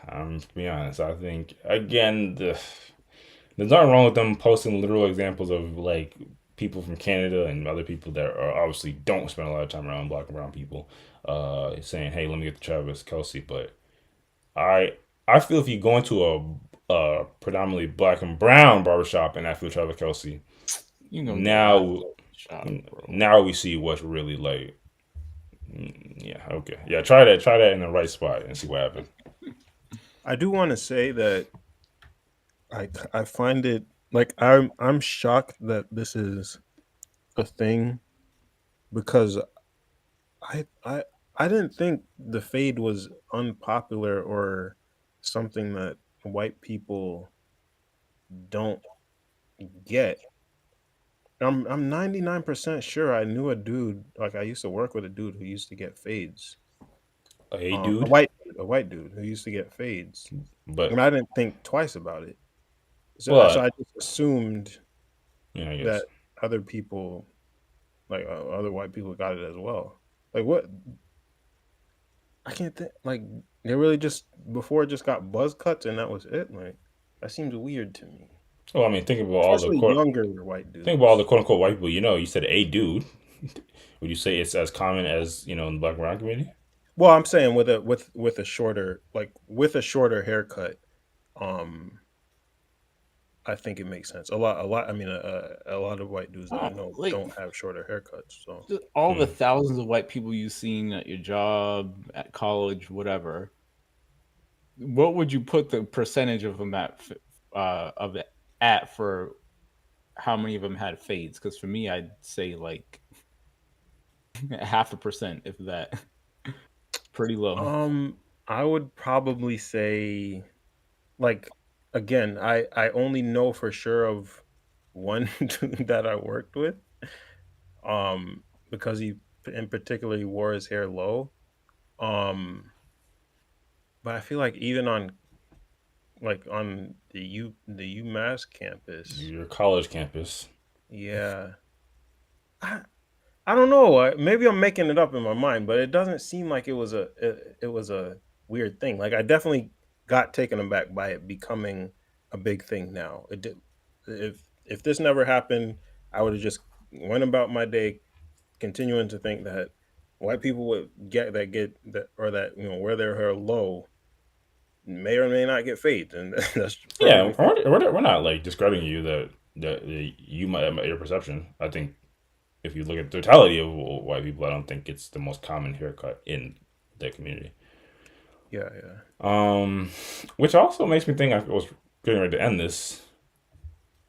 I'm to be honest. I think again, there's nothing wrong with them posting literal examples of like people from Canada and other people that are obviously don't spend a lot of time around black and brown people, saying, "Hey, let me get the Travis Kelce." But I I feel if you go into a predominantly black and brown barbershop and ask for Travis Kelce, You gonna get laughed now off the shop, bro. now we see what's really like. Yeah, okay, yeah. Try that in the right spot and see what happens. I do want to say that I find it like I'm shocked that this is a thing because I I I didn't think the fade was unpopular or something that white people don't get. I'm 99% sure I knew a dude, like I used to work with a dude who used to get fades. Hey, A dude, white dude who used to get fades. but And I didn't think twice about it. So but I just assumed yeah, I guess. that other people, like other white people, got it as well. Like what? I can't think. Like they really just before it just got buzz cuts and that was it. Like that seems weird to me, Well, I mean, especially younger white think about all the dudes. quote unquote white people. You said a dude. Would you say it's as common as in the black and brown community? Well, I'm saying with a shorter with a shorter haircut. Um, I think it makes sense. A lot. I mean, a lot of white dudes that I know Like don't have shorter haircuts. So just all the Hmm. thousands of white people you've seen at your job, at college, whatever. What would you put the percentage of them of it at for how many of them had fades? Because for me, I'd say like 0.5%, if that. Pretty low. I would probably say like again, I only know for sure of one dude that I worked with, because he in particular he wore his hair low. Um, but I feel like even on the UMass campus, Your college campus. yeah, I, I don't know. Maybe I'm making it up in my mind, but it doesn't seem like it was a weird thing. Like I definitely got taken aback by it becoming a big thing now. It did. If this never happened, I would have just went about my day, continuing to think that white people would get that or that wear their hair low may or may not get fades, and that's Yeah, perfectly fine. we're not like discrediting you that you might have your perception. I think if you look at the totality of white people, I don't think it's the most common haircut in the community. Yeah, yeah. Which also makes me think I was getting ready to end this.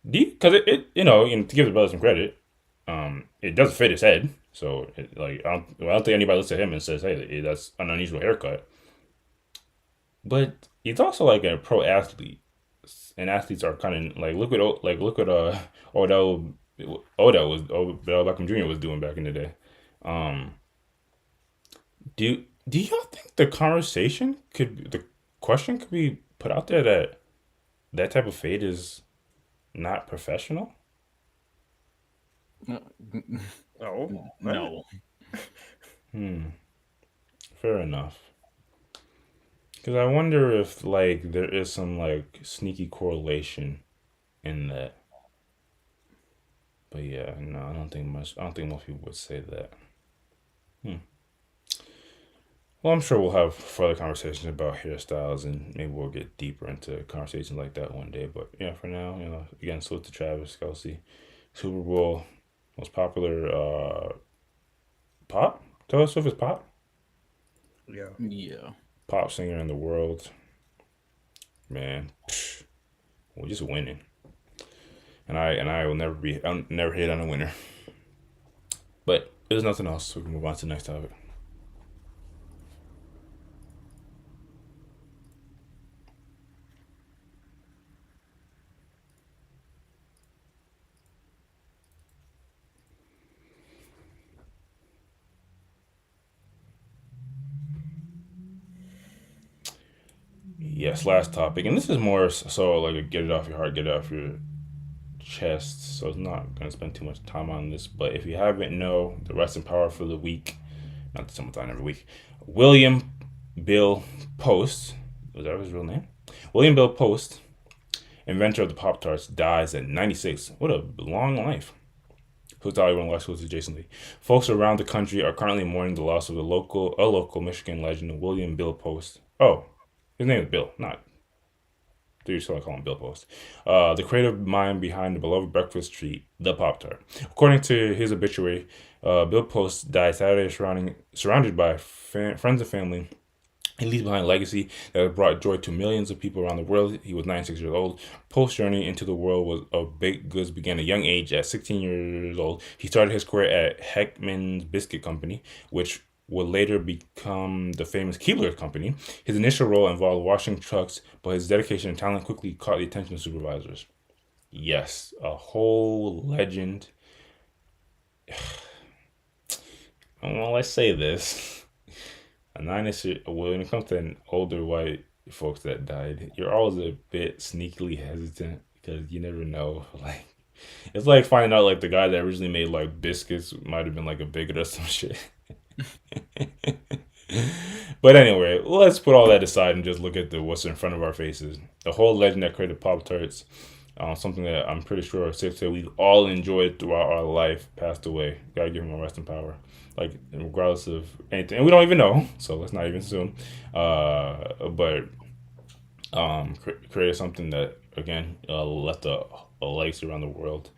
Do you? Because to give the brother some credit, it does fit his head. So I don't think anybody looks at him and says, "Hey, that's an unusual haircut." But he's also like a pro athlete, and athletes are kind of like look at Odell Odell Beckham Jr. was doing back in the day. Um, do y'all think the question could be put out there that that type of fade is not professional? Oh, what? No. Fair enough. Because I wonder if like there is some like sneaky correlation in that. But yeah, no, I don't think much. I don't think most people would say that. Hmm. Well, I'm sure we'll have further conversations about hairstyles, and maybe we'll get deeper into conversations like that one day. But yeah, for now, again, salute to Travis Kelce, Super Bowl most popular pop. Taylor Swift is pop. Yeah. Yeah. Pop singer in the world. Man, we're just winning. And I I'll never hate on a winner. But if there's nothing else, we can move on to the next topic. Yes, last topic, and this is more so like get it off your heart, get it off your chest. So it's not gonna spend too much time on this. But if you haven't know, the rest in power for the week, not that someone's on every week. William Bill Post, was that his real name? William Bill Post, inventor of the Pop Tarts, dies at 96. What a long life. whose daughter went to law school adjacently. Folks around the country are currently mourning the loss of a local Michigan legend, William Bill Post. Oh, his name is Bill, not. They used to call him Bill Post. The creative mind behind the beloved breakfast treat, the Pop Tart. According to his obituary, Bill Post died Saturday surrounded by friends and family. He leaves behind a legacy that has brought joy to millions of people around the world. He was 96 years old. Post's journey into the world of baked goods began at a young age. At 16 years old, he started his career at Heckman's Biscuit Company, which would later become the famous Keebler Company. His initial role involved washing trucks, but his dedication and talent quickly caught the attention of supervisors. Yes, a whole legend. Well, let's say this. When it comes to older white folks that died, you're always a bit sneakily hesitant because you never know. Like, it's like finding out like the guy that originally made like biscuits might have been like a bigot or some shit. But anyway, let's put all that aside and just look at what's in front of our faces. The whole legend that created Pop Tarts, something that I'm pretty sure it's safe to say we've all enjoyed throughout our life, passed away. Gotta give him a rest in power. Like, regardless of anything. And we don't even know, so let's not even assume. But created something that, again, left a legacy around the world.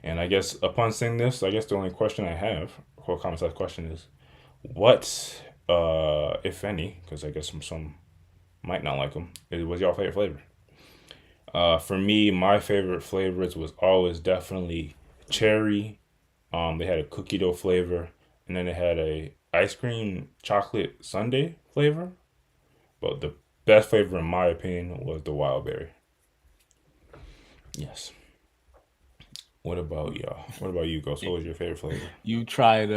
And I guess upon saying this, I guess the only question I have, or comment size question is, what, if any, because I guess some might not like them, was your favorite flavor? For me, my favorite flavors was always definitely cherry. They had a cookie dough flavor. And then it had a ice cream chocolate sundae flavor. But the best flavor, in my opinion, was the wild berry. Yes. What about y'all? What about you, Ghost? What was your favorite flavor? You tried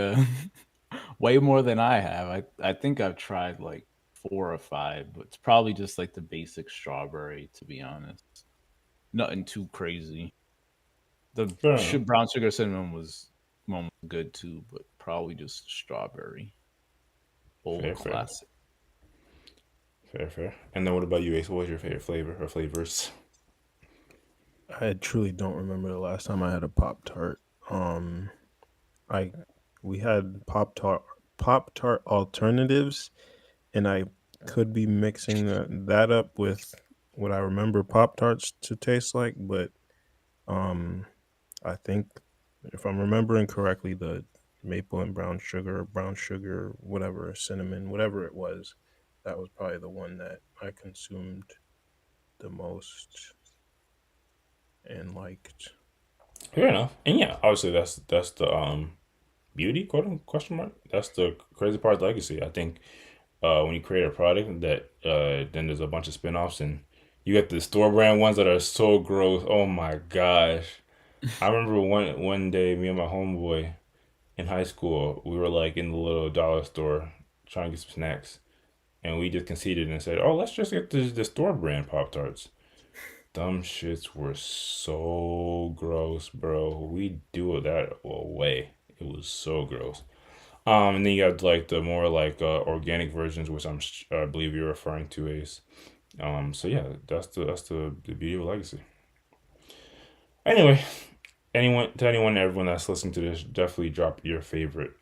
way more than I have. I think I've tried like 4 or 5, but it's probably just like the basic strawberry, to be honest. Nothing too crazy. The brown sugar cinnamon was good too, but probably just strawberry. Old classic. Fair. And then what about you, Ace? What was your favorite flavor or flavors? I truly don't remember the last time I had a Pop Tart. We had Pop Tart alternatives, and I could be mixing that up with what I remember Pop Tarts to taste like, but I think if I'm remembering correctly, the maple and brown sugar, whatever, cinnamon, whatever it was, that was probably the one that I consumed the most and liked. Fair enough. And yeah, obviously that's the beauty, question mark. That's the crazy part of the legacy. I think when you create a product that then there's a bunch of spin-offs and you get the store brand ones that are so gross. Oh my gosh. I remember one day, me and my homeboy in high school, we were like in the little dollar store trying to get some snacks, and we just conceded and said, "Oh, let's just get the store brand Pop Tarts." Dumb shits were so gross, bro. We do it that way. It was so gross. And then you have like the more like organic versions, which I believe you're referring to, Ace. So yeah, that's the beauty of legacy. Anyway. Everyone that's listening to this, definitely drop your favorite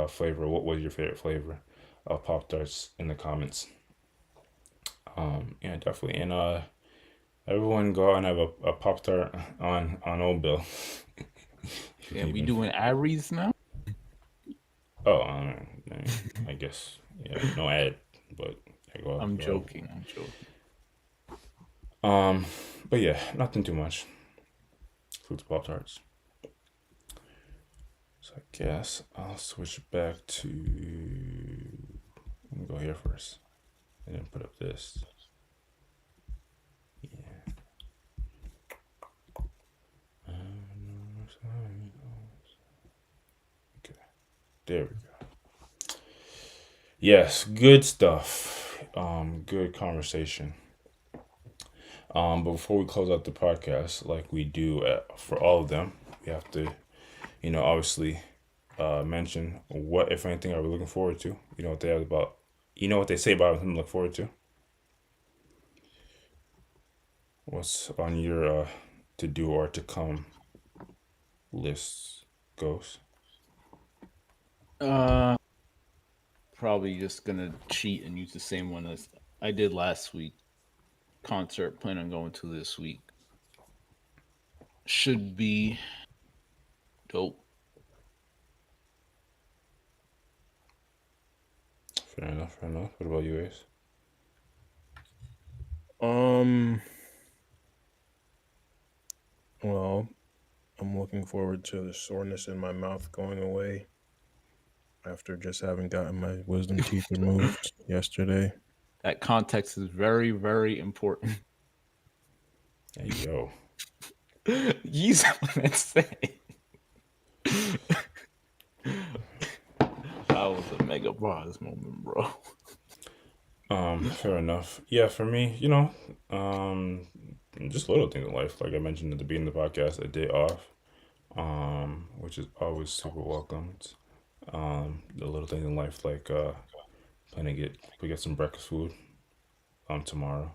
flavor. What was your favorite flavor of Pop Tarts in the comments? Yeah, definitely. And everyone go out and have a Pop Tart on Old Bill. Yeah, we doing Aries now? Oh, I guess no ad, but I'm joking. But yeah, nothing too much. Fruits Pop Tarts. So I guess I'll switch back to. Let me go here first, and then put up this. Yeah. Okay. There we go. Yes, good stuff. Good conversation. But before we close out the podcast, like we do for all of them, we have to, obviously, mention what, if anything, are we looking forward to? You know what they have about, what they say about something to look forward to. What's on your to do or to come lists? goes? Probably just gonna cheat and use the same one as I did last week. Concert plan on going to this week. Should be dope. Fair enough. Fair enough. What about you, Ace? Well, I'm looking forward to the soreness in my mouth going away after just having gotten my wisdom teeth removed yesterday. That context is very, very important. Hey, yo. Use what I say. That was a mega pause moment, bro. Fair enough. Yeah, for me, just little things in life. Like I mentioned at the beginning of the podcast, a day off, which is always super welcomed. The little things in life, like planning to get some breakfast food, tomorrow.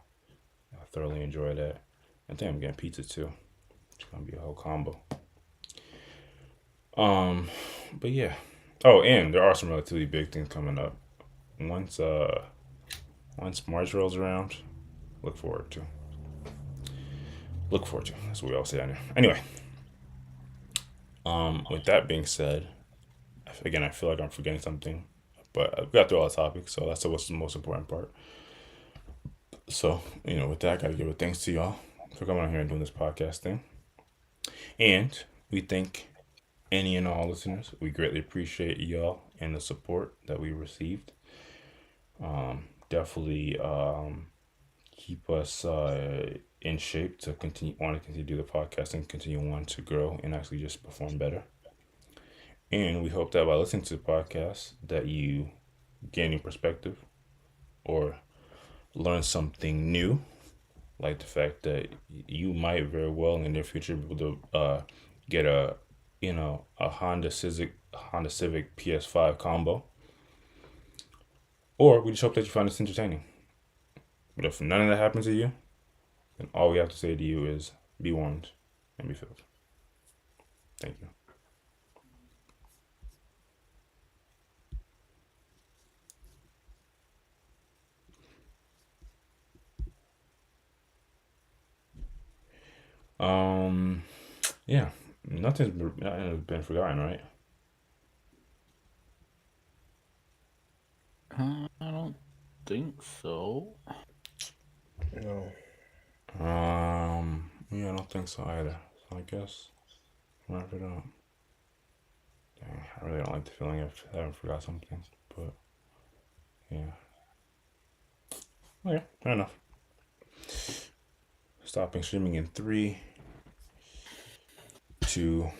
I thoroughly enjoy that. I think I'm getting pizza too. It's gonna be a whole combo. But yeah. Oh, and there are some relatively big things coming up. Once March rolls around, look forward to. That's what we all say down here. Anyway. With that being said, again, I feel like I'm forgetting something, but I've got through all the topics, so that's what's the most important part. So, with that, I gotta give a thanks to y'all for coming on here and doing this podcast thing. And we thank any and all listeners. We greatly appreciate y'all and the support that we received. Definitely keep us in shape to continue to do the podcast and continue wanting to grow and actually just perform better. And we hope that by listening to the podcast that you gain new perspective or learn something new, like the fact that you might very well in the near future be able to get a Honda Civic PS5 combo. Or we just hope that you find this entertaining. But if none of that happens to you, then all we have to say to you is be warned and be filled. Thank you. Yeah, nothing's been forgotten, right? I don't think so. No. Yeah, I don't think so either. So I guess wrap it up. Dang, I really don't like the feeling of having forgot something, but yeah. Okay, fair enough. Stopping streaming in 3, 2.